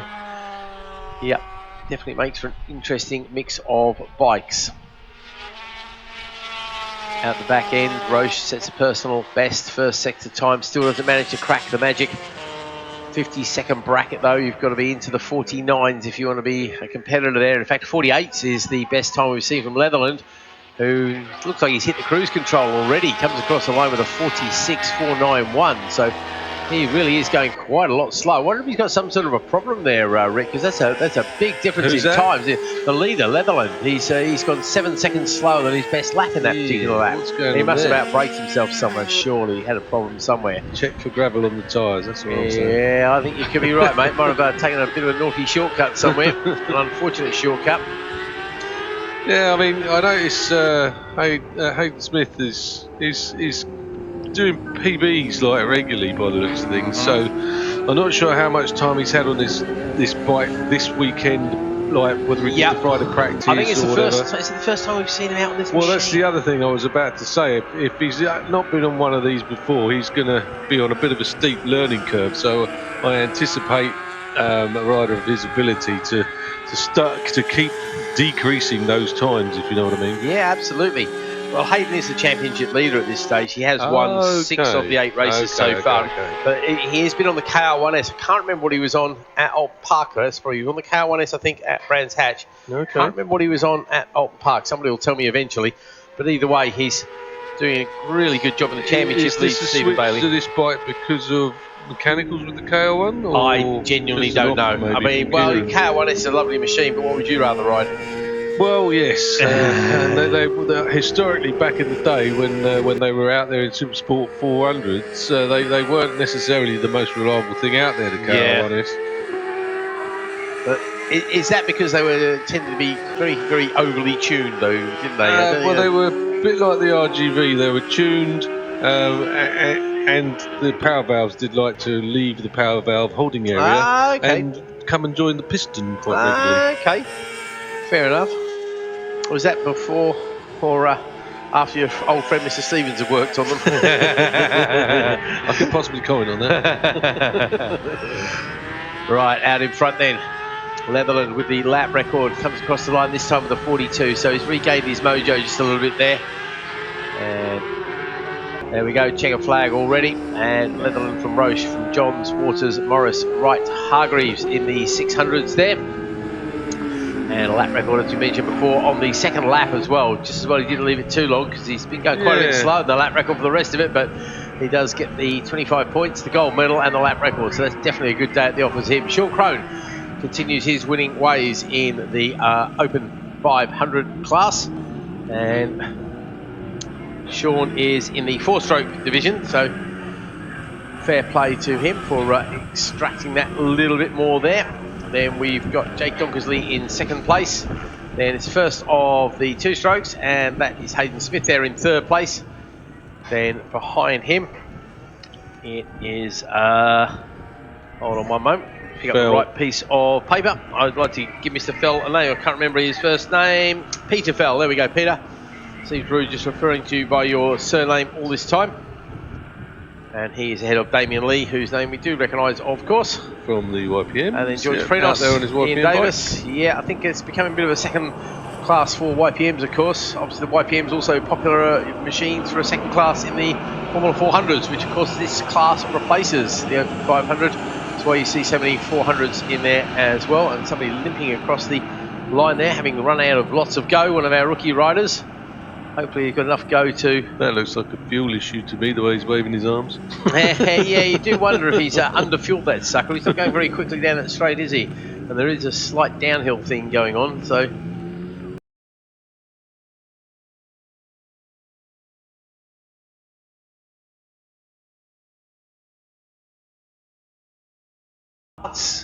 yeah, definitely makes for an interesting mix of bikes. Out the back end, Roche sets a personal best first sector time, still doesn't manage to crack the magic 50-second bracket though. You've got to be into the 49s if you want to be a competitor there. In fact, 48s is the best time we've seen from Leatherland, who looks like he's hit the cruise control already. Comes across the line with a 46.491. So he really is going quite a lot slow. I wonder if he's got some sort of a problem there, Rick, because that's a big difference in times. The leader, Leatherland, he's gone 7 seconds slower than his best lap in that particular lap. He must have outbraked himself somewhere, surely. He had a problem somewhere. Check for gravel on the tyres, that's what I'm saying. Yeah, I think you could be right, mate. Might have taken a bit of a naughty shortcut somewhere. An unfortunate shortcut. Yeah, I mean, I notice Hayden Smith is doing PBs like regularly by the looks of things. So I'm not sure how much time he's had on this bike this weekend, like whether it's the Friday practice. I think it's or the first time we've seen him out on this Well, machine. that's the other thing I was about to say. If he's not been on one of these before, he's going to be on a bit of a steep learning curve. So I anticipate a rider of his ability to keep decreasing those times, if you know what I mean. Yeah, absolutely. Well, Hayden is the championship leader at this stage. He has won 6 of the 8 races so far. But he has been on the KR1S. I can't remember what he was on at Alton Park. That's probably on the KR1S, I think, at Brands Hatch. Can't remember what he was on at Alton Park. Somebody will tell me eventually. But either way, he's doing a really good job in the championship. Is this a switch to this bike because of mechanicals with the KR1? Or I genuinely don't know. I mean, well, KR1S is a lovely machine, but what would you rather ride? Well, yes. And they historically, back in the day when they were out there in Supersport 400s, they weren't necessarily the most reliable thing out there, the KR1S. But is that because they were tended to be very, very overly tuned, though, didn't they? Well, they were a bit like the RGV. They were tuned, and the power valves did like to leave the power valve holding area and come and join the piston quite regularly. Okay, fair enough. Was that before or after your old friend Mr. Stevens had worked on them? I could possibly comment on that. Right, out in front then. Leatherland with the lap record comes across the line, this time with a 42, so he's regained his mojo just a little bit there. And there we go, checker flag already. And Leatherland from Roche, from Johns, Waters, Morris, Wright, Hargreaves in the 600s there. And a lap record, as we mentioned before, on the second lap as well. Just as well he didn't leave it too long, because he's been going quite a bit slow in the lap record for the rest of it, but he does get the 25 points, the gold medal and the lap record, so that's definitely a good day at the office him. Sean Crone continues his winning ways in the Open 500 class, and Sean is in the 4-stroke division, so fair play to him for extracting that a little bit more there. Then we've got Jake Donkersley in second place. Then it's first of the 2-strokes, and that is Hayden Smith there in third place. Then behind him, it is, hold on one moment, pick up the right piece of paper. I'd like to give Mr. Fell a name. I can't remember his first name. Peter Fell, there we go, Peter. Seems rude just referring to you by your surname all this time. And he is ahead of Damien Lee, whose name we do recognise, of course. From the YPM. And then George Frenos, Ian Davis. Yeah, I think it's becoming a bit of a second class for YPMs, of course. Obviously, the YPMs also popular machines for a second class in the Formula 400s, which, of course, this class replaces the Open 500. It's why you see so many 400s in there as well, and somebody limping across the line there, having run out of lots of go, one of our rookie riders. Hopefully he's got enough go to... That looks like a fuel issue to me, the way he's waving his arms. Yeah, you do wonder if he's under-fueled, that sucker. He's not going very quickly down that straight, is he? And there is a slight downhill thing going on, so...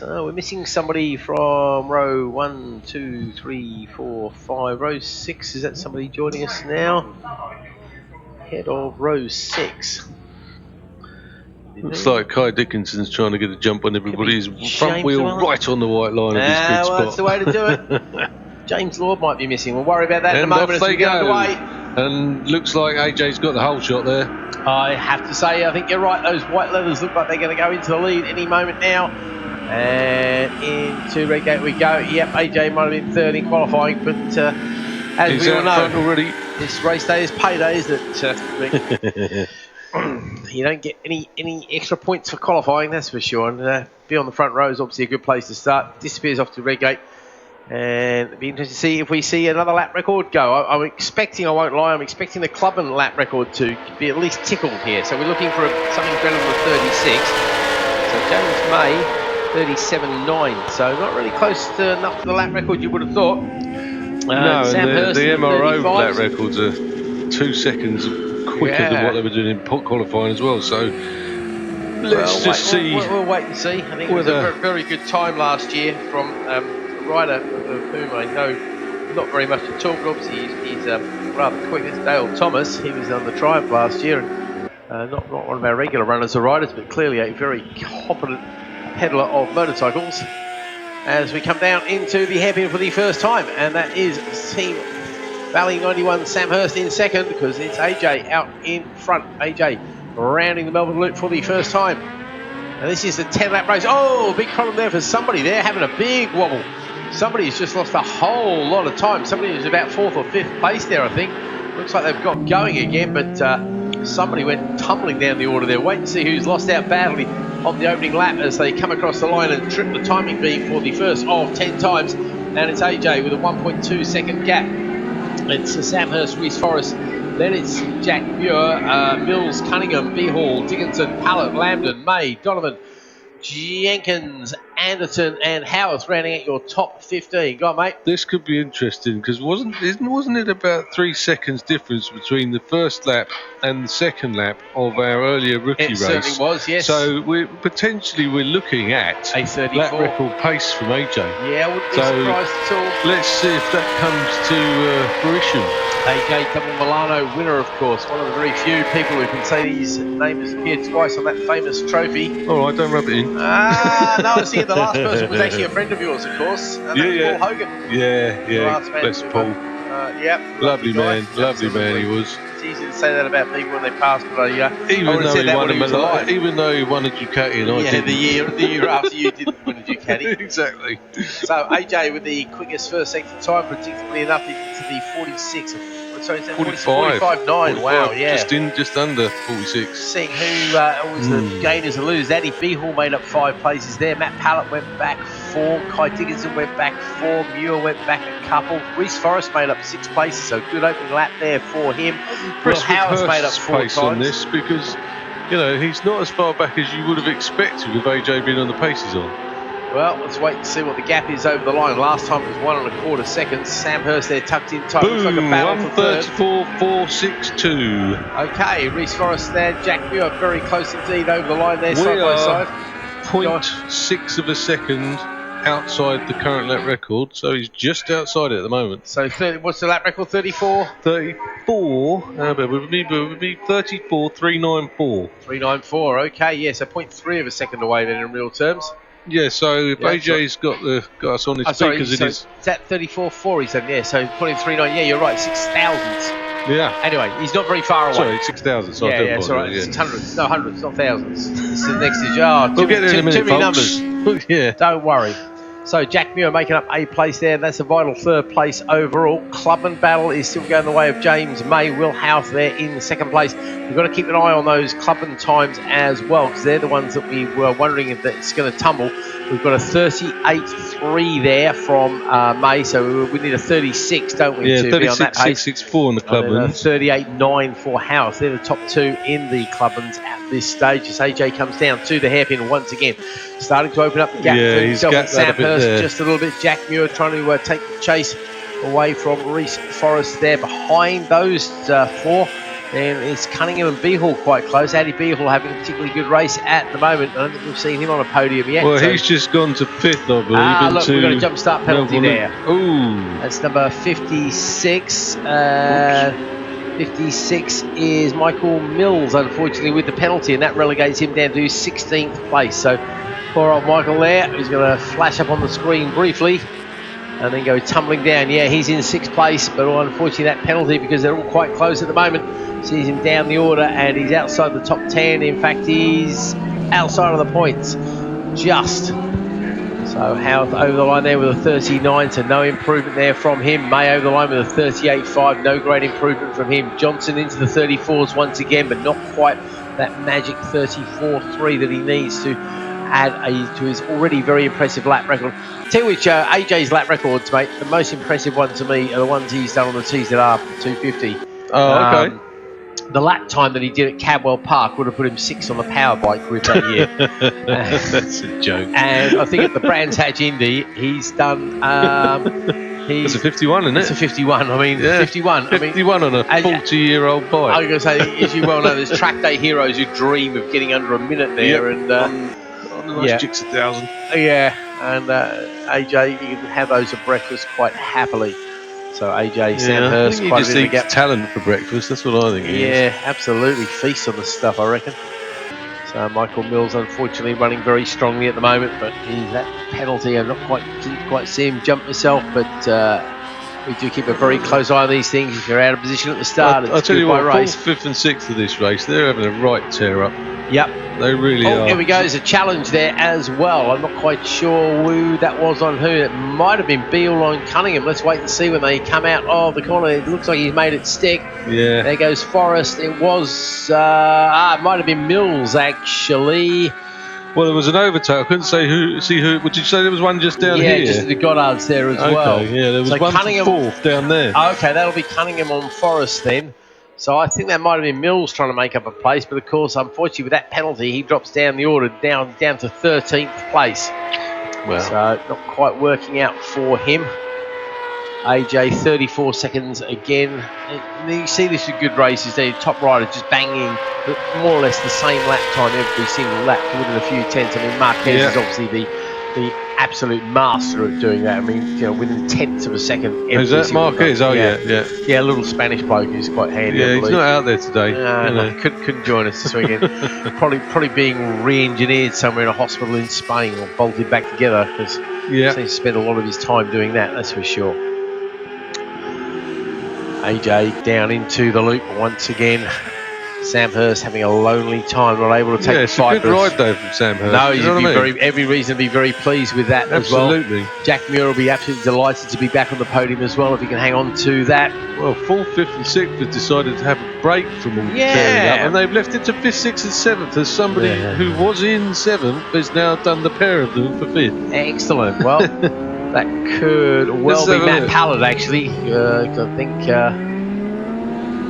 we're missing somebody from row 1, 2, 3, 4, 5, row 6. Is that somebody joining us now? Head of row 6. Looks like Kai Dickinson's trying to get a jump on everybody. His front wheel right on the white line of his good well, spot. that's the way to do it. James Lord might be missing. We'll worry about that in a moment as we get underway. And looks like AJ's got the whole shot there. I have to say, I think you're right. Those white leathers look like they're going to go into the lead any moment now. And into red gate we go. Yep, AJ might have been third in qualifying, but as He's we all know, already. This race day is payday, isn't it? You don't get any extra points for qualifying, that's for sure. And be on the front row is obviously a good place to start. Disappears off to red gate. And it'll be interesting to see if we see another lap record go. I'm expecting, I won't lie, I'm expecting the Clubman lap record to be at least tickled here. So we're looking for something better than 36. So James May, 37.9. So not really close to enough to the lap record you would have thought. No, Sam and the MRO 35. lap records are 2 seconds quicker than what they were doing in qualifying as well. So let's just see. We'll wait and see. I think it was a very good time last year from a rider of whom I know not very much at all, but obviously he's rather quick. It's Dale Thomas. He was on the Triumph last year, and not one of our regular runners or riders, but clearly a very competent peddler of motorcycles. As we come down into the hairpin for the first time, and that is Team Valley 91 Sam Hurst in second, because it's AJ out in front. AJ rounding the Melbourne Loop for the first time. And this is the 10-lap race. Oh, big problem there for somebody there, having a big wobble. Somebody's just lost a whole lot of time. Somebody was about 4th or 5th place there, I think. Looks like they've got going again, but somebody went tumbling down the order there. Wait and see who's lost out badly on the opening lap as they come across the line and trip the timing beam for the first of 10 times. And it's AJ with a 1.2 second gap. It's Sam Hurst, Reese Forrest. Then it's Jack Muir, Mills, Cunningham, B Hall, Dickinson, Pallett, Lambden, May, Donovan, Jenkins, Anderton and Howarth rounding out your top 15. Go on, mate. This could be interesting because wasn't it about 3 seconds difference between the first lap and the second lap of our earlier rookie race? It certainly was, yes. So we're looking at a 34 lap record pace from AJ. Yeah, I wouldn't be surprised at all. Let's see if that comes to fruition. AJ Double Milano winner, of course. One of the very few people who can say his name has appeared twice on that famous trophy. All right, don't rub it in. No, I see the last person was actually a friend of yours, of course. And Yeah. Paul Hogan. Yeah. Last man Bless to, Paul. Yep. Lovely man he was. It's easy to say that about people when they pass, but Even though he won a Ducati and I didn't. the year after you didn't win a Ducati. Exactly. So AJ with the quickest first sector time, predictably enough, into the 46. Sorry, is that 45.9. Wow, yeah. Just under 46. Seeing who was the gainers and losers. Eddie Beehall made up 5 places there. Matt Pallett went back 4. Kai Dickinson went back 4. Muir went back a couple. Reese Forrest made up 6 places, so good opening lap there for him. Will Howard's made up 4 pace times. on this because, he's not as far back as you would have expected with AJ being on the paces on. Well, let's wait and see what the gap is over the line. Last time it was 1 1/4 seconds. Sam Hurst there tucked in tight. Looks like a battle for third. 1:34.462. Okay, Reese Forrest there. Jack Muir very close indeed over the line there, side by side. 0.6 of a second outside the current lap record, so he's just outside it at the moment. So what's the lap record? 34? 34. It would be 34.394. 394. Okay, yeah, so 0.3 of a second away then in real terms. Yeah, so if AJ's got us on his speakers, is that 34.4 he said? Yeah, so put in 39. Yeah, you're right, 6 thousandths. Yeah. Anyway, he's not very far away. Sorry, 6,000. So yeah, it's all right. Yeah. It's hundreds, no hundreds, not thousands. It's the next is we'll get there in a minute, too many folks. numbers. Yeah. Don't worry. So Jack Muir making up a place there. That's a vital third place overall. Clubman battle is still going the way of James May. Will Houth there in second place. We've got to keep an eye on those Clubman times as well, because they're the ones that we were wondering if it's going to tumble. We've got a 38.3 there from May, so we need a 36, don't we? Yeah, to be on that pace. 36.64 in the Clubman. 38.9 for Houth. They're the top two in the Clubmans at this stage. As AJ comes down to the hairpin once again, starting to open up the gap for himself and Sandhurst just a little bit. Jack Muir trying to take the chase away from Reese Forrest there. Behind those four, then it's Cunningham and Beehall quite close. Addy Beehall having a particularly good race at the moment. I don't think we've seen him on a podium yet. Well, he's just gone to 5th, I believe. Look, we've got a jump start penalty there. Ooh. That's number 56. 56 is Michael Mills, unfortunately, with the penalty, and that relegates him down to 16th place. So poor old Michael there, who's going to flash up on the screen briefly and then go tumbling down. Yeah, he's in 6th place, but unfortunately that penalty, because they're all quite close at the moment, sees him down the order, and he's outside the top 10. In fact, he's outside of the points just. So Houth over the line there with a 39, so no improvement there from him. May over the line with a 38.5, no great improvement from him. Johnson into the 34s once again, but not quite that magic 34.3 that he needs to add to his already very impressive lap record. Tell you which, AJ's lap records, mate, the most impressive one to me are the ones he's done on the TZR 250. Oh, okay. The lap time that he did at Cadwell Park would have put him 6th on the Powerbike grid that year. That's a joke. And I think at the Brands Hatch Indy, he's done. It's a 51, isn't it? It's a 51. I mean, yeah, 51. 51 on a 40-year-old bike. I was going to say, as you well know, there's track day heroes who dream of getting under a minute there. Yep. And on the nice Jix 1000. Yeah, and AJ, you can have those at breakfast quite happily. So AJ Sandhurst, I think quite he a bit of just eats talent for breakfast. That's what I think. Yeah, absolutely. Feast on the stuff, I reckon. So Michael Mills, unfortunately, running very strongly at the moment, but that penalty, I didn't quite see him jump myself, but we do keep a very close eye on these things. If you're out of position at the start, I'll tell you what, race. 4th, 5th and 6th of this race, they're having a right tear up. Yep. They really are. Here we go. There's a challenge there as well. I'm not quite sure who that was on who. It might have been Beale on Cunningham. Let's wait and see when they come out of the corner. It looks like he's made it stick. Yeah. There goes Forrest. It was, it might have been Mills, actually. Well, there was an overtake. I couldn't see who. Did you say there was one just down here? Yeah, just at the Goddards there as well. Yeah, there was so one Cunningham, 4th down there. Okay, that'll be Cunningham on Forrest then. So I think that might have been Mills trying to make up a place, but of course, unfortunately, with that penalty, he drops down the order down to 13th place. Well, so not quite working out for him. AJ 34 seconds again. And you see this with good races. The top rider just banging more or less the same lap time every single lap within a few tenths. I mean, Marquez is obviously the absolute master at doing that. I mean, within tenths of a second. Is that Marquez? Oh, yeah. Yeah, a little Spanish bloke who's quite handy. Yeah, he's not out there today. No, couldn't join us this weekend. probably being re-engineered somewhere in a hospital in Spain or bolted back together, because he seems to spend a lot of his time doing that, that's for sure. AJ down into the loop once again. Samhurst having a lonely time, not able to take it's a good ride though from Samhurst. No, he's every reason to be very pleased with that as well. Absolutely. Jack Muir will be absolutely delighted to be back on the podium as well if he can hang on to that. Well, 4th, 5th and 6th have decided to have a break from all the tearing up, and they've left it to 5th, 6th and 7th as somebody who was in 7th has now done the pair of them for 5th. Excellent. Well, that could well be Matt Pallett actually. I think...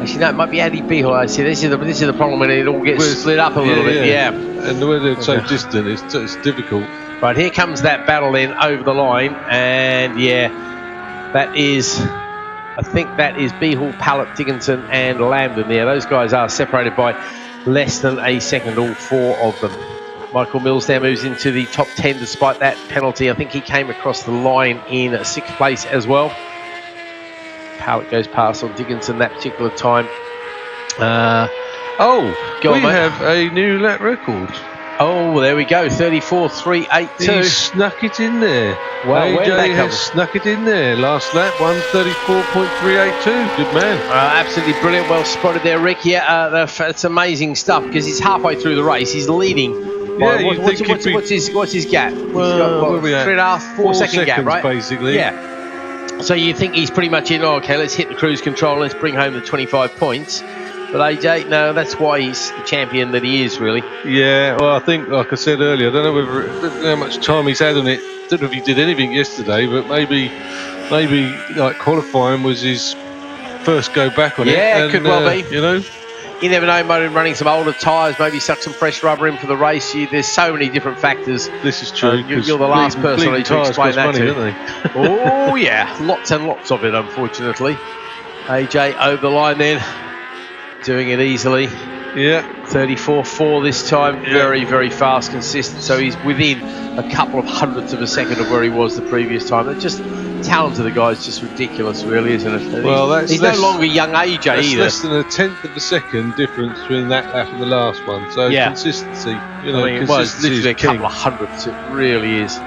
Actually, no, it might be Addy Beehall. I see. This is the problem when it all gets split up a little bit. Yeah, and the way they're so distant, it's difficult. Right, here comes that battle in over the line, and that is, I think that is Beehall, Pallett, Dickinson, and Lambden. Yeah, those guys are separated by less than a second, all 4 of them. Michael Mills now moves into the top 10 despite that penalty. I think he came across the line in 6th place as well. Pallett goes past on Dickinson that particular time. We have a new lap record. Oh, there we go, 34.382. He snuck it in there. Well, AJ has snuck it in there. Last lap, 134.382. Good man. Absolutely brilliant. Well spotted there, Rick. Yeah, it's amazing stuff because he's halfway through the race. He's leading Yeah, Right, what's his gap? He's got what, 3.5, 4 second gap, right? Basically. Yeah. So you think he's pretty much in, okay, let's hit the cruise control, let's bring home the 25 points. But AJ, no, that's why he's the champion that he is, really. Yeah, well, I think, like I said earlier, I don't know how much time he's had on it. I don't know if he did anything yesterday, but maybe like qualifying was his first go back on it. Yeah, it could well be. You know, you never know. Maybe running some older tyres, maybe suck some fresh rubber in for the race. There's so many different factors. This is true. You're the last person I need to explain that to. Don't they? Oh yeah, lots and lots of it, unfortunately. AJ over the line then, doing it easily. Yeah. 34.4 this time. Very, very fast, consistent. So he's within a couple of hundredths of a second of where he was the previous time. It's just talent of the guy is just ridiculous, really, isn't it? Well, he's no longer young AJ that's either. Less than a tenth of a second difference between that lap and the last one. So consistency, it was literally a couple of hundredths. It really is.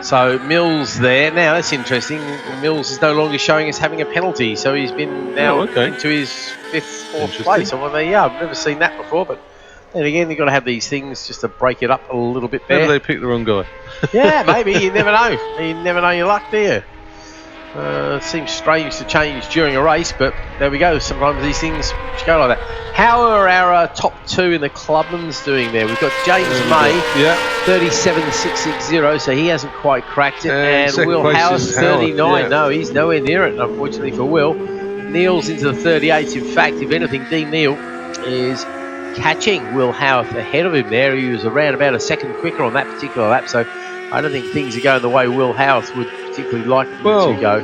So Mills there. Now that's interesting. Mills is no longer showing us having a penalty, so he's been now into his 5th, 4th place. So I've never seen that before, but then again, you've got to have these things just to break it up a little bit there. Maybe they picked the wrong guy. Yeah, maybe. You never know. You never know your luck, do you? It seems strange to change during a race, but there we go. Sometimes these things go like that. How are our top 2 in the clubman's doing there? We've got James May, 37.660, so he hasn't quite cracked it. And Will House, 39. No, he's nowhere near it, unfortunately for Will. Neil's into the 38s. In fact, if anything, Dean Neal is catching Will Howarth ahead of him there. He was around about a second quicker on that particular lap, so I don't think things are going the way Will Howarth would particularly like them to go.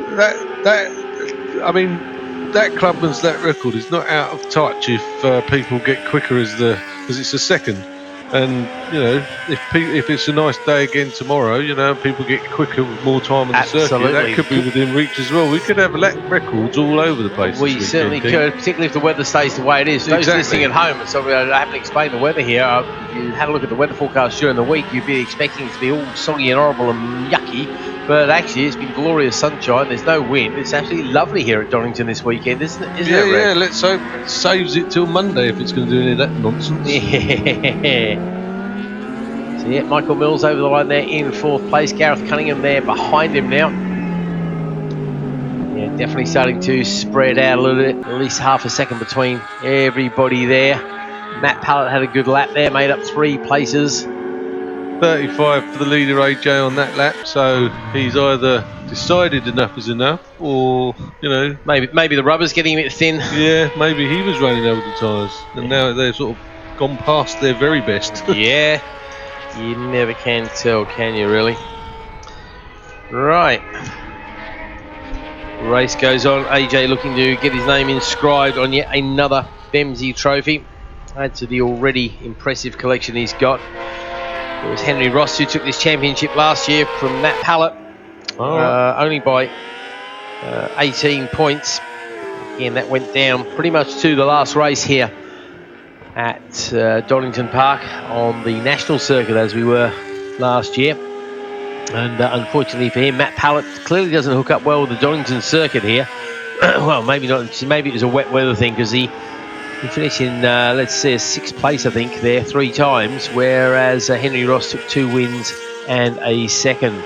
That clubman's record is not out of touch if people get quicker because it's a second. And if it's a nice day again tomorrow, people get quicker with more time on the circuit. That could be within reach as well. We could have lap records all over the place. We certainly could, particularly if the weather stays the way it is. Those listening at home, so I haven't explained the weather here. If you had a look at the weather forecast during the week, you'd be expecting it to be all soggy and horrible and yucky. But actually, it's been glorious sunshine. There's no wind. It's absolutely lovely here at Donington this weekend, isn't it? Yeah, let's hope it saves it till Monday if it's going to do any of that nonsense. Yeah. So yeah, Michael Mills over the line there in 4th place. Gareth Cunningham there behind him now. Yeah, definitely starting to spread out a little bit. At least half a second between everybody there. Matt Pallett had a good lap there, made up 3 places. 35 for the leader AJ on that lap, so he's either decided enough is enough, or maybe the rubber's getting a bit thin. Yeah, maybe he was running over the tyres, and now they're sort of gone past their very best. Yeah, you never can tell, can you? Really? Right. Race goes on. AJ looking to get his name inscribed on yet another Bemsee trophy. Add to the already impressive collection he's got. It was Henry Ross who took this championship last year from Matt Pallett, only by 18 points. Again, that went down pretty much to the last race here at Donington Park on the national circuit as we were last year. And unfortunately for him, Matt Pallett clearly doesn't hook up well with the Donington circuit here. Well, maybe not. Maybe it was a wet weather thing because he finished in, let's say, a 6th place, I think, there 3 times, whereas Henry Ross took 2 wins and a 2nd.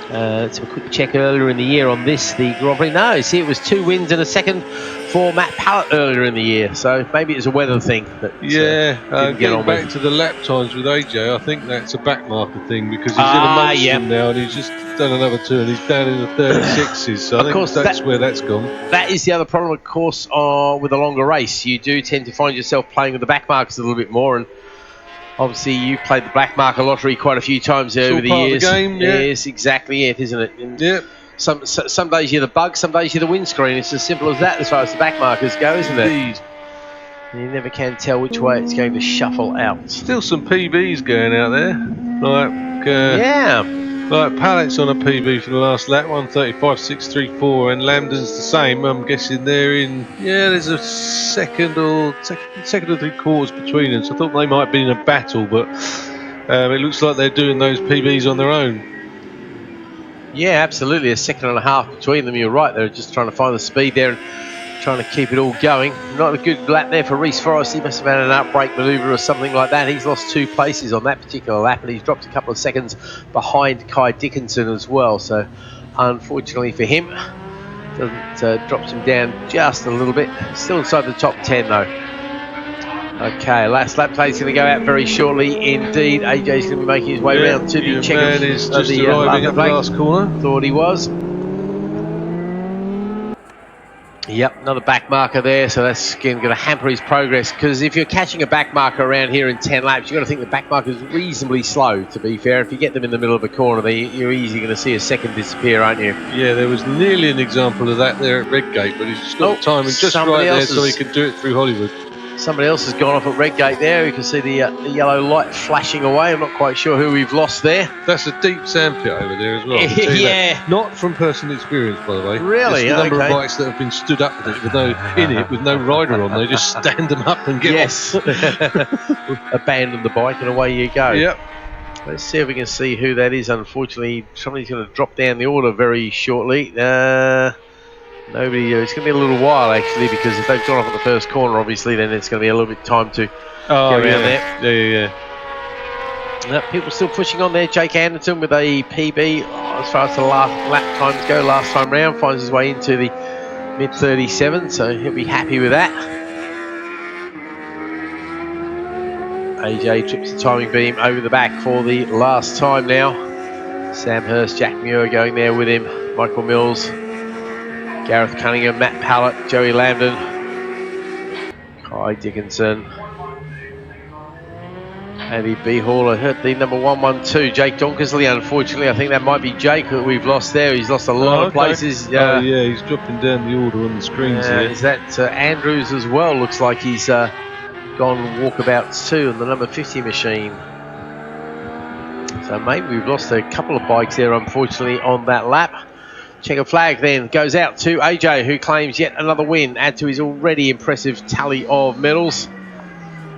Let's have a quick check earlier in the year on this, the Grand Prix. No, see, it was 2 wins and a 2nd for Matt Pallett earlier in the year, so maybe it's a weather thing. That, getting back to the lap times with AJ, I think that's a backmarker thing because he's in amongst them now and he's just done another 2 and he's down in the 36s, so I think that's where that's gone. That is the other problem, of course, with a longer race. You do tend to find yourself playing with the backmarkers a little bit more, and obviously you played the black marker lottery quite a few times over the years. Of the game, yeah. Yes, exactly it, isn't it? And some days you're the bug, some days you're the windscreen. It's as simple as that as far as the back markers go, isn't it? Indeed. You never can tell which way it's going to shuffle out. Still some PBs going out there. Like Pallett's on a PB for the last lap, 1:35.634, and Lambden's the same. I'm guessing they're in. Yeah, there's a second or 3/4 between them. So I thought they might be in a battle, but it looks like they're doing those PBs on their own. Yeah, absolutely. A 2.5 seconds between them. You're right. They're just trying to find the speed there. And trying to keep it all going. Not a good lap there for Reece Forrest. He must have had an outbreak manoeuvre or something like that. He's lost 2 places on that particular lap, and he's dropped a couple of seconds behind Kai Dickinson as well. So unfortunately for him, drops him down just a little bit. Still inside the top 10 though. Okay, last lap play is going to go out very shortly indeed. AJ's going to be making his way round to the checker. Man is just arriving at the last corner. Thought he was. Yep, another back marker there, so that's again going to hamper his progress, because if you're catching a back marker around here in 10 laps, you've got to think the back marker is reasonably slow, to be fair. If you get them in the middle of a corner, you're easily going to see a second disappear, aren't you? Yeah, there was nearly an example of that there at Redgate, but he's just got the timing just right there so he could do it through Hollywood. Somebody else has gone off at Redgate there. You can see the yellow light flashing away. I'm not quite sure who we've lost there. That's a deep sandpit over there as well. Yeah. Not from personal experience, by the way. Really? Just the number of bikes that have been stood up with it, with no rider on. They just stand them up and get off. Abandon the bike and away you go. Yep. Let's see if we can see who that is. Unfortunately, somebody's going to drop down the order very shortly. Nobody. It's going to be a little while actually, because if they've gone off at the first corner, obviously, then it's going to be a little bit time to get around there. Yeah. People still pushing on there. Jake Anderton with a PB as far as the lap times go. Last time round, finds his way into the mid 37, so he'll be happy with that. AJ trips the timing beam over the back for the last time now. Sam Hurst, Jack Muir going there with him. Michael Mills, Gareth Cunningham, Matt Pallett, Joey Lambden, Kai Dickinson, Andy B. Hall. I heard the number 112, Jake Donkersley. Unfortunately, I think that might be Jake that we've lost there. He's lost a lot of places. Yeah, he's dropping down the order on the screens here. Is that Andrews as well? Looks like he's gone walkabouts too on the number 50 machine. So maybe we've lost a couple of bikes there, unfortunately, on that lap. Checker flag then goes out to AJ, who claims yet another win, add to his already impressive tally of medals.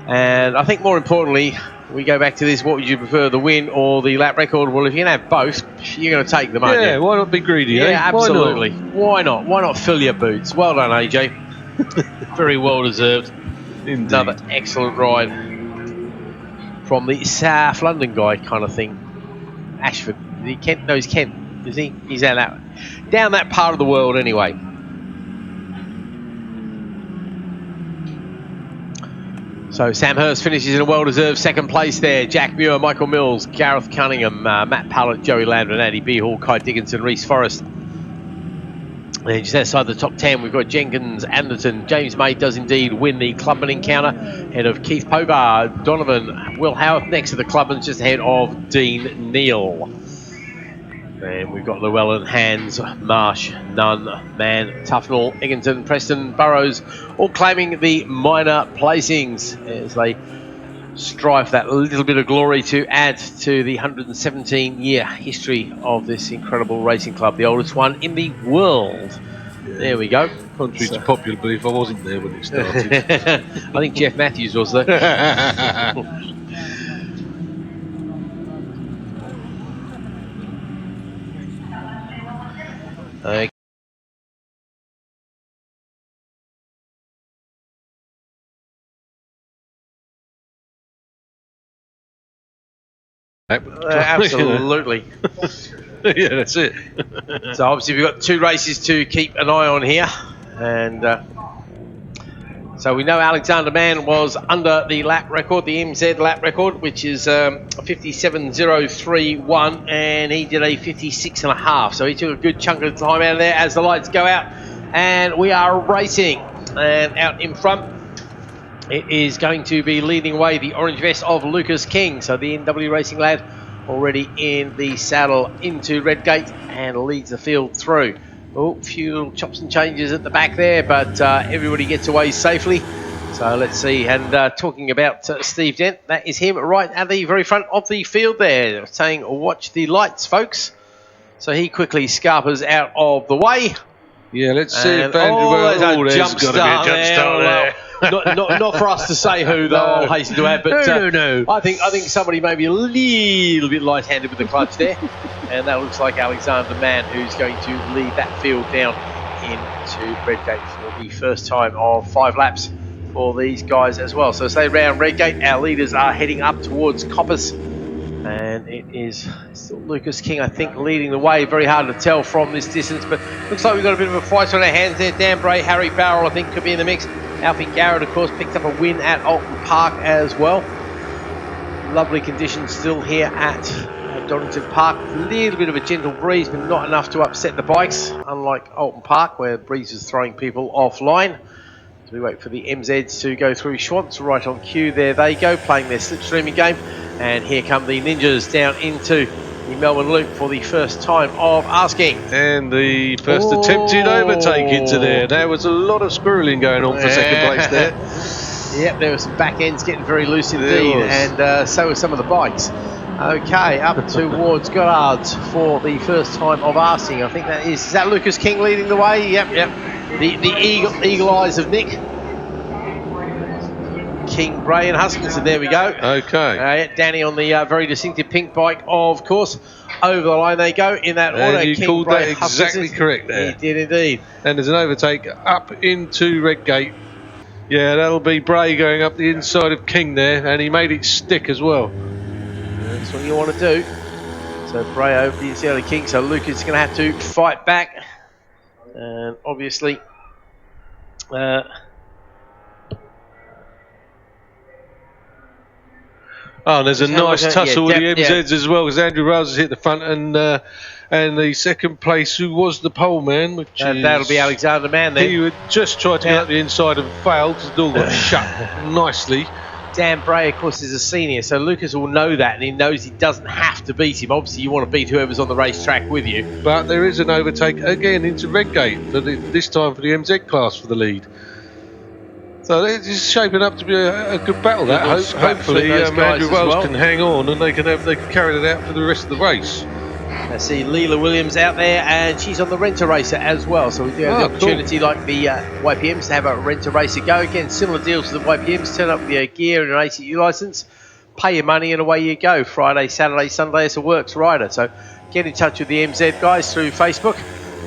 And I think more importantly, we go back to this: what would you prefer, the win or the lap record? Well, if you can have both, you're going to take them, aren't you? Yeah, why not be greedy? Yeah, absolutely. Why not? Why not fill your boots? Well done, AJ. Very well deserved. Indeed. Another excellent ride from the South London guy kind of thing. Ashford. Is he Kent? No, he's Kent. Is he? He's down that part of the world anyway. So Sam Hurst finishes in a well-deserved second place there. Jack Muir, Michael Mills, Gareth Cunningham, Matt Pallett, Joey Landon, Andy B. Hall, Kai Dickinson, Reece Forrest. And just outside the top 10, we've got Jenkins, Anderton. James May does indeed win the Clubman encounter, ahead of Keith Pobar, Donovan, Will Howarth next to the Clubman, just ahead of Dean Neal. And we've got Llewellyn, Hands, Marsh, Nunn, Mann, Tufnell, Egginton, Preston, Burrows, all claiming the minor placings as they strive for that little bit of glory to add to the 117-year history of this incredible racing club, the oldest one in the world. Yeah. There we go. Contrary to popular belief, I wasn't there when it started. I think Jeff Matthews was there. Okay. Absolutely. Yeah, that's it. So obviously we've got 2 races to keep an eye on here, and so we know Alexander Mann was under the lap record, the MZ lap record, which is 57.031, and he did a 56.5. So he took a good chunk of time out of there as the lights go out, and we are racing. And out in front, it is going to be leading away the orange vest of Lucas King. So the NW Racing lad already in the saddle into Redgate and leads the field through. Oh, a few little chops and changes at the back there, but everybody gets away safely. So let's see. And talking about Steve Dent, that is him right at the very front of the field there, saying, watch the lights, folks. So he quickly scarpers out of the way. Yeah, let's see if Andrew... there's got to be a jump start there. Not for us to say who, though, I'll hasten to add, but no. I think somebody may be a little bit light-handed with the clutch there, and that looks like Alexander Mann, who's going to lead that field down into Redgate for the first time of 5 laps for these guys as well. So stay round Redgate. Our leaders are heading up towards Coppers, and it is still Lucas King, I think, leading the way. Very hard to tell from this distance, but looks like we've got a bit of a fight on our hands there. Dan Bray, Harry Barrell, I think, could be in the mix. Alfie Garrett, of course, picked up a win at Alton Park as well. Lovely conditions still here at Donington Park. A little bit of a gentle breeze, but not enough to upset the bikes, unlike Alton Park, where the breeze is throwing people offline. So we wait for the MZs to go through Schwantz, right on cue. There they go, playing their slipstreaming game. And here come the Ninjas down into the Melbourne Loop for the first time of asking. And the first attempted overtake into there. There was a lot of squirreling going on for second place there. Yep, there were some back ends getting very loose indeed, and so were some of the bikes. Okay, up towards Goddard's for the first time of asking. I think that is that Lucas King leading the way? Yep. The eagle eyes of Nick. King, Bray and Huskinson, there we go. Okay. Danny on the very distinctive pink bike, of course. Over the line they go in that order. And you King, called Bray, that exactly Huskinson. correct there. He did indeed. And there's an overtake up into Redgate. Yeah, that'll be Bray going up the inside of King there, and he made it stick as well. That's what you want to do. So Bray over the inside of King, so Lucas is going to have to fight back. And obviously... Oh, there's a nice tussle with the MZs yeah. as well, because Andrew Rouse has hit the front, and the second place, who was the pole man, which that'll be Alexander Mann then. He would just try to get up the inside and failed, because the door got shut nicely. Dan Bray, of course, is a senior, so Lucas will know that, and he knows he doesn't have to beat him. Obviously, you want to beat whoever's on the racetrack with you. But there is an overtake again into Redgate, this time for the MZ class for the lead. So it's shaping up to be a good battle. That hopefully Andrew Wells can hang on, and they can carry that out for the rest of the race. I see Leela Williams out there, and she's on the Renter Racer as well. So we do have the opportunity, like the YPMs, to have a Renter Racer go. Again, similar deals to the YPMs. Turn up with your gear and an ACU license, pay your money, and away you go. Friday, Saturday, Sunday as a works rider. So get in touch with the MZ guys through Facebook.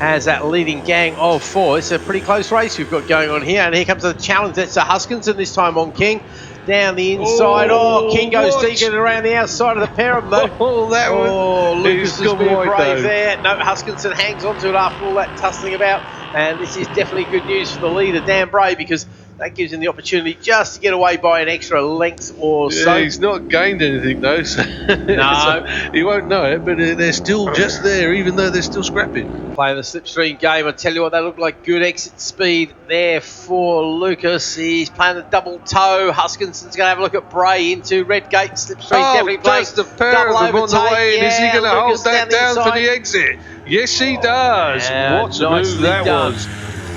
As that leading gang of 4. It's a pretty close race we've got going on here. And here comes the challenge. That's a Huskinson this time on King. Down the inside. King goes deep and around the outside of the pair of them, though. Lucas has been brave there. No, Huskinson hangs on to it after all that tussling about. And this is definitely good news for the leader, Dan Bray, because that gives him the opportunity just to get away by an extra length or so. Yeah, he's not gained anything, though. So no. So he won't know it, but they're still just there, even though they're still scrapping. Playing the slipstream game. I tell you what, they look like good exit speed there for Lucas. He's playing the double toe. Huskinson's going to have a look at Bray into Redgate. Slipstream definitely playing. Does the pair of them on the way in? Is he going to hold that down for the exit? Yes, he does. What a move that was.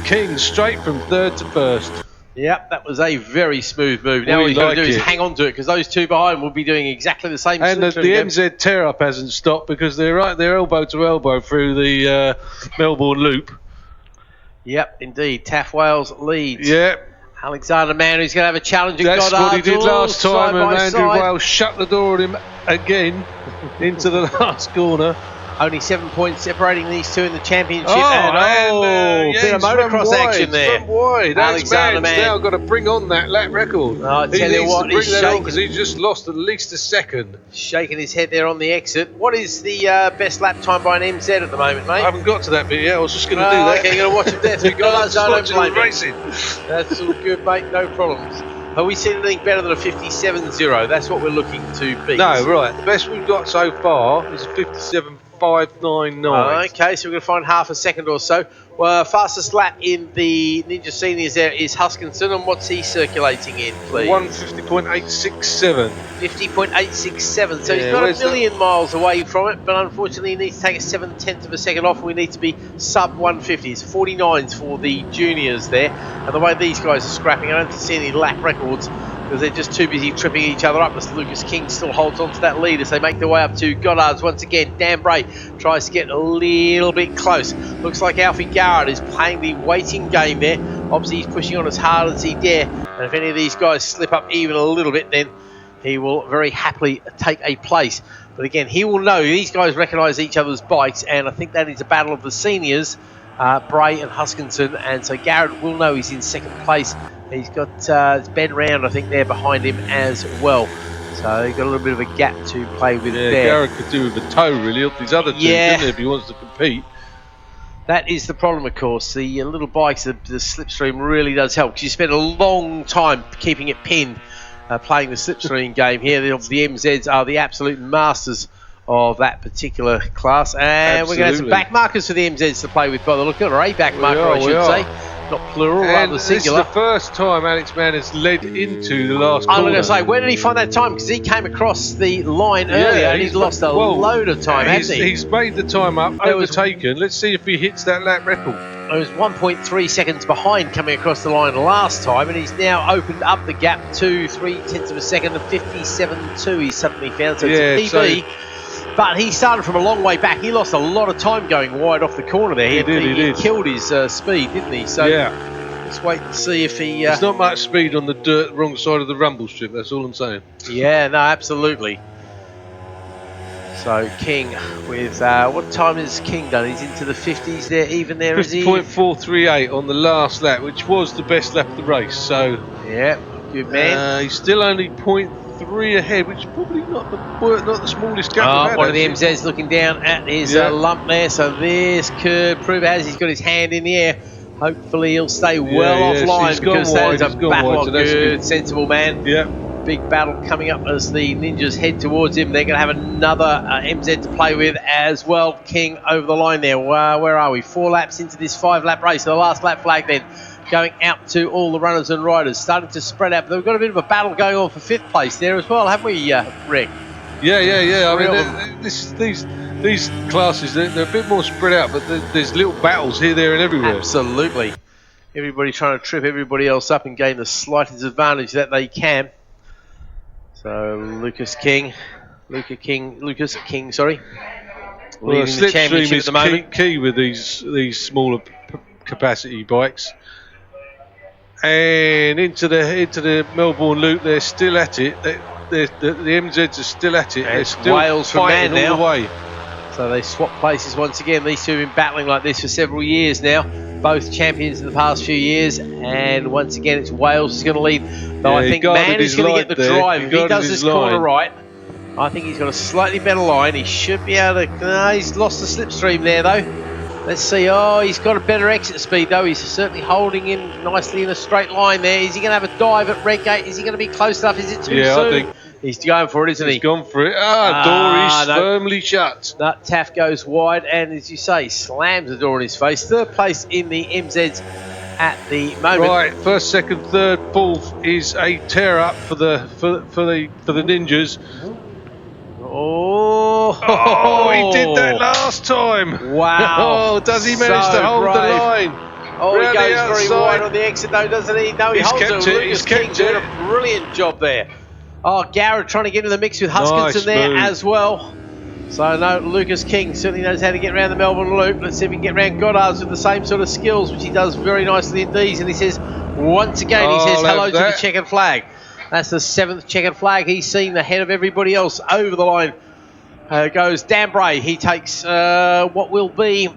King straight from third to first. Yep, that was a very smooth move. Now what you've got to do is hang on to it, because those two behind will be doing exactly the same. And the MZ tear-up hasn't stopped, because they're elbow to elbow through the Melbourne Loop. Yep, indeed. Taff Wales leads. Yep. Alexander Mann, who's going to have a challenge. That's what he did last time, and Andrew Wales shut the door on him again into the last corner. Only 7 points separating these two in the championship. Bit of motocross action there. From wide. Alexander Mann's now got to bring on that lap record. I tell you what, he's shaking, because he's just lost at least a second. Shaking his head there on the exit. What is the best lap time by an MZ at the moment, mate? I haven't got to that bit yet. I was just going to do that. Okay, you're going to watch him there through Goddard's. Don't racing. That's all good, mate. No problems. Have we seen anything better than a 57.0? That's what we're looking to beat. No, right. The best we've got so far is a 57.599. Okay, so we're going to find half a second or so. Well, fastest lap in the Ninja Seniors there is Huskinson, and what's he circulating in, please? 150.867. 50.867. So he's not a million miles away from it, but unfortunately he needs to take a 7/10 of a second off. We need to be sub 150. It's 49s for the juniors there. And the way these guys are scrapping, I don't see any lap records, because they're just too busy tripping each other up, as Lucas King still holds on to that lead as they make their way up to Goddard's once again. Dan Bray tries to get a little bit close. Looks like Alfie Garrett is playing the waiting game there. Obviously he's pushing on as hard as he dare, and if any of these guys slip up even a little bit, then he will very happily take a place. But again, he will know, these guys recognise each other's bikes, and I think that is a battle of the seniors Bray and Huskinson, and so Garrett will know he's in second place. He's got Ben Round, I think, there behind him as well. So he's got a little bit of a gap to play with there. Garrett could do with a toe really up these other two, couldn't he, if he wants to compete. That is the problem, of course. The little bikes, the slipstream really does help, because you spend a long time keeping it pinned, playing the slipstream game here. The MZs are the absolute masters of that particular class, and we're going to have some back markers for the MZs to play with by the look of it, or a back marker, I should say. Not plural, rather singular. This is the first time Alex Mann has led into the last corner. I'm going to say, where did he find that time? Because he came across the line earlier and he's lost a load of time, hasn't he? He's made the time up, overtaken. Let's see if he hits that lap record. He was 1.3 seconds behind coming across the line last time, and he's now opened up the gap to 0.3 of a second and 57.2 he's suddenly found. So it's a PB. But he started from a long way back. He lost a lot of time going wide off the corner there. He did. Killed his speed, didn't he? So let's wait and see if he... There's not much speed on the dirt wrong side of the rumble strip, that's all I'm saying. Yeah, no, absolutely. So King with... what time has King done? He's into the 50s there, even there, is he? 50.438 on the last lap, which was the best lap of the race. So yeah, good man. He's still only 0.3 ahead, which is probably not the smallest gap. One of the MZs looking down at his lump there, so this could prove as he's got his hand in the air. Hopefully he'll stay well offline, because that is a battle. Good, sensible man. Yeah. Big battle coming up as the Ninjas head towards him. They're going to have another MZ to play with as well. King over the line there. Where are we? 4 laps into this 5-lap race. So the last lap flag then going out to all the runners and riders, starting to spread out. But we've got a bit of a battle going on for 5th place there as well, haven't we, Rick? Yeah. I mean, these classes, they're a bit more spread out, but there's little battles here, there, and everywhere. Absolutely. Everybody trying to trip everybody else up and gain the slightest advantage that they can. So Lucas King, leading the championship at the moment. Key with these smaller capacity bikes. And into the Melbourne Loop, they're still at it. The MZs are still at it. They're still Wales from fighting Man all the now. way. So they swap places once again. These two have been battling like this for several years now. Both champions in the past few years. And once again, it's Wales who's going to lead. Though I think Man is going to get the drive. If he does this corner right, I think he's got a slightly better line. He should be able to... No, he's lost the slipstream there, though. Let's see. Oh, he's got a better exit speed, though. He's certainly holding in nicely in a straight line there. Is he going to have a dive at Redgate? Is he going to be close enough? Is it too soon? I think... He's going for it, isn't he? He's gone for it. Door is firmly shut. That Taff goes wide, and as you say, slams the door in his face. 3rd place in the MZs at the moment. Right, 1st, 2nd, 3rd, 4th is a tear up for the Ninjas. Oh, he did that last time. Wow. Does he manage to hold the line? Oh, he goes very wide on the exit, though, doesn't he? No, he holds it. Lucas King doing a brilliant job there. Oh, Garrett trying to get in the mix with Huskinson there as well. So, no, Lucas King certainly knows how to get around the Melbourne Loop. Let's see if he can get around Goddard's with the same sort of skills, which he does very nicely indeed. And he says, once again, he says hello to the checkered flag. That's the 7th checkered flag he's seen ahead of everybody else. Over the line goes Dan Bray. He takes what will be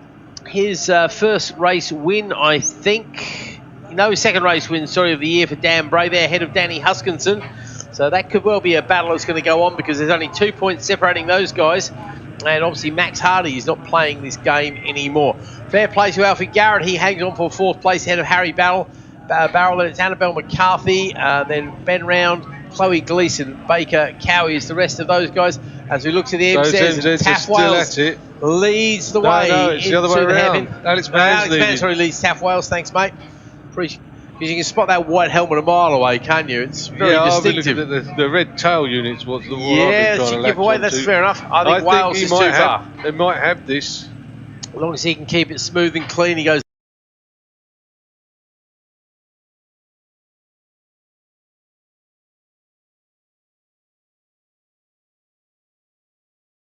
his first race win, I think. No, his 2nd race win, of the year for Dan Bray. They're ahead of Danny Huskinson. So that could well be a battle that's going to go on, because there's only 2 points separating those guys. And obviously Max Hardy is not playing this game anymore. Fair play to Alfie Garrett. He hangs on for 4th place ahead of Harry Barrel. Then it's Annabelle McCarthy. Then Ben Round, Chloe Gleeson, Baker, Cowie is the rest of those guys. As we look to the MZs, Taff Wales leads the way. No, it's the other way around. Alex Mann leads Taff Wales. Thanks, mate. Appreciate. Because you can spot that white helmet a mile away, can you? It's very distinctive. I've been looking at the red tail units. What's the one I've been trying to give away? That's fair enough. I think Wales is too far. They might have this. As long as he can keep it smooth and clean, he goes.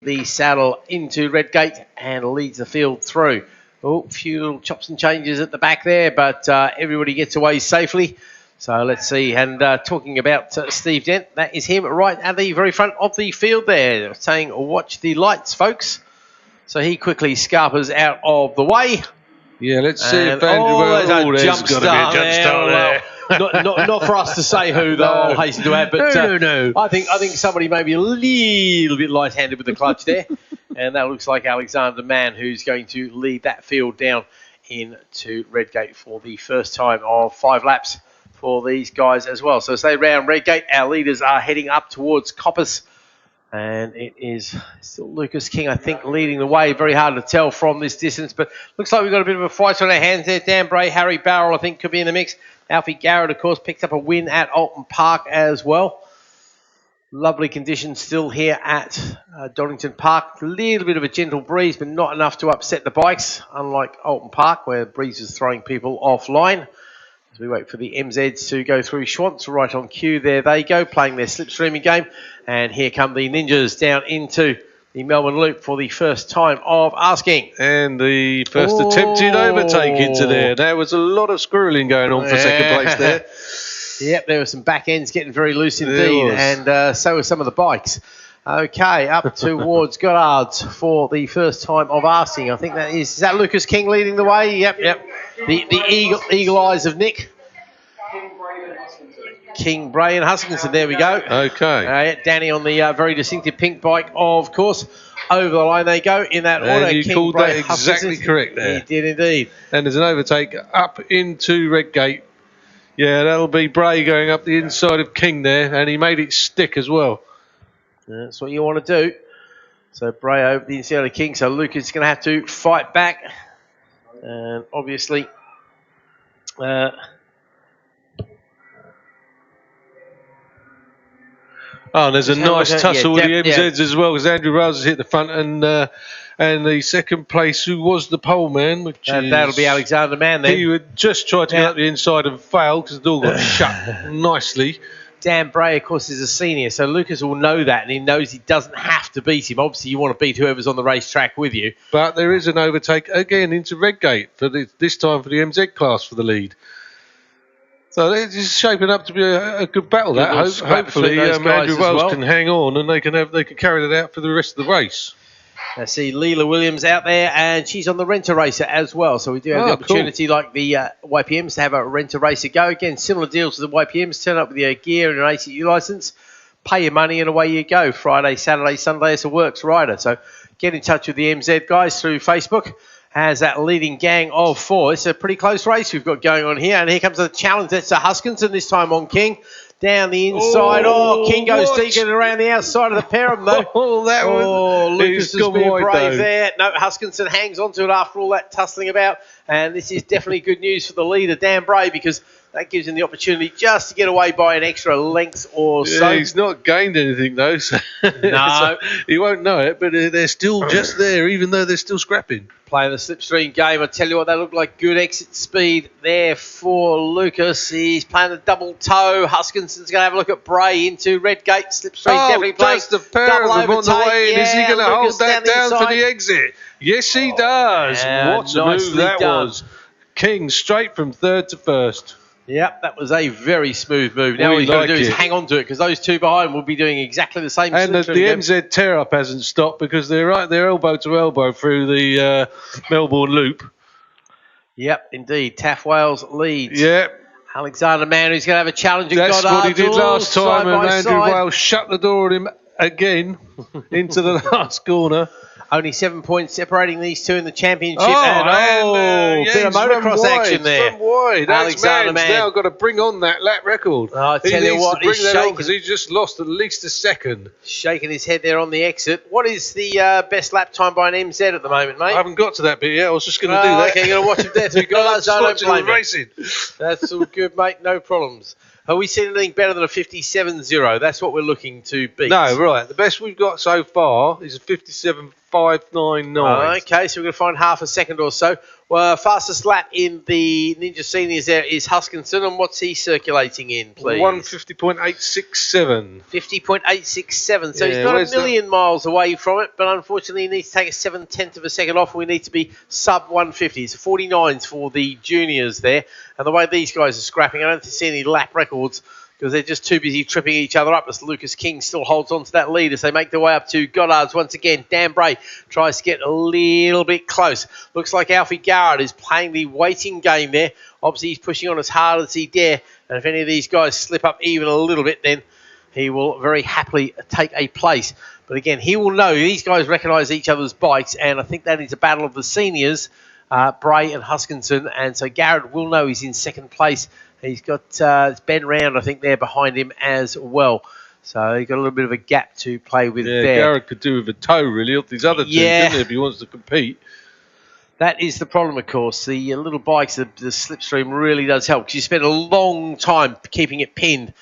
The saddle into Redgate and leads the field through. Oh, a few little chops and changes at the back there, but everybody gets away safely. So let's see. And talking about Steve Dent, that is him right at the very front of the field there, saying, watch the lights, folks. So he quickly scarpers out of the way. Yeah, let's see if And, Andrew. there's a there's jump got to be a start jump start there. not for us to say who, though. I'll hasten to add, but No. I think somebody may be a little bit light-handed with the clutch there, and that looks like Alexander Mann, who's going to lead that field down into Redgate for the first time of 5 laps for these guys as well. So stay round Redgate. Our leaders are heading up towards Coppice, and it is still Lucas King, I think, leading the way. Very hard to tell from this distance, but looks like we've got a bit of a fight on our hands there. Dan Bray, Harry Barrell, I think, could be in the mix. Alfie Garrett, of course, picked up a win at Alton Park as well. Lovely conditions still here at Donington Park. A little bit of a gentle breeze, but not enough to upset the bikes, unlike Alton Park, where the breeze is throwing people offline. As we wait for the MZs to go through Schwantz, right on cue, there they go, playing their slipstreaming game. And here come the Ninjas down into the Melbourne Loop for the first time of asking. And the first attempted overtake into there. There was a lot of squirreling going on for second place there. Yep, there were some back ends getting very loose indeed, and so were some of the bikes. Okay, up towards Goddard's for the first time of asking. I think is that Lucas King leading the way? Yep. The eagle eyes of Nick. King, Bray and Huskinson, there we go. Okay. Danny on the very distinctive pink bike, of course. Over the line they go in that order. And you King, called Bray, that exactly correct there. He did indeed. And there's an overtake up into Redgate. Yeah, that'll be Bray going up the inside of King there, and he made it stick as well. That's what you want to do. So Bray over the inside of King, so Lucas is going to have to fight back. And obviously... there's a nice tussle with the MZs as well, because Andrew Rose has hit the front, and the second place, who was the pole man, that'll be Alexander Mann then. He would just try to get up the inside and fail because the door got shut nicely. Dan Bray, of course, is a senior, so Lucas will know that, and he knows he doesn't have to beat him. Obviously, you want to beat whoever's on the racetrack with you. But there is an overtake again into Redgate, for this time for the MZ class for the lead. So it's shaping up to be a good battle. Hopefully, Andrew Wells can hang on, and they can carry that out for the rest of the race. I see Leela Williams out there, and she's on the Renter Racer as well. So we do have the opportunity, like the YPMs, to have a Renter Racer go. Again, similar deals to the YPMs. Turn up with your gear and an ACU license, pay your money, and away you go. Friday, Saturday, Sunday, it's a works rider. So get in touch with the MZ guys through Facebook. Has that leading gang of 4. It's a pretty close race we've got going on here. And here comes the challenge. That's a Huskinson this time on King. Down the inside. King goes deep and around the outside of the pair of them, though. Lucas has been brave there. No, Huskinson hangs on to it after all that tussling about. And this is definitely good news for the leader, Dan Bray, because that gives him the opportunity just to get away by an extra length or so. Yeah, he's not gained anything, though. So no. He won't know it, but they're still just there, even though they're still scrapping. Playing the slipstream game. I tell you what, they look like good exit speed there for Lucas. He's playing the double toe. Huskinson's going to have a look at Bray into Redgate. Slipstream definitely playing. Does the pair of them on the way in? Is he going to hold that down for the exit? Yes, he does. What a move that was. King straight from third to first. Yep, that was a very smooth move. Now what you've got to do is hang on to it, because those two behind will be doing exactly the same. And the MZ tear-up hasn't stopped, because they're elbow to elbow through the Melbourne Loop. Yep, indeed. Taff Wales leads. Yep. Alexander Mann, who's going to have a challenge. That's what he did last time, and Andrew Wales shut the door on him again into the last corner. Only 7 points separating these two in the championship. Bit of motocross action there. From wide. Alexander Mann's now got to bring on that lap record. I tell you what, he's shaking, because he's just lost at least a second. Shaking his head there on the exit. What is the best lap time by an MZ at the moment, mate? I haven't got to that bit yet. I was just going to do that. Okay, you're going to watch him there through Goddard's. Don't blame racing. That's all good, mate. No problems. Have we seen anything better than a 57.0? That's what we're looking to beat. No, right. The best we've got so far is a 57.599. Okay, so we're going to find half a second or so. Well, fastest lap in the Ninja Seniors there is Huskinson, and what's he circulating in, please? 150.867. 50.867. So he's not a million miles away from it, but unfortunately he needs to take a 7/10 of a second off. We need to be sub 150. It's 49s for the juniors there. And the way these guys are scrapping, I don't see any lap records because they're just too busy tripping each other up as Lucas King still holds on to that lead as they make their way up to Goddard's once again. Dan Bray tries to get a little bit close. Looks like Alfie Garrett is playing the waiting game there. Obviously, he's pushing on as hard as he dare, and if any of these guys slip up even a little bit, then he will very happily take a place. But again, he will know these guys recognise each other's bikes, and I think that is a battle of the seniors, Bray and Huskinson, and so Garrett will know he's in second place. He's got Ben Round, I think, there behind him as well. So he's got a little bit of a gap to play with there. Garrett could do with a toe, really, off these other two, couldn't he, if he wants to compete. That is the problem, of course. The little bikes, the slipstream really does help because you spend a long time keeping it pinned,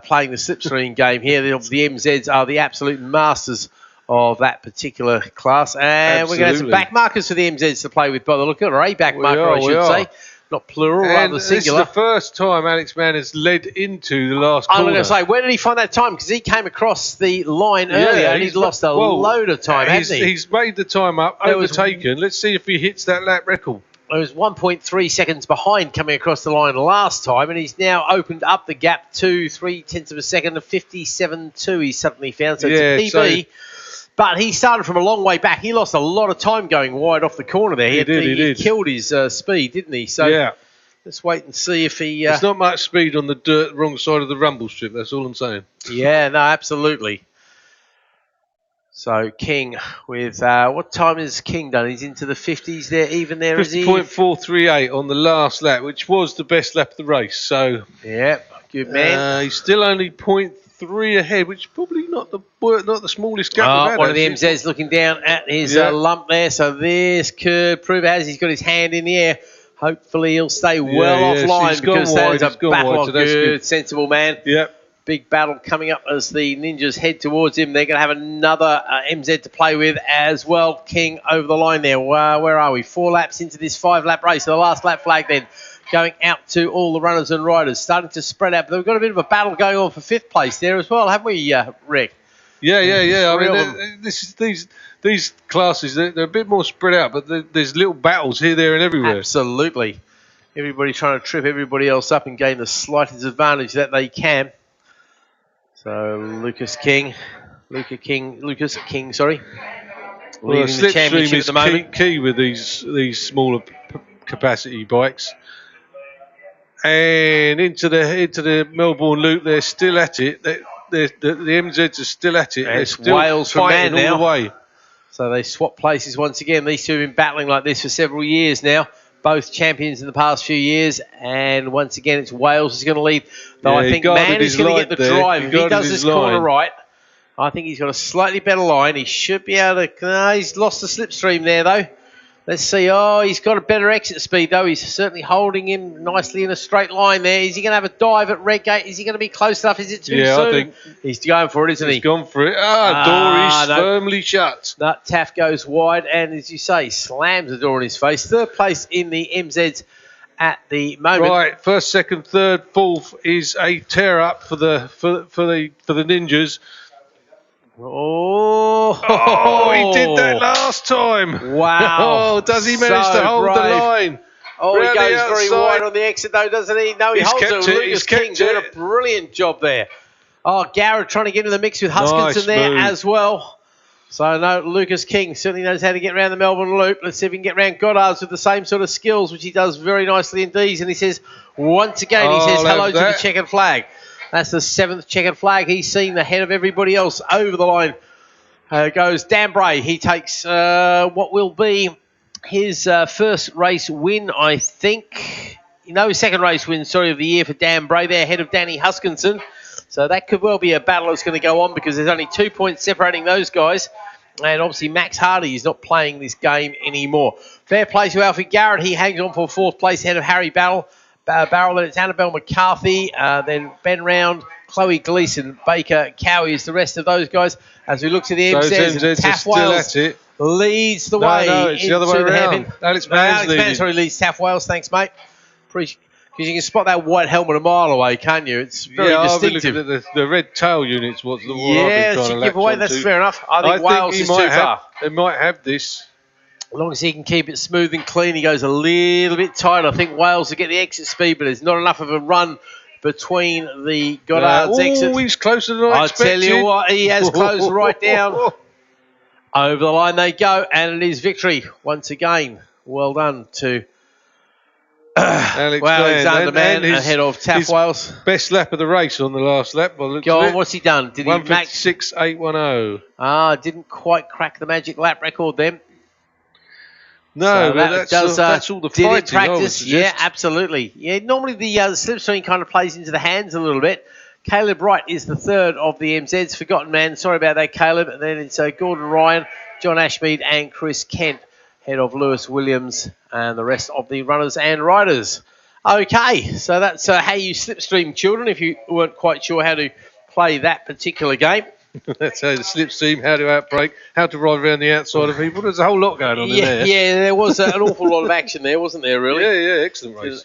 playing the slipstream game here. The MZs are the absolute masters of that particular class. And we're going to have some back markers for the MZs to play with by the look of it, or a back marker, I should say. Not plural, rather singular. This is the first time Alex Mann has led into the last corner. I'm going to say, where did he find that time? Because he came across the line earlier and he'd lost a load of time, hasn't he? He's made the time up, overtaken. Let's see if he hits that lap record. It was 1.3 seconds behind coming across the line last time, and he's now opened up the gap to 0.3 of a second to 57.2 he's suddenly found. So it's a PB. But he started from a long way back. He lost a lot of time going wide off the corner there. He did. Killed his speed, didn't he? So let's wait and see if he... There's not much speed on the dirt wrong side of the rumble strip, that's all I'm saying. Yeah, no, absolutely. So King with... what time has King done? He's into the 50s there, even there, is he? 50.438 on the last lap, which was the best lap of the race. So yeah, good man. He's still only 0.3 ahead, which is probably not the smallest gap. One of the MZs looking down at his lump there. So this could prove as he's got his hand in the air. Hopefully he'll stay well offline because that is a battle of good, sensible man. Yep. Big battle coming up as the Ninjas head towards him. They're going to have another MZ to play with as well. King over the line there. Where are we? 4 laps into this 5-lap race. So the last lap flag then going out to all the runners and riders. Starting to spread out. But we've got a bit of a battle going on for 5th place there as well, haven't we, Rick? Yeah. I mean, these classes, they're a bit more spread out, but there's little battles here, there and everywhere. Absolutely. Everybody trying to trip everybody else up and gain the slightest advantage that they can. So Lucas King, leading the championship at the moment. Key with these smaller capacity bikes. And into the Melbourne Loop, they're still at it. The MZs are still at it. And they're still Wales fighting all the way. So they swap places once again. These two have been battling like this for several years now. Both champions in the past few years, and once again it's Wales who's going to lead. Though I think Mann is going to get the drive. If he does this corner right, I think he's got a slightly better line. He should be able to... No, he's lost the slipstream there though. Let's see. Oh, he's got a better exit speed though. He's certainly holding him nicely in a straight line there. Is he going to have a dive at Redgate? Is he going to be close enough? Is it too soon? I think he's going for it, isn't he? He's gone for it. Door is firmly shut. That Taff goes wide and, as you say, slams the door in his face. 3rd place in the MZs at the moment. Right, 1st, 2nd, 3rd, 4th is a tear up for the Ninjas. Oh, he did that last time. Wow. Does he manage to hold the line? Oh, he goes very wide on the exit though, doesn't he? No, he holds it. Lucas King doing a brilliant job there. Oh, Garrett trying to get into the mix with Huskinson there as well. So, no, Lucas King certainly knows how to get around the Melbourne Loop. Let's see if he can get around Goddard's with the same sort of skills, which he does very nicely indeed. And he says, once again, he says hello to the checkered flag. That's the 7th checkered flag he's seen ahead of everybody else over the line. Goes Dan Bray. He takes what will be his first race win, I think. No, his 2nd race win, of the year for Dan Bray. They're ahead of Danny Huskinson. So that could well be a battle that's going to go on because there's only 2 points separating those guys. And obviously Max Hardy is not playing this game anymore. Fair play to Alfie Garrett. He hangs on for 4th place ahead of Harry Barrel. Then it's Annabelle McCarthy, then Ben Round, Chloe Gleeson, Baker, Cowie is the rest of those guys. As we look to the MZs, Taff Wales leads the way. No, it's the other way around. Alex Mann leads Taff Wales. Thanks, mate. Because you can spot that white helmet a mile away, can't you? It's very distinctive. I've been looking at the red tail units. What's the one I've been trying to giveaway. That's fair enough. I think Wales is too far. They might have this. As long as he can keep it smooth and clean, he goes a little bit tight. I think Wales will get the exit speed, but there's not enough of a run between the Goddard's exit. Oh, he's closer than I expected. tell you what, he has closed right down. Over the line they go, and it is victory once again. Well done to Alexander Mann ahead of Taff Wales. Best lap of the race on the last lap. Go on, what's he done? Did he max 1:56.810? Didn't quite crack the magic lap record then. No, so that's all the did fighting. it practice? Yeah, absolutely. Yeah, normally the slipstream kind of plays into the hands a little bit. Caleb Wright is the third of the MZs. Forgotten man. Sorry about that, Caleb. And then it's Gordon Ryan, John Ashmead, and Chris Kent, head of Lewis Williams and the rest of the runners and riders. Okay, so that's how you slipstream children if you weren't quite sure how to play that particular game. That's how the slipstream, how to outbrake, how to ride around the outside of people. There's a whole lot going on in there. Yeah, there was an awful lot of action there, wasn't there, really? Yeah, excellent race.